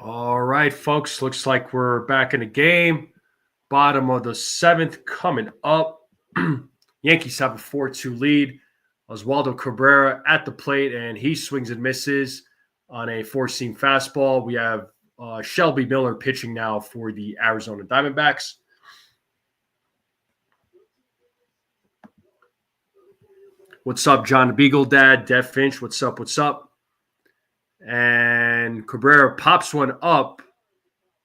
All right, folks. Looks like we're back in the game. Bottom of the seventh coming up. Yankees have a 4-2 lead. Oswaldo Cabrera at the plate, and he swings and misses on a four-seam fastball. We have Shelby Miller pitching now for the Arizona Diamondbacks. What's up, John the Beagle Dad? Dev Finch, what's up? What's up? And Cabrera pops one up,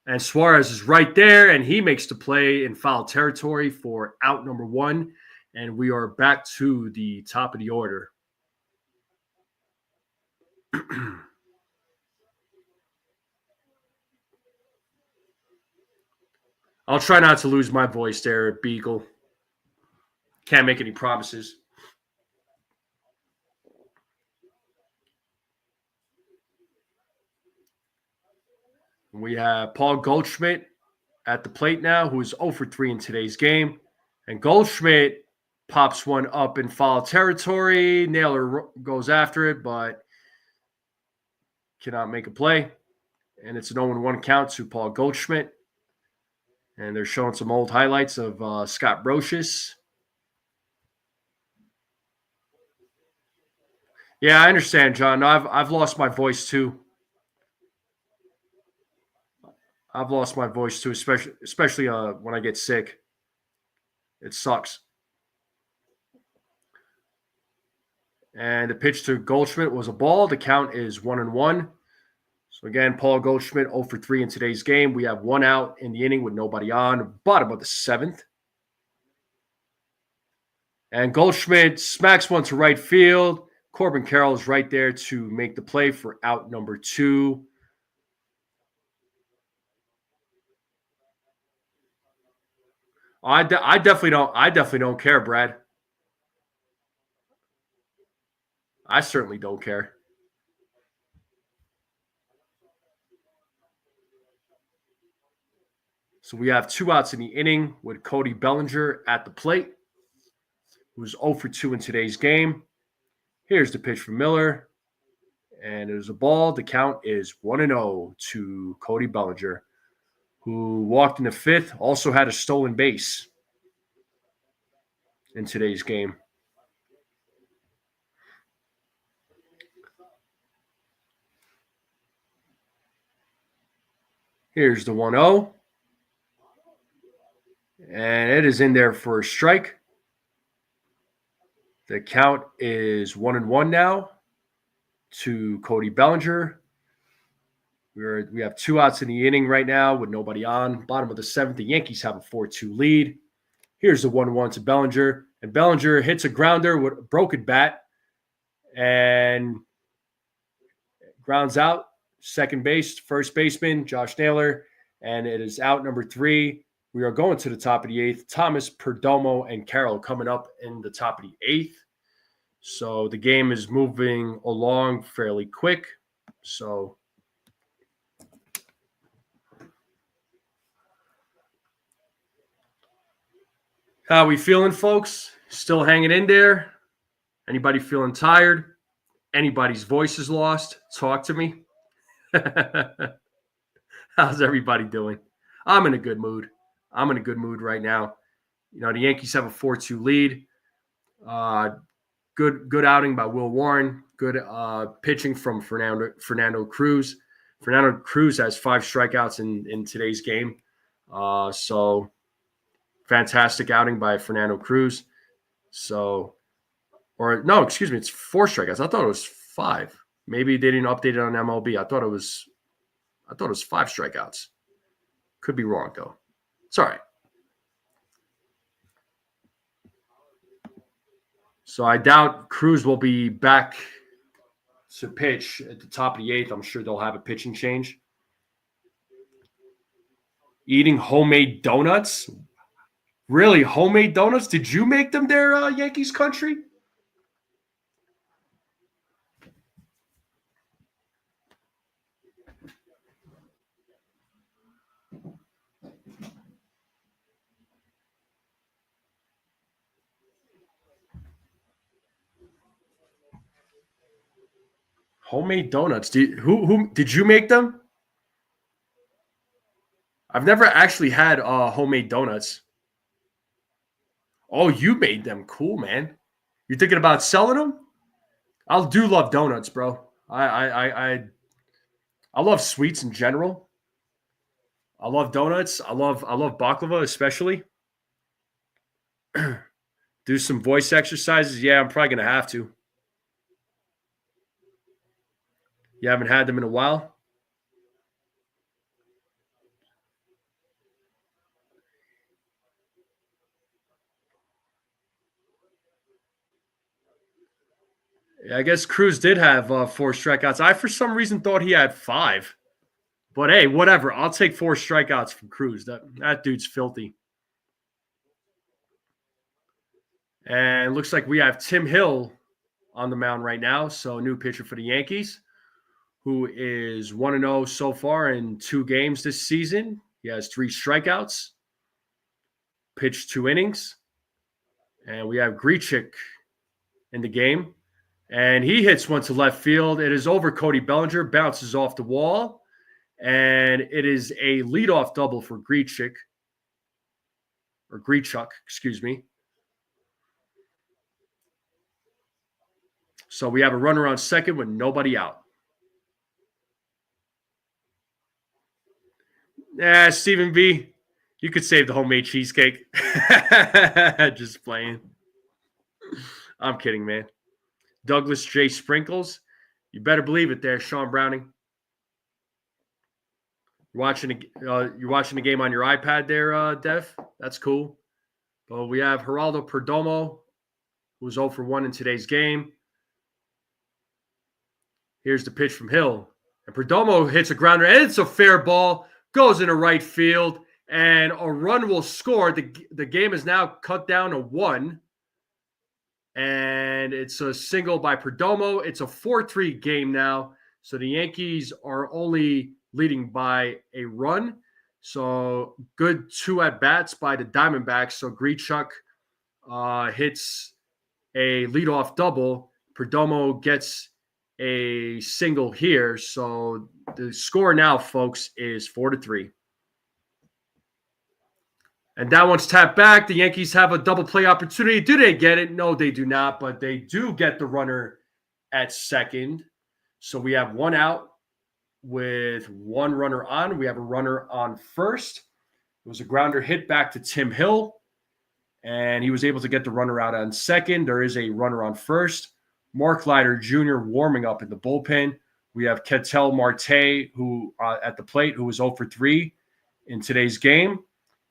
and Suarez is right there, and he makes the play in foul territory for out number one. And we are back to the top of the order. I'll try not to lose my voice there at Beagle. Can't make any promises. We have Paul Goldschmidt at the plate now, who is 0 for 3 in today's game. And Goldschmidt pops one up in foul territory. Naylor goes after it, but cannot make a play. And it's an 0-1 count to Paul Goldschmidt. And they're showing some old highlights of Scott Brocious. Yeah, I understand, John. No, I've lost my voice too. I've lost my voice too, especially when I get sick. It sucks. And the pitch to Goldschmidt was a ball. The count is 1-1. So again, Paul Goldschmidt 0 for 3 in today's game. We have one out in the inning with nobody on. Bottom of the seventh. And Goldschmidt smacks one to right field. Corbin Carroll is right there to make the play for out number two. I definitely don't care, Brad. I certainly don't care. So we have two outs in the inning with Cody Bellinger at the plate, who's 0 for 2 in today's game. Here's the pitch from Miller, and it was a ball. The count is 1-0 to Cody Bellinger, who walked in the fifth, also had a stolen base in today's game. Here's the 1-0. And it is in there for a strike. The count is 1-1 now to Cody Bellinger. We have two outs in the inning right now with nobody on. Bottom of the seventh, the Yankees have a 4-2 lead. Here's the 1-1 to Bellinger. And Bellinger hits a grounder with a broken bat and grounds out. Second base, first baseman, Josh Naylor. And it is out number 3. We are going to the top of the 8th. Thomas, Perdomo, and Carroll coming up in the top of the 8th. So the game is moving along fairly quick. So how we feeling, folks? Still hanging in there? Anybody feeling tired? Anybody's voice is lost? Talk to me. How's everybody doing? I'm in a good mood. I'm in a good mood right now. You know, the Yankees have a 4-2 lead. Good outing by Will Warren. Good pitching from Fernando Cruz. Fernando Cruz has 5 strikeouts in today's game. So fantastic outing by Fernando Cruz. So, or no, excuse me, it's 4 strikeouts. I thought it was 5. Maybe they didn't update it on MLB. I thought it was 5 strikeouts. Could be wrong though. It's all right. So I doubt Cruz will be back to pitch at the top of the 8th. I'm sure they'll have a pitching change. Eating homemade donuts? Really, homemade donuts? Did you make them there, Yankees country? Homemade donuts. Who did you make them? I've never actually had homemade donuts. Oh, you made them. Cool, man. You're thinking about selling them? I do love donuts, bro. I love sweets in general. I love donuts. I love baklava especially. Do some voice exercises. Yeah, I'm probably gonna have to. You haven't had them in a while. Yeah, I guess Cruz did have 4 strikeouts. I for some reason thought he had 5. But hey, whatever. I'll take 4 strikeouts from Cruz. That dude's filthy. And looks like we have Tim Hill on the mound right now. So new pitcher for the Yankees, who is 1-0 so far in 2 games this season. He has 3 strikeouts, pitched 2 innings. And we have Grichuk in the game. And he hits one to left field. It is over Cody Bellinger, bounces off the wall. And it is a leadoff double for Grichuk, excuse me. So we have a runner on second with nobody out. Yeah, Stephen B., you could save the homemade cheesecake. Just playing. I'm kidding, man. Douglas J. Sprinkles. You better believe it there, Sean Browning. You're watching the game on your iPad there, Dev. That's cool. But we have Geraldo Perdomo, who's 0 for 1 in today's game. Here's the pitch from Hill. And Perdomo hits a grounder, and it's a fair ball. Goes into right field, and a run will score. The game is now cut down to 1. And it's a single by Perdomo. It's a 4-3 game now. So the Yankees are only leading by a run. So good 2 at-bats by the Diamondbacks. So Grichuk hits a leadoff double. Perdomo gets a single here. So the score now, folks, is 4-3. And that one's tapped back. The Yankees have a double play opportunity. Do they get it? No, they do not, but they do get the runner at second. So we have 1 out with 1 runner on. We have a runner on first. It was a grounder hit back to Tim Hill, and he was able to get the runner out on second. There is a runner on first. Mark Leiter Jr. warming up in the bullpen. We have Ketel Marte, who at the plate, who was 0 for 3 in today's game.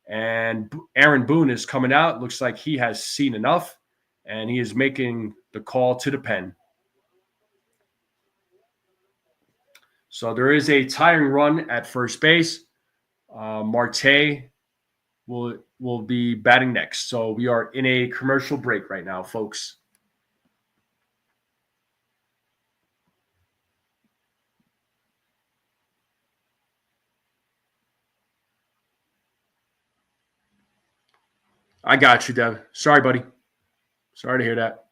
And Aaron Boone is coming out. Looks like he has seen enough, and he is making the call to the pen. So there is a tying run at first base. Marte will be batting next. So we are in a commercial break right now, folks. I got you, Dev. Sorry, buddy. Sorry to hear that.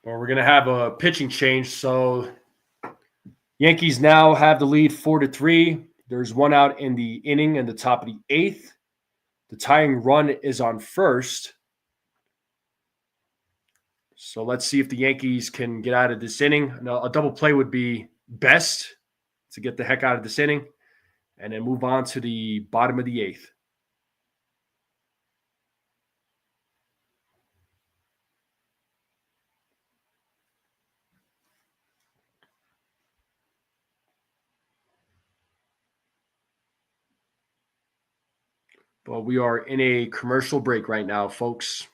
Well, we're going to have a pitching change. So Yankees now have the lead 4-3. There's 1 out in the inning in the top of the 8th. The tying run is on first. So let's see if the Yankees can get out of this inning. Now, a double play would be best to get the heck out of this inning and then move on to the bottom of the 8th. But we are in a commercial break right now, folks.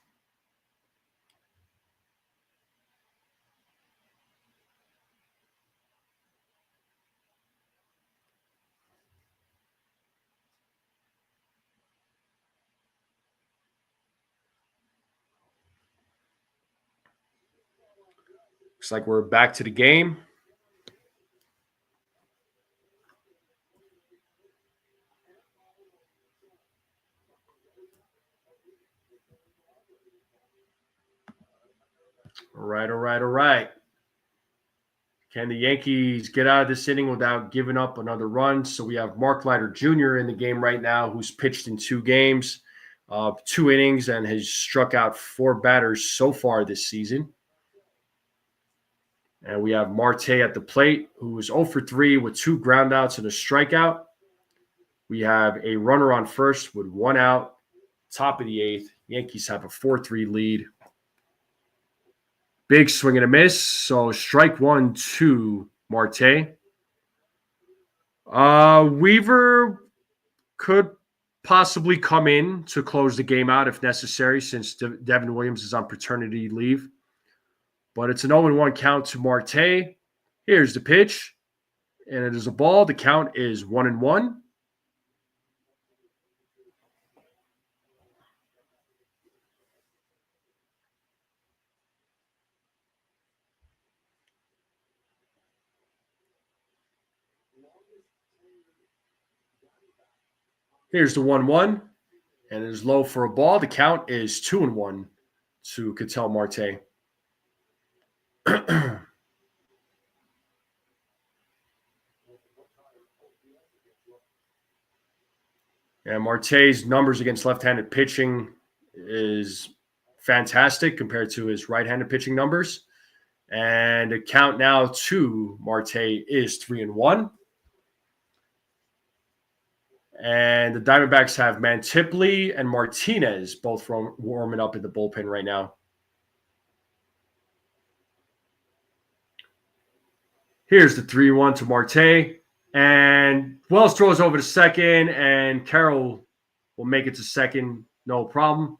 Looks like we're back to the game. All right. Can the Yankees get out of this inning without giving up another run? So we have Mark Leiter Jr. in the game right now, who's pitched in 2 games, 2 innings, and has struck out 4 batters so far this season. And we have Marte at the plate, who is 0 for 3 with 2 groundouts and a strikeout. We have a runner on first with 1 out, top of the 8th. Yankees have a 4-3 lead. Big swing and a miss. So strike 1 to Marte. Weaver could possibly come in to close the game out if necessary, since Devin Williams is on paternity leave. But it's an 0-1 count to Marte. Here's the pitch, and it is a ball. The count is 1-1. Here's the 1-1, and it is low for a ball. The count is 2-1 to Ketel Marte. And Marte's numbers against left-handed pitching is fantastic compared to his right-handed pitching numbers. And the count now to Marte is 3-1. And the Diamondbacks have Mantiply and Martinez both warming up in the bullpen right now. Here's the 3-1 to Marte. And Wells throws over to second, and Carroll will make it to second, no problem.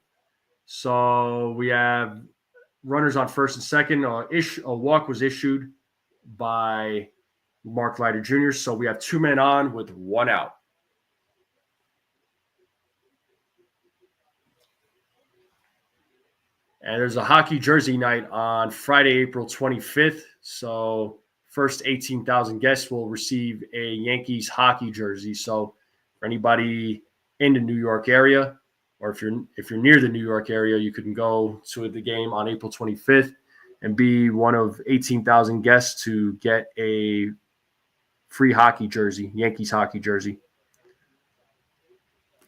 So we have runners on first and second. A walk was issued by Mark Leiter Jr., so we have 2 men on with 1 out. And there's a hockey jersey night on Friday, April 25th. So first 18,000 guests will receive a Yankees hockey jersey. So for anybody in the New York area, or if you're near the New York area, you can go to the game on April 25th and be one of 18,000 guests to get a free hockey jersey, Yankees hockey jersey.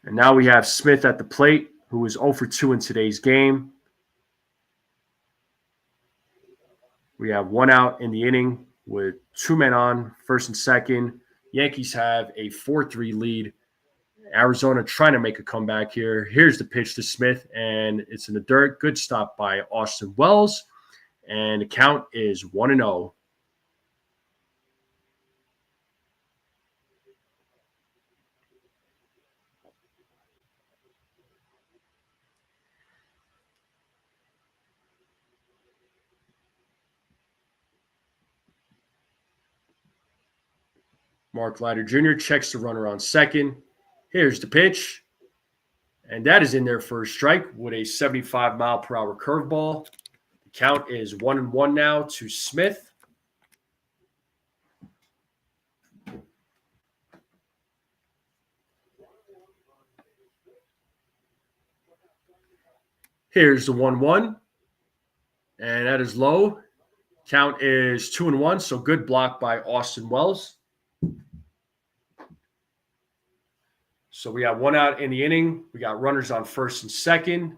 And now we have Smith at the plate, who is 0 for 2 in today's game. We have 1 out in the inning with 2 men on, first and second. Yankees have a 4-3 lead. Arizona trying to make a comeback here. Here's the pitch to Smith, and it's in the dirt. Good stop by Austin Wells, and the count is 1-0. Mark Leiter Jr. checks the runner on second. Here's the pitch. And that is in there for a strike with a 75-mile-per-hour curveball. The count is 1-1 now to Smith. Here's the 1-1. And that is low. Count is 2-1, so good block by Austin Wells. So we have 1 out in the inning. We got runners on first and second.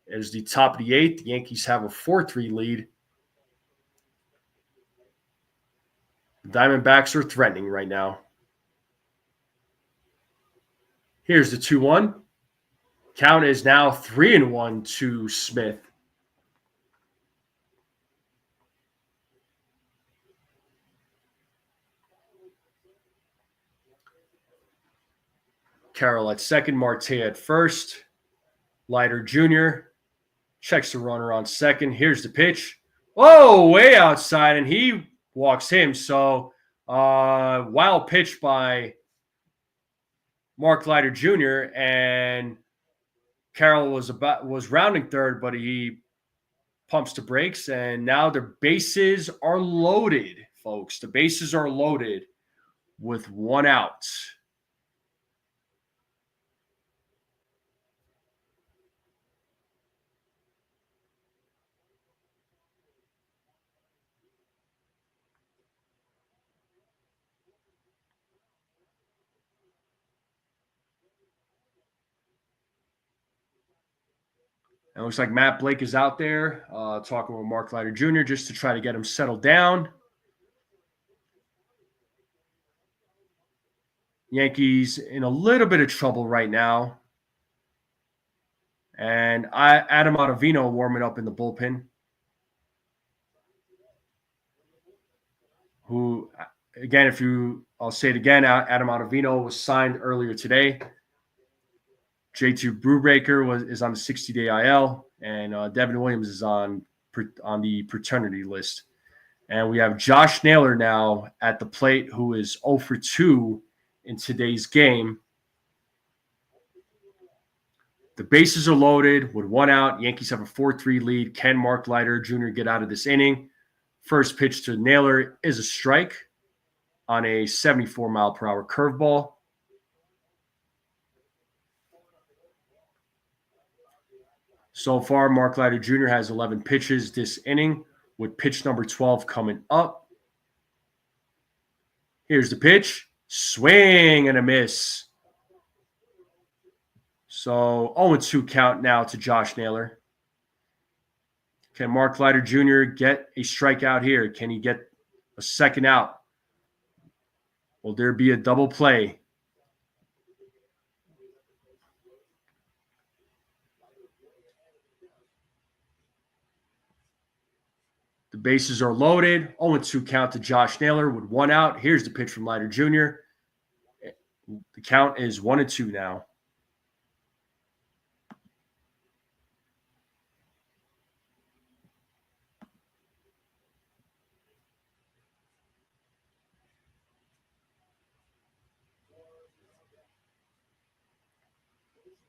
It is the top of the 8th. The Yankees have a 4-3 lead. The Diamondbacks are threatening right now. Here's the 2-1. Count is now 3-1 to Smith. Carroll at second, Marte at first. Leiter Jr. checks the runner on second. Here's the pitch. Oh, way outside, and he walks him. So wild pitch by Mark Leiter Jr. and Carroll was rounding third, but he pumps the brakes, and now the bases are loaded, folks. The bases are loaded with 1 out. And it looks like Matt Blake is out there talking with Mark Leiter Jr. just to try to get him settled down. Yankees in a little bit of trouble right now. And Adam Ottavino warming up in the bullpen. Who, again, I'll say it again, Adam Ottavino was signed earlier today. J2 Brubaker is on the 60-day IL, and Devin Williams is on the paternity list. And we have Josh Naylor now at the plate, who is 0 for 2 in today's game. The bases are loaded with 1 out. Yankees have a 4-3 lead. Can Mark Leiter Jr. get out of this inning? First pitch to Naylor is a strike on a 74-mile-per-hour curveball. So far, Mark Leiter Jr. has 11 pitches this inning, with pitch number 12 coming up. Here's the pitch. Swing and a miss. So 0-2 count now to Josh Naylor. Can Mark Leiter Jr. get a strikeout here? Can he get a second out? Will there be a double play? The bases are loaded. 0-2 count to Josh Naylor with 1 out. Here's the pitch from Leiter Jr. The count is 1-2 now.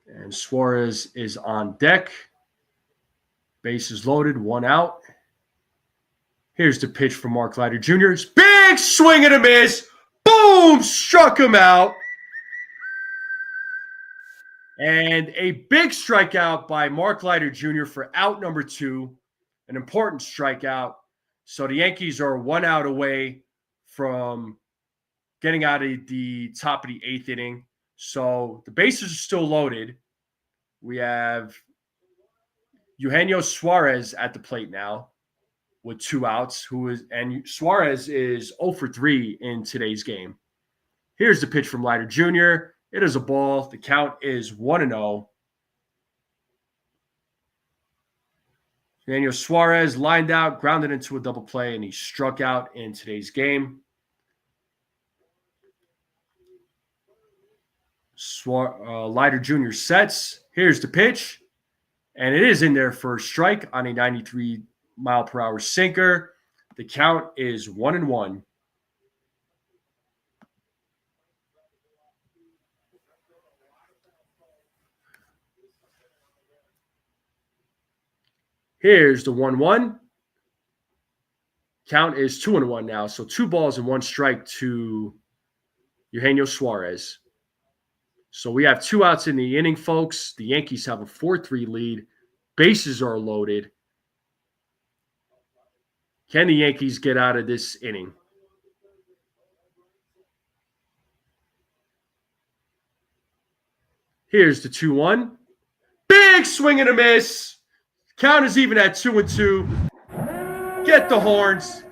And Suarez is on deck. Bases loaded, 1 out. Here's the pitch from Mark Leiter Jr. Big swing and a miss. Boom! Struck him out. And a big strikeout by Mark Leiter Jr. for out number 2. An important strikeout. So the Yankees are 1 out away from getting out of the top of the 8th inning. So the bases are still loaded. We have Eugenio Suarez at the plate now with 2 outs. And Suarez is 0 for 3 in today's game. Here's the pitch from Leiter Jr. It is a ball. The count is 1-0. Eugenio Suarez lined out, grounded into a double play, and he struck out in today's game. Leiter Jr. sets. Here's the pitch. And it is in there for a strike on a 93-mile-per-hour sinker. The count is 1-1. Here's the 1-1. Count is 2-1 now. So 2 balls and 1 strike to Eugenio Suarez. So we have 2 outs in the inning, folks. The Yankees have a 4-3 lead. Bases are loaded. Can the Yankees get out of this inning? Here's the 2-1. Big swing and a miss. Count is even at 2-2. Get the horns.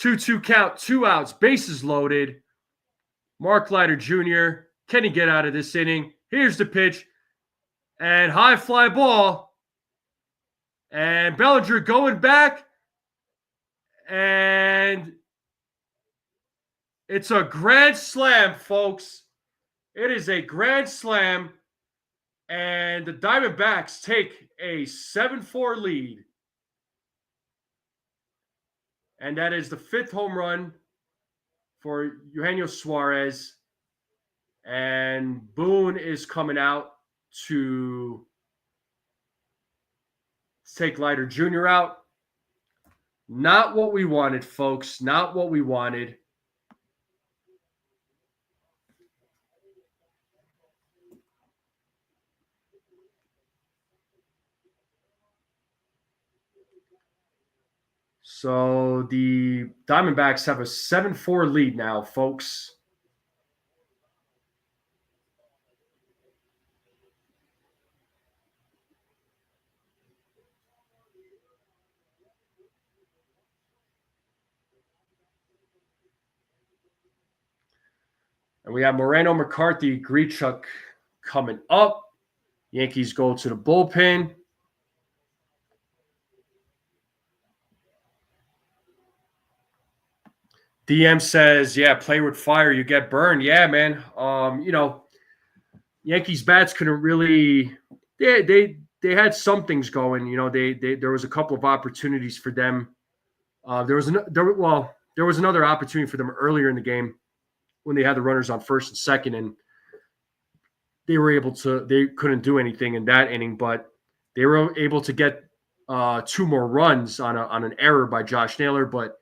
Two count, 2 outs, bases loaded. Mark Leiter Jr. Can he get out of this inning? Here's the pitch. And high fly ball. And Bellinger going back. And it's a grand slam, folks. It is a grand slam. And the Diamondbacks take a 7-4 lead. And that is the 5th home run for Eugenio Suarez. And Boone is coming out to take Leiter Jr. out. Not what we wanted, folks. Not what we wanted. So the Diamondbacks have a 7-4 lead now, folks. And we have Moreno, McCarthy, Grichuk coming up. Yankees go to the bullpen. DM says, "Yeah, play with fire, you get burned." Yeah, man. Yankees bats couldn't really. They had some things going. They there was a couple of opportunities for them. There was another opportunity for them earlier in the game when they had the runners on first and second, and they couldn't do anything in that inning, but they were able to get two more runs on an error by Josh Naylor, but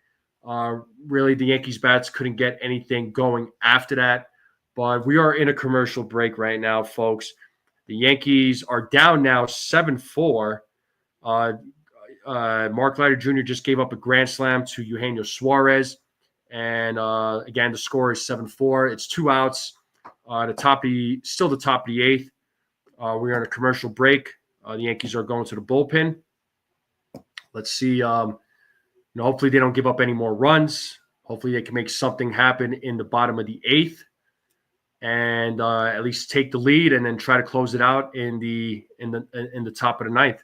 really the Yankees bats couldn't get anything going after that. But we are in a commercial break right now, folks. The Yankees are down now 7-4. Mark Leiter Jr. just gave up a grand slam to Eugenio Suarez. And again, the score is 7-4. It's 2 outs. Still the top of the eighth. We're on a commercial break. The Yankees are going to the bullpen. Let's see. Hopefully they don't give up any more runs. Hopefully they can make something happen in the bottom of the eighth, and at least take the lead, and then try to close it out in the top of the ninth.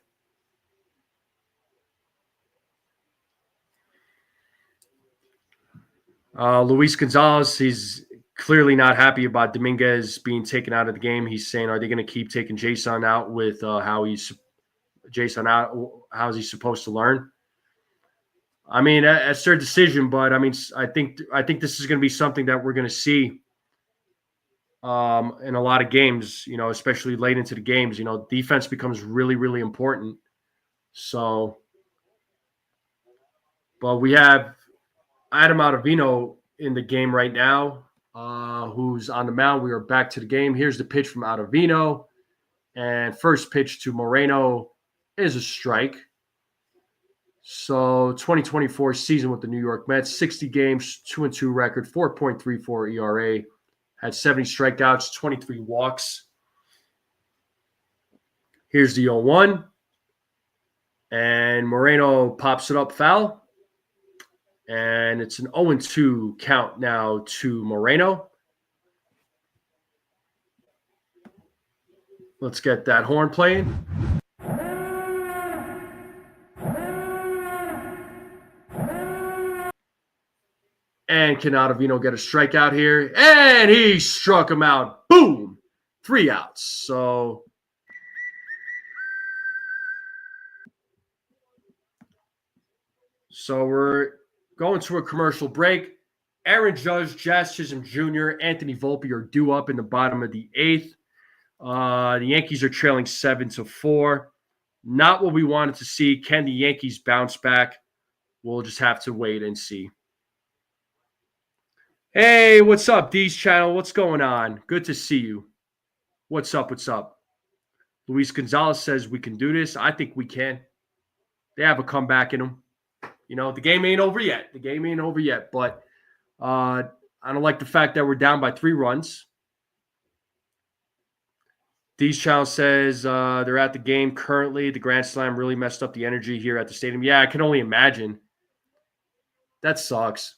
Luis Gonzalez, he's clearly not happy about Dominguez being taken out of the game. He's saying, are they going to keep taking Jason out with how is he supposed to learn? I mean, that's their decision, but I mean, I think this is going to be something that we're going to see in a lot of games, especially late into the games. Defense becomes really, really important. So, but we have Adam Ottavino in the game right now, who's on the mound. We are back to the game. Here's the pitch from Ottavino. And first pitch to Moreno is a strike. So 2024 season with the New York Mets, 60 games, 2-2 record, 4.34 ERA, had 70 strikeouts, 23 walks. Here's the 0-1. And Moreno pops it up foul. And it's an 0-2 count now to Moreno. Let's get that horn playing. And can Ottavino get a strikeout here? And he struck him out. Boom! 3 outs. So we're going to a commercial break. Aaron Judge, Jazz Chisholm Jr., Anthony Volpe are due up in the bottom of the eighth. The Yankees are trailing 7-4. Not what we wanted to see. Can the Yankees bounce back? We'll just have to wait and see. Hey, what's up, D's channel? What's going on? Good to see you. What's up? What's up? Luis Gonzalez says we can do this. I think we can. They have a comeback in them. The game ain't over yet. But I don't like the fact that we're down by 3 runs. D's channel says they're at the game currently. The Grand Slam really messed up the energy here at the stadium. Yeah, I can only imagine. That sucks.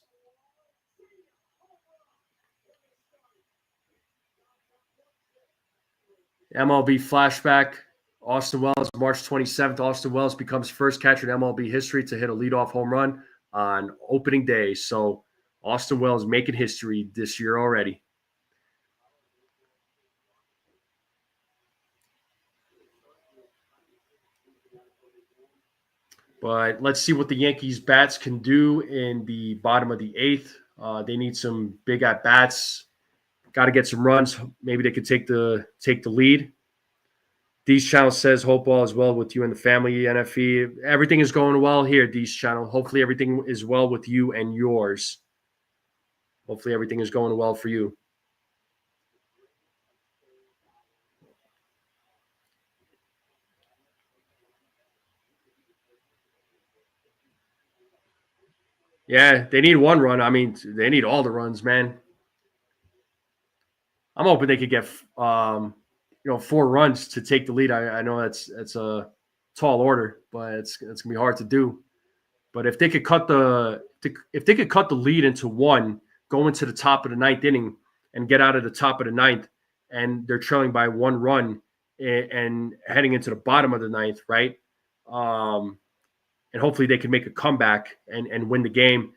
MLB flashback. Austin Wells, March 27th. Austin Wells becomes first catcher in MLB history to hit a leadoff home run on opening day. So Austin Wells making history this year already. But let's see what the Yankees bats can do in the bottom of the eighth. They need some big at bats. Got to get some runs. Maybe they could take the lead. Dee's channel says hope all is well with you and the family, NFE. Everything is going well here, Dee's channel. Hopefully everything is well with you and yours. Hopefully everything is going well for you. Yeah, they need one run. I mean, they need all the runs, man. I'm hoping they could get 4 runs to take the lead. I know that's a tall order, but it's gonna be hard to do. But if they could cut the lead into one, go into the top of the ninth inning, and get out of the top of the ninth, and they're trailing by 1 run and heading into the bottom of the ninth, right? And hopefully they can make a comeback and win the game.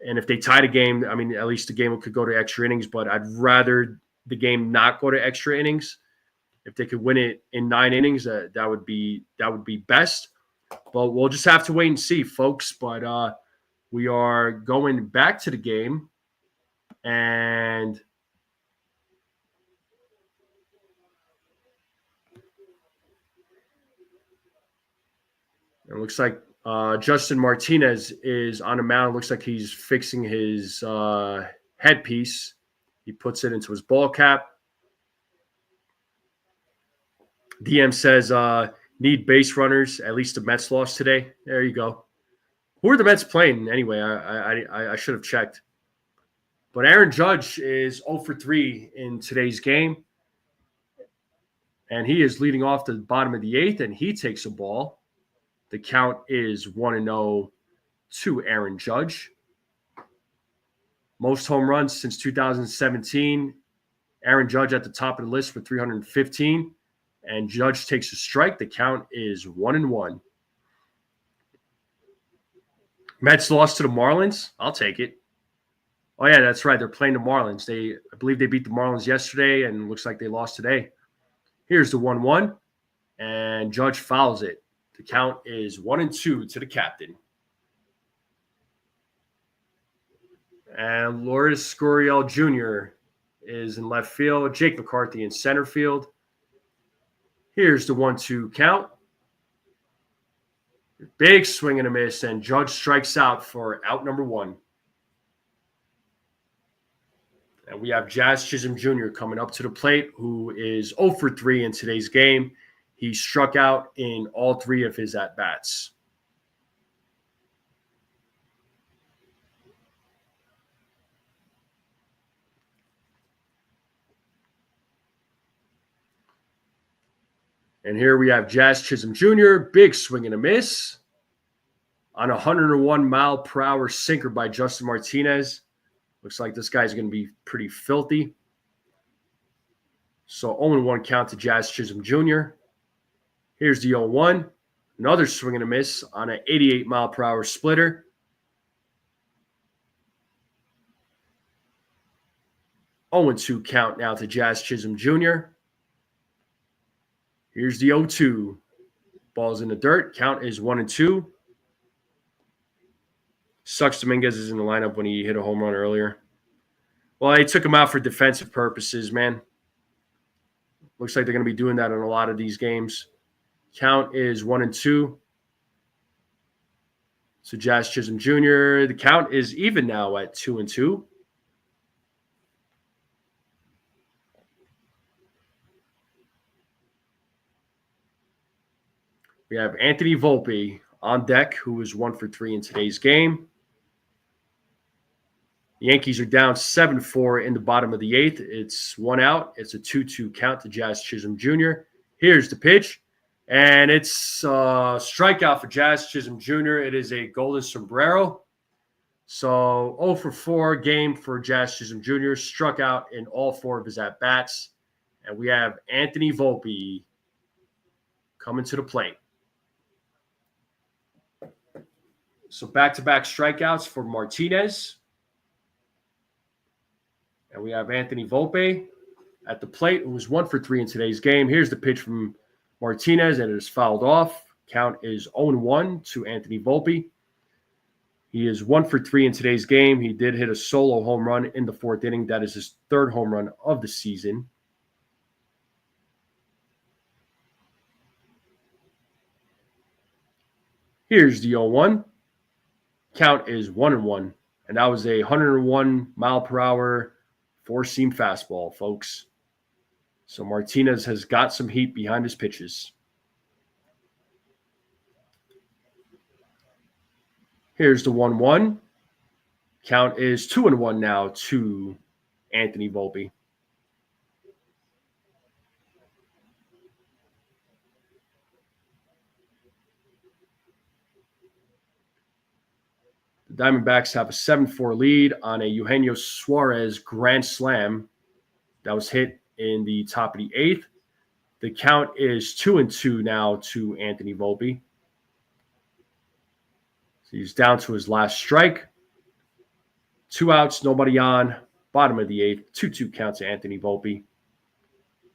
And if they tie the game, I mean, at least the game could go to extra innings. But I'd rather the game not go to extra innings. If they could win it in 9 innings, that would be best. But we'll just have to wait and see, folks. But we are going back to the game, and it looks like Justin Martinez is on the mound. It looks like he's fixing his headpiece. He puts it into his ball cap. DM says need base runners. At least the Mets lost today. There you go. Who are the Mets playing anyway? I should have checked. But Aaron Judge is 0 for 3 in today's game. And he is leading off the bottom of the 8th, and he takes a ball. The count is 1-0 to Aaron Judge. Most home runs since 2017. Aaron Judge at the top of the list with 315. And Judge takes a strike. The count is 1-1. Mets lost to the Marlins. I'll take it. Oh, yeah, that's right. They're playing the Marlins. I believe they beat the Marlins yesterday, and it looks like they lost today. Here's the 1-1, and Judge fouls it. The count is 1-2 to the captain. And Lourdes Gurriel Jr. is in left field. Jake McCarthy in center field. Here's the 1-2 count. Big swing and a miss, and Judge strikes out for out number 1. And we have Jazz Chisholm Jr. coming up to the plate, who is 0 for 3 in today's game. He struck out in all 3 of his at-bats. And here we have Jazz Chisholm Jr., big swing and a miss on a 101-mile-per-hour sinker by Justin Martinez. Looks like this guy's going to be pretty filthy. So 0-1 count to Jazz Chisholm Jr. Here's the 0-1. Another swing and a miss on an 88-mile-per-hour splitter. Oh, 0-2 count now to Jazz Chisholm Jr. Here's the 0-2. Ball's in the dirt. Count is 1-2. Sucks Dominguez is in the lineup when he hit a home run earlier. Well, they took him out for defensive purposes, man. Looks like they're going to be doing that in a lot of these games. Count is 1-2. So Jazz Chisholm Jr., the count is even now at 2-2. We have Anthony Volpe on deck, who is 1 for 3 in today's game. The Yankees are down 7-4 in the bottom of the 8th. It's 1 out. It's a 2-2 count to Jazz Chisholm Jr. Here's the pitch, and it's a strikeout for Jazz Chisholm Jr. It is a golden sombrero. So 0 for 4 game for Jazz Chisholm Jr. Struck out in all 4 of his at-bats. And we have Anthony Volpe coming to the plate. So back-to-back strikeouts for Martinez. And we have Anthony Volpe at the plate, who was 1 for 3 in today's game. Here's the pitch from Martinez, and it is fouled off. Count is 0-1 to Anthony Volpe. He is 1 for 3 in today's game. He did hit a solo home run in the 4th inning. That is his 3rd home run of the season. Here's the 0-1. Count is 1-1. And that was a 101-mile-per-hour four-seam fastball, folks. So Martinez has got some heat behind his pitches. Here's the 1-1. Count is 2-1 now to Anthony Volpe. The Diamondbacks have a 7-4 lead on a Eugenio Suarez grand slam that was hit in the top of the 8th. The count is 2-2 now to Anthony Volpe. So he's down to his last strike. 2 outs, nobody on. Bottom of the 8th. 2-2 count to Anthony Volpe.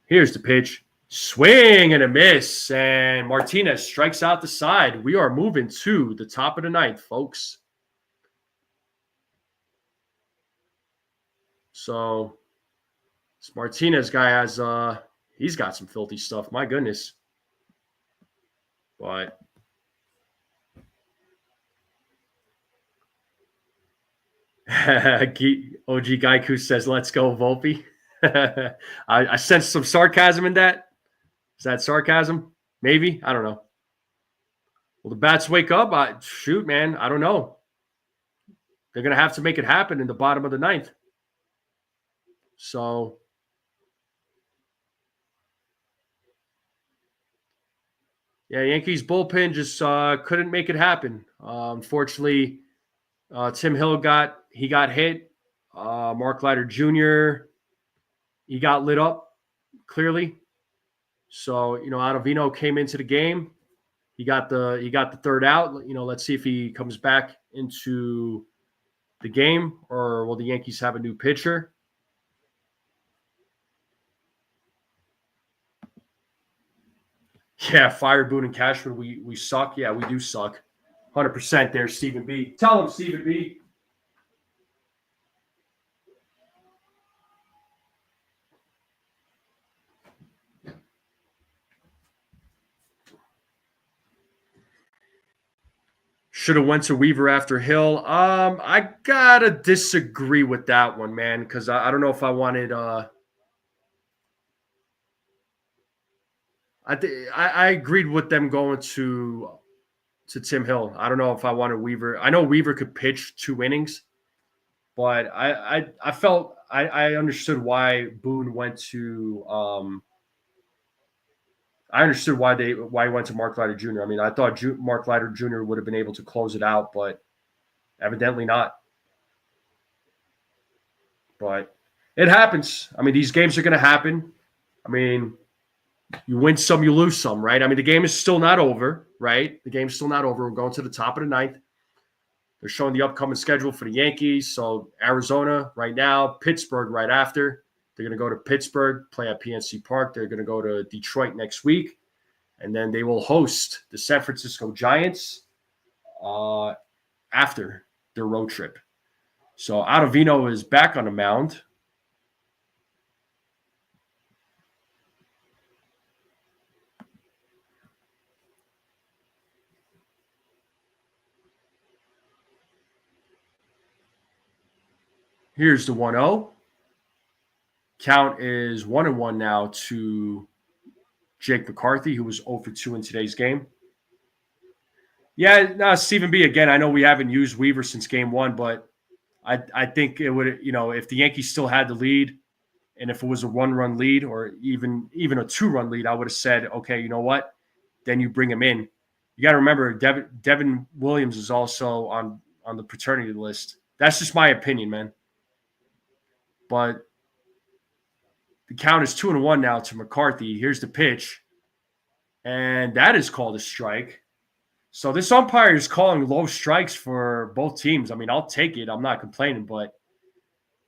Here's the pitch. Swing and a miss. And Martinez strikes out the side. We are moving to the top of the 9th, folks. So this Martinez guy has he's got some filthy stuff. My goodness. But OG Gaiku says, let's go, Volpe. I sense some sarcasm in that. Is that sarcasm? Maybe. I don't know. Will the bats wake up? Shoot, man. I don't know. They're going to have to make it happen in the bottom of the 9th. So yeah, Yankees bullpen just couldn't make it happen. Unfortunately, Tim Hill got hit. Mark Leiter Jr. he got lit up clearly. So Ottavino came into the game. He got the third out. Let's see if he comes back into the game, or will the Yankees have a new pitcher? Yeah, fire Boone and Cashman. We suck. Yeah, we do suck. 100% there, Stephen B. Tell him, Stephen B. Should have went to Weaver after Hill. I gotta disagree with that one, man, because I don't know if I wanted. I agreed with them going to Tim Hill. I don't know if I wanted Weaver. I know Weaver could pitch 2 innings, but I felt I understood why Boone went to. I understood why he went to Mark Leiter Jr. I mean, I thought Mark Leiter Jr. would have been able to close it out, but evidently not. But it happens. I mean, these games are going to happen. I mean, you win some, you lose some, right? I mean, the game is still not over, right? The game's still not over. We're going to the top of the 9th. They're showing the upcoming schedule for the Yankees. So Arizona right now, Pittsburgh right after. They're going to go to Pittsburgh, play at PNC Park. They're going to go to Detroit next week. And then they will host the San Francisco Giants after their road trip. So Ottavino is back on the mound. Here's the 1-0. Count is 1-1 now to Jake McCarthy, who was 0 for 2 in today's game. Yeah, no, Stephen B. Again, I know we haven't used Weaver since game 1, but I think it would, if the Yankees still had the lead, and if it was a 1-run lead or even a 2-run lead, I would have said, okay, you know what? Then you bring him in. You got to remember, Devin Williams is also on the paternity list. That's just my opinion, man. But the count is 2-1 now to McCarthy. Here's the pitch. And that is called a strike. So this umpire is calling low strikes for both teams. I mean, I'll take it. I'm not complaining, but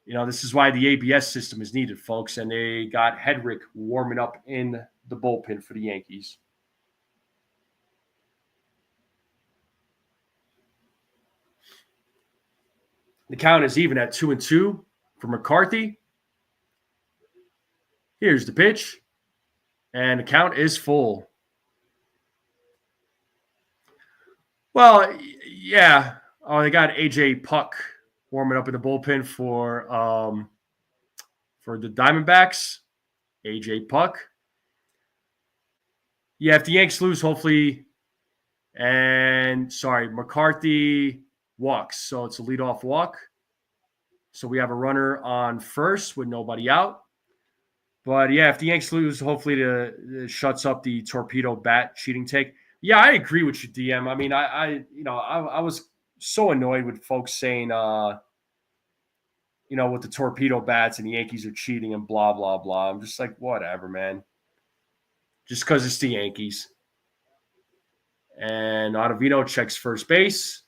this is why the ABS system is needed, folks. And they got Hedrick warming up in the bullpen for the Yankees. The count is even at 2-2 for McCarthy. Here's the pitch. And the count is full. Well, yeah. Oh, they got AJ Puck warming up in the bullpen for the Diamondbacks. AJ Puck. Yeah, if the Yanks lose, hopefully. And McCarthy walks. So it's a leadoff walk. So we have a runner on first with nobody out. But yeah, if the Yanks lose, hopefully it shuts up the torpedo bat cheating take. Yeah, I agree with you, DM. I mean, I was so annoyed with folks saying, with the torpedo bats and the Yankees are cheating and blah blah blah. I'm just like, whatever, man. Just because it's the Yankees. And Ottavino checks first base.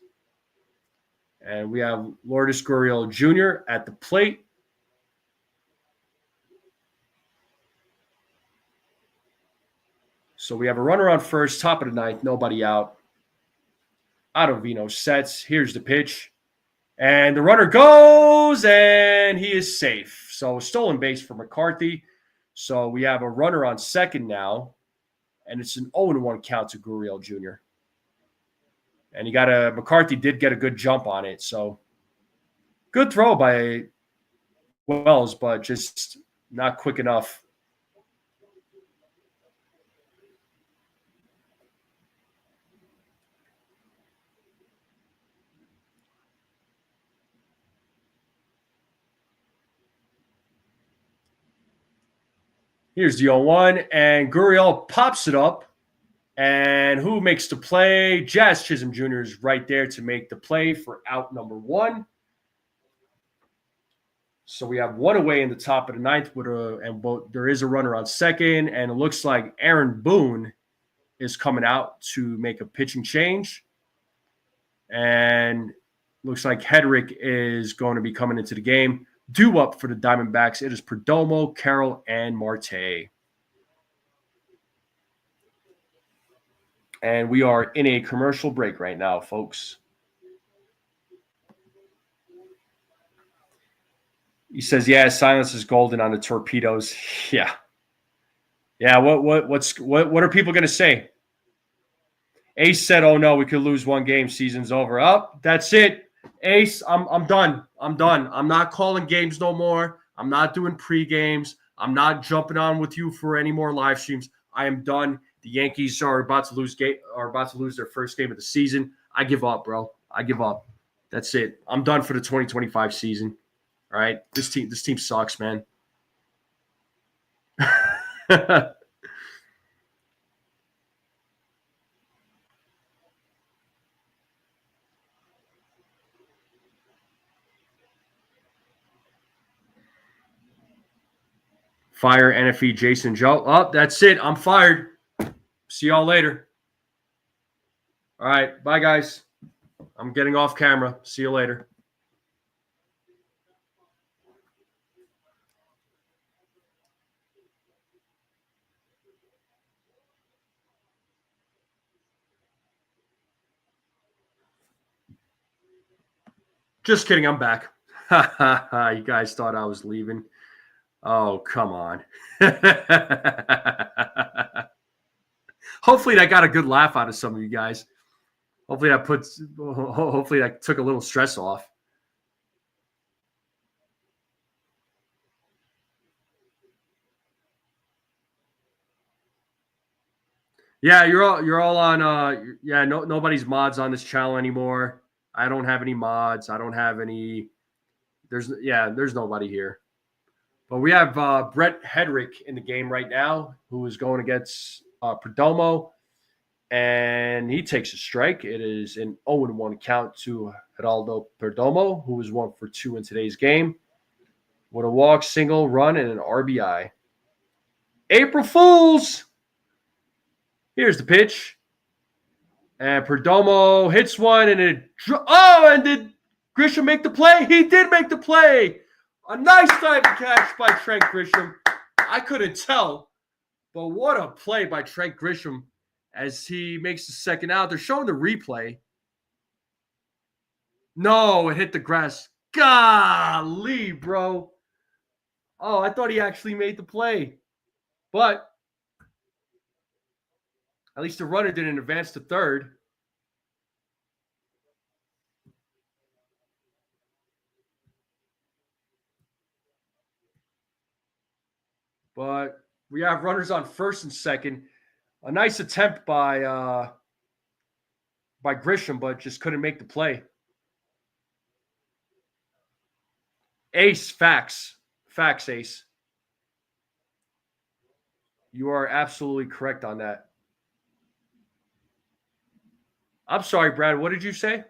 And we have Lourdes Gurriel Jr. at the plate. So we have a runner on first, top of the ninth, nobody out. Ottavino sets. Here's the pitch. And the runner goes, and he is safe. So stolen base for McCarthy. So we have a runner on second now, and it's an 0-1 count to Gurriel Jr. And McCarthy did get a good jump on it. So good throw by Wells, but just not quick enough. Here's the 0-1, and Gurriel pops it up. And who makes the play? Jazz Chisholm Jr. is right there to make the play for out number 1. So we have one away in the top of the ninth, there is a runner on second, and it looks like Aaron Boone is coming out to make a pitching change. And looks like Hedrick is going to be coming into the game. Due up for the Diamondbacks, it is Perdomo, Carroll, and Marte. And we are in a commercial break right now, folks. He says, yeah, silence is golden on the torpedoes. Yeah. Yeah, what are people going to say? Ace said, oh, no, we could lose one game. Season's over. That's it. Ace, I'm done. I'm not calling games no more. I'm not doing pre-games. I'm not jumping on with you for any more live streams. I am done. The Yankees are about to lose their first game of the season. I give up, bro. I give up. That's it. I'm done for the 2025 season. All right. This team sucks, man. Fire NFE Jason Joe. Oh, that's it. I'm fired. See y'all later. All right. Bye, guys. I'm getting off camera. See you later. Just kidding. I'm back. You guys thought I was leaving. Oh, come on. Hopefully that got a good laugh out of some of you guys. Hopefully that took a little stress off. Yeah, you're all on nobody's mods on this channel anymore. I don't have any mods. I don't have any there's nobody here. But we have Brett Hedrick in the game right now, who is going against Perdomo, and he takes a strike. It is an 0-1 count to Geraldo Perdomo, who is 1 for 2 in today's game, with a walk, single, run, and an RBI. April Fools! Here's the pitch. And Perdomo hits one, and and did Grisham make the play? He did make the play! A nice diving catch by Trent Grisham. I couldn't tell, but what a play by Trent Grisham as he makes the second out. They're showing the replay. No, it hit the grass. Golly, bro. Oh, I thought he actually made the play. But at least the runner didn't advance to third. But we have runners on first and second. A nice attempt by Grisham, but just couldn't make the play. Ace, facts. Facts, Ace. You are absolutely correct on that. I'm sorry, Brad. What did you say?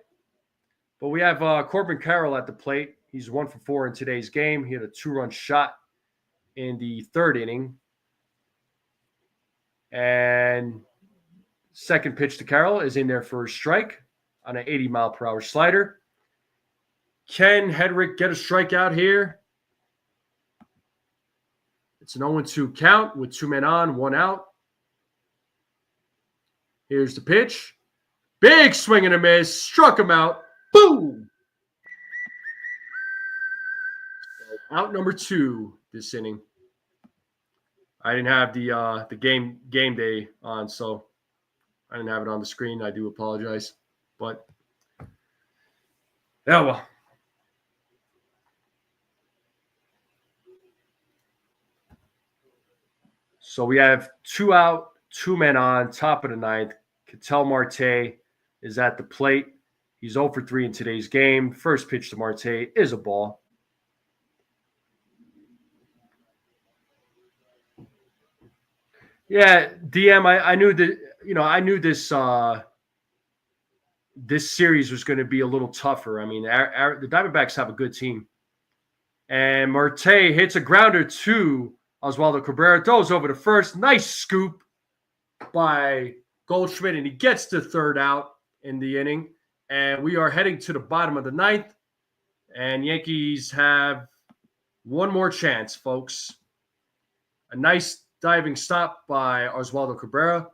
But we have Corbin Carroll at the plate. He's 1 for 4 in today's game. He had a 2-run shot in the third inning. And second pitch to Carroll is in there for a strike on an 80-mile-per-hour slider. Can Hedrick get a strikeout here? It's an 0-2 count with 2 men on, 1 out. Here's the pitch. Big swing and a miss. Struck him out. Boom! So out number 2 this inning. I didn't have the game day on, so I didn't have it on the screen. I do apologize. But, yeah, well. So we have 2 out, 2 men on, top of the ninth. Ketel Marte is at the plate. He's 0 for 3 in today's game. First pitch to Marte is a ball. Yeah, DM, I knew that, I knew this this series was going to be a little tougher. I mean, the Diamondbacks have a good team. And Marte hits a grounder to Oswald Cabrera, throws over to first. Nice scoop by Goldschmidt, and he gets the third out in the inning. And we are heading to the bottom of the ninth. And Yankees have one more chance, folks. A nice diving stop by Oswaldo Cabrera.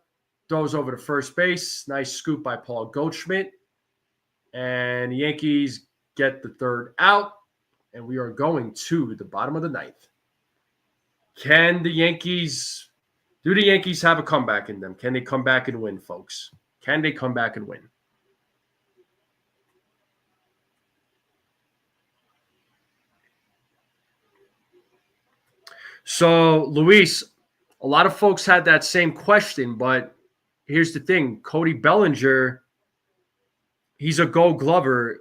Throws over to first base. Nice scoop by Paul Goldschmidt. And the Yankees get the third out. And we are going to the bottom of the ninth. Do the Yankees have a comeback in them? Can they come back and win, folks? Can they come back and win? So, Luis, a lot of folks had that same question, but here's the thing. Cody Bellinger, he's a gold glover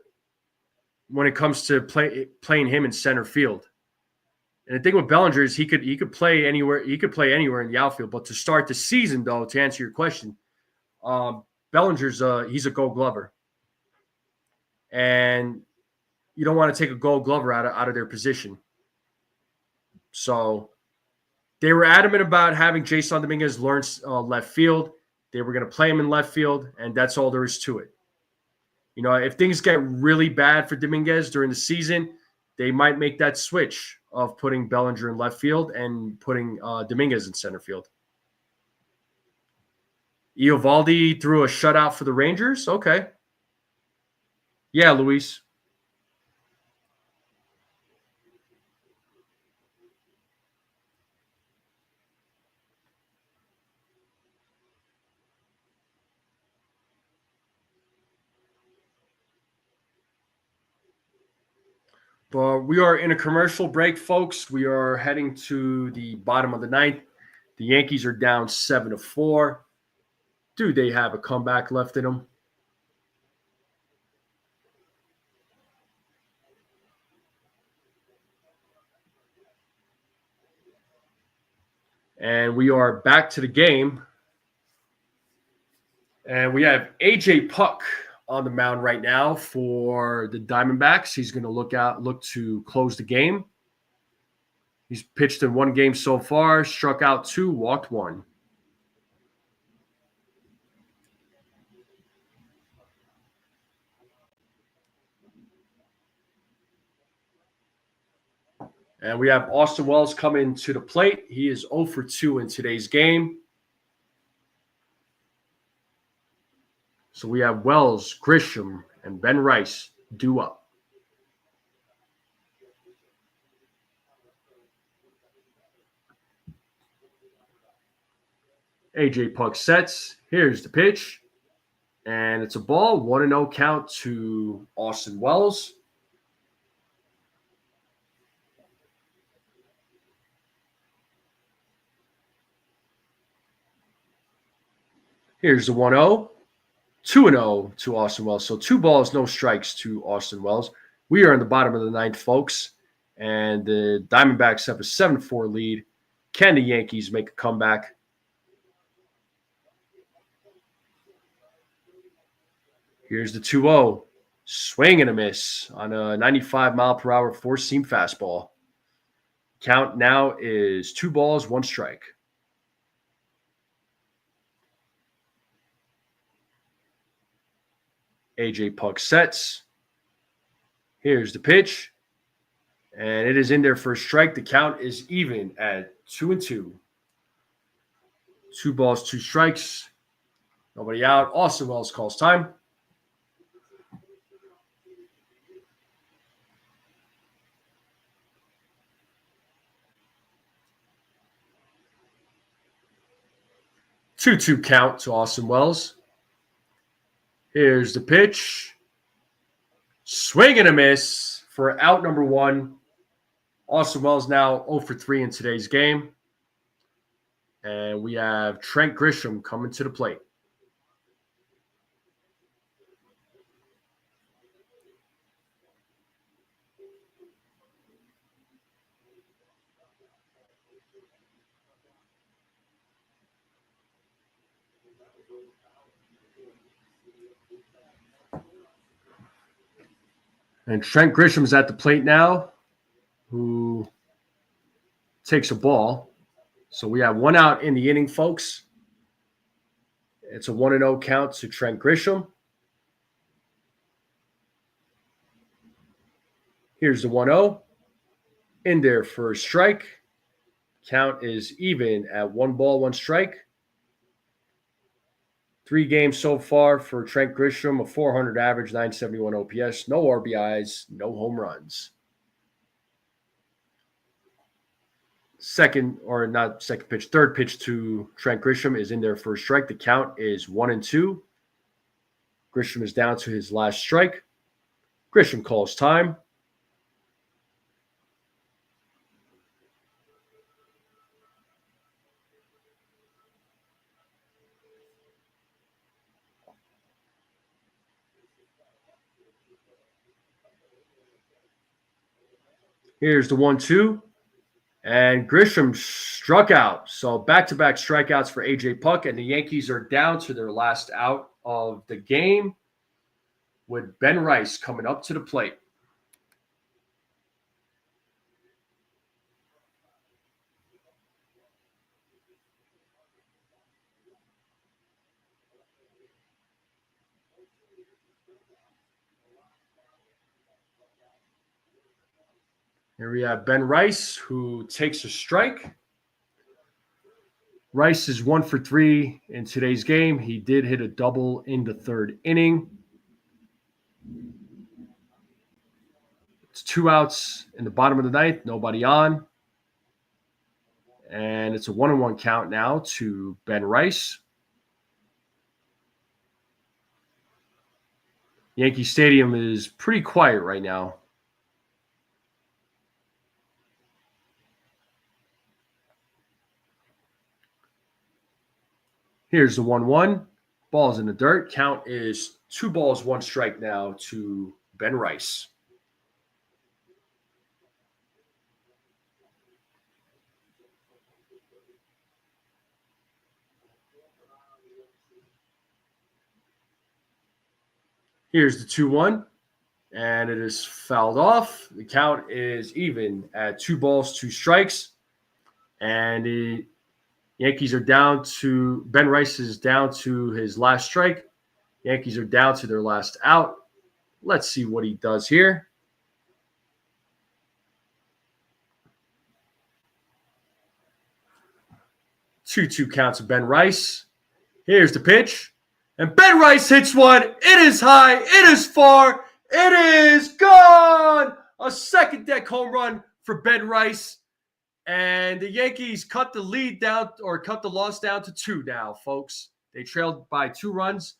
when it comes to playing him in center field. And the thing with Bellinger is he could play anywhere. He could play anywhere in the outfield. But to start the season, though, to answer your question, Bellinger's he's a gold glover. And you don't want to take a gold glover out of their position. So they were adamant about having Jason Dominguez learn left field. They were going to play him in left field, and that's all there is to it. If things get really bad for Dominguez during the season, they might make that switch of putting Bellinger in left field and putting Dominguez in center field. Eovaldi threw a shutout for the Rangers? Okay. Yeah, Luis. But we are in a commercial break, folks. We are heading to the bottom of the ninth. The Yankees are down 7-4. Do they have a comeback left in them? And we are back to the game. And we have AJ Puk on the mound right now for the Diamondbacks. He's going to look to close the game. He's pitched in 1 game so far, struck out 2, walked 1. And we have Austin Wells coming to the plate. He is 0 for 2 in today's game. So we have Wells, Grisham, and Ben Rice due up. AJ Puk sets. Here's the pitch. And it's a ball. 1-0 count to Austin Wells. Here's the 1-0. 2-0 to Austin Wells. So 2 balls, no strikes to Austin Wells. We are in the bottom of the ninth, folks. And the Diamondbacks have a 7-4 lead. Can the Yankees make a comeback? Here's the 2-0. Swing and a miss on a 95-mile-per-hour four-seam fastball. Count now is 2 balls, 1 strike. AJ Puk sets. Here's the pitch. And it is in there for a strike. The count is even at 2-2. 2 balls, 2 strikes. Nobody out. Oswald calls time. Two count to Austin Wells. Here's the pitch. Swing and a miss for out number 1. Austin Wells now 0 for 3 in today's game. And we have Trent Grisham coming to the plate. And Trent Grisham's at the plate now, who takes a ball. So we have 1 out in the inning, folks. It's a 1-0 count to Trent Grisham. Here's the 1-0. In there for a strike. Count is even at 1 ball, 1 strike. 3 games so far for Trent Grisham, a 400 average, 971 OPS, no RBIs, no home runs. Third pitch to Trent Grisham is in there for a strike. The count is 1-2. Grisham is down to his last strike. Grisham calls time. Here's the 1-2. And Grisham struck out. So back-to-back strikeouts for AJ Puk. And the Yankees are down to their last out of the game with Ben Rice coming up to the plate. Here we have Ben Rice, who takes a strike. Rice is 1 for 3 in today's game. He did hit a double in the 3rd inning. It's 2 outs in the bottom of the 9th, nobody on. And it's a 1-1 count now to Ben Rice. Yankee Stadium is pretty quiet right now. Here's the 1-1. Ball's in the dirt. Count is 2 balls, 1 strike now to Ben Rice. Here's the 2-1. And it is fouled off. The count is even at 2 balls, 2 strikes. And the Yankees are down to – Ben Rice is down to his last strike. Yankees are down to their last out. Let's see what he does here. Two counts of Ben Rice. Here's the pitch. And Ben Rice hits one. It is high. It is far. It is gone. A second deck home run for Ben Rice. And the Yankees cut the lead down, or cut the loss down to 2 now, folks. They trailed by 2 runs.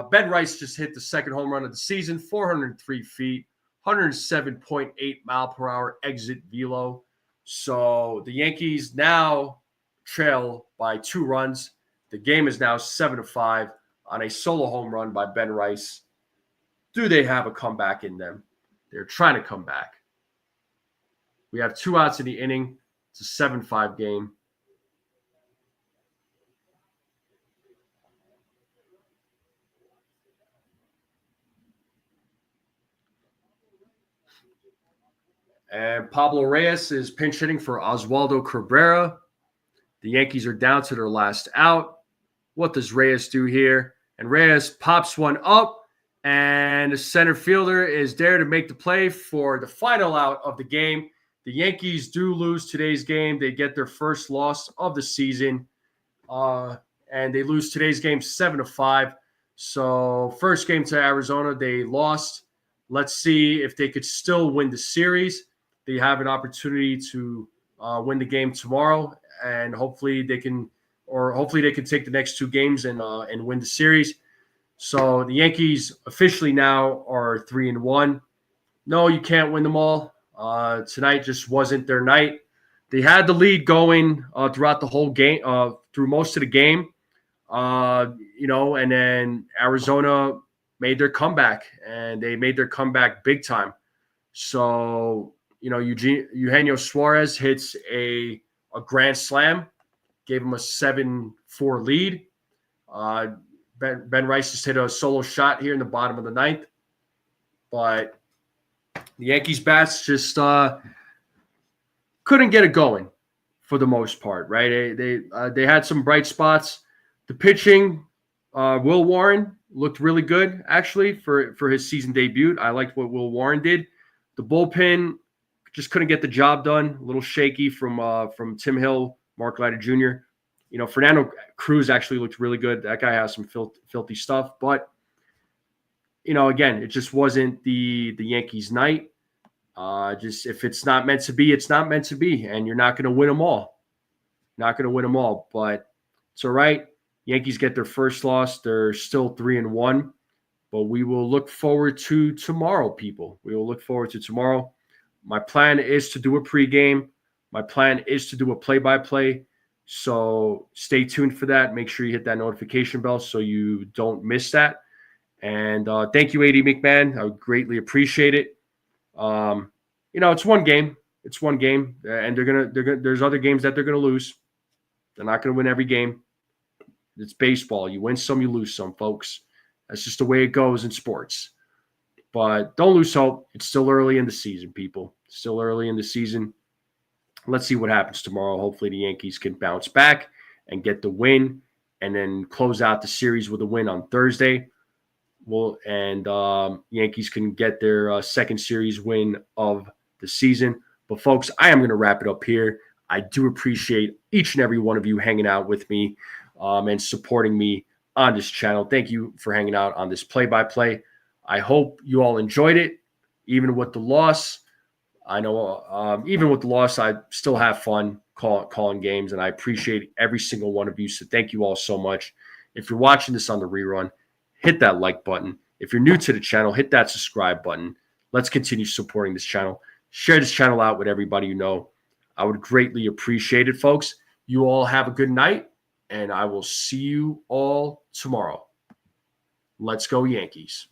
Ben Rice just hit the second home run of the season, 403 feet, 107.8 mile per hour exit velo. So the Yankees now trail by 2 runs. The game is now 7-5 on a solo home run by Ben Rice. Do they have a comeback in them? They're trying to come back. We have 2 outs in the inning. It's a 7-5 game. And Pablo Reyes is pinch hitting for Oswaldo Cabrera. The Yankees are down to their last out. What does Reyes do here? And Reyes pops one up, and the center fielder is there to make the play for the final out of the game. The Yankees do lose today's game. They get their first loss of the season, and they lose today's game 7-5. So first game to Arizona, they lost. Let's see if they could still win the series. They have an opportunity to win the game tomorrow, and hopefully they can take the next 2 games and win the series. So the Yankees officially now are 3-1. No, you can't win them all. Tonight just wasn't their night. They had the lead going throughout the whole game, through most of the game. And then Arizona made their comeback, and they made their comeback big time. So, Eugenio Suarez hits a grand slam, gave him a 7-4 lead. Ben Rice just hit a solo shot here in the bottom of the 9th. But the Yankees bats just couldn't get it going for the most part, right? They had some bright spots. The pitching, Will Warren looked really good, actually, for his season debut. I liked what Will Warren did. The bullpen just couldn't get the job done. A little shaky from Tim Hill, Mark Leiter Jr. Fernando Cruz actually looked really good. That guy has some filthy stuff. But, again, it just wasn't the Yankees' night. Just if it's not meant to be, it's not meant to be. And you're not going to win them all. Not going to win them all. But it's all right. Yankees get their first loss. They're still 3-1. But we will look forward to tomorrow, people. We will look forward to tomorrow. My plan is to do a pregame. My plan is to do a play-by-play. So stay tuned for that. Make sure you hit that notification bell so you don't miss that. And thank you, AD McMahon. I would greatly appreciate it. It's one game. It's one game, and there's other games that they're gonna lose. They're not gonna win every game. It's baseball. You win some, you lose some, folks. That's just the way it goes in sports. But don't lose hope. It's still early in the season, people. Still early in the season. Let's see what happens tomorrow. Hopefully the Yankees can bounce back and get the win and then close out the series with a win on Thursday. Yankees can get their second series win of the season. But, folks, I am going to wrap it up here. I do appreciate each and every one of you hanging out with me and supporting me on this channel. Thank you for hanging out on this play-by-play. I hope you all enjoyed it, even with the loss. I know even with the loss, I still have fun calling games, and I appreciate every single one of you. So thank you all so much. If you're watching this on the rerun, hit that like button. If you're new to the channel, hit that subscribe button. Let's continue supporting this channel. Share this channel out with everybody you know. I would greatly appreciate it, folks. You all have a good night, and I will see you all tomorrow. Let's go, Yankees.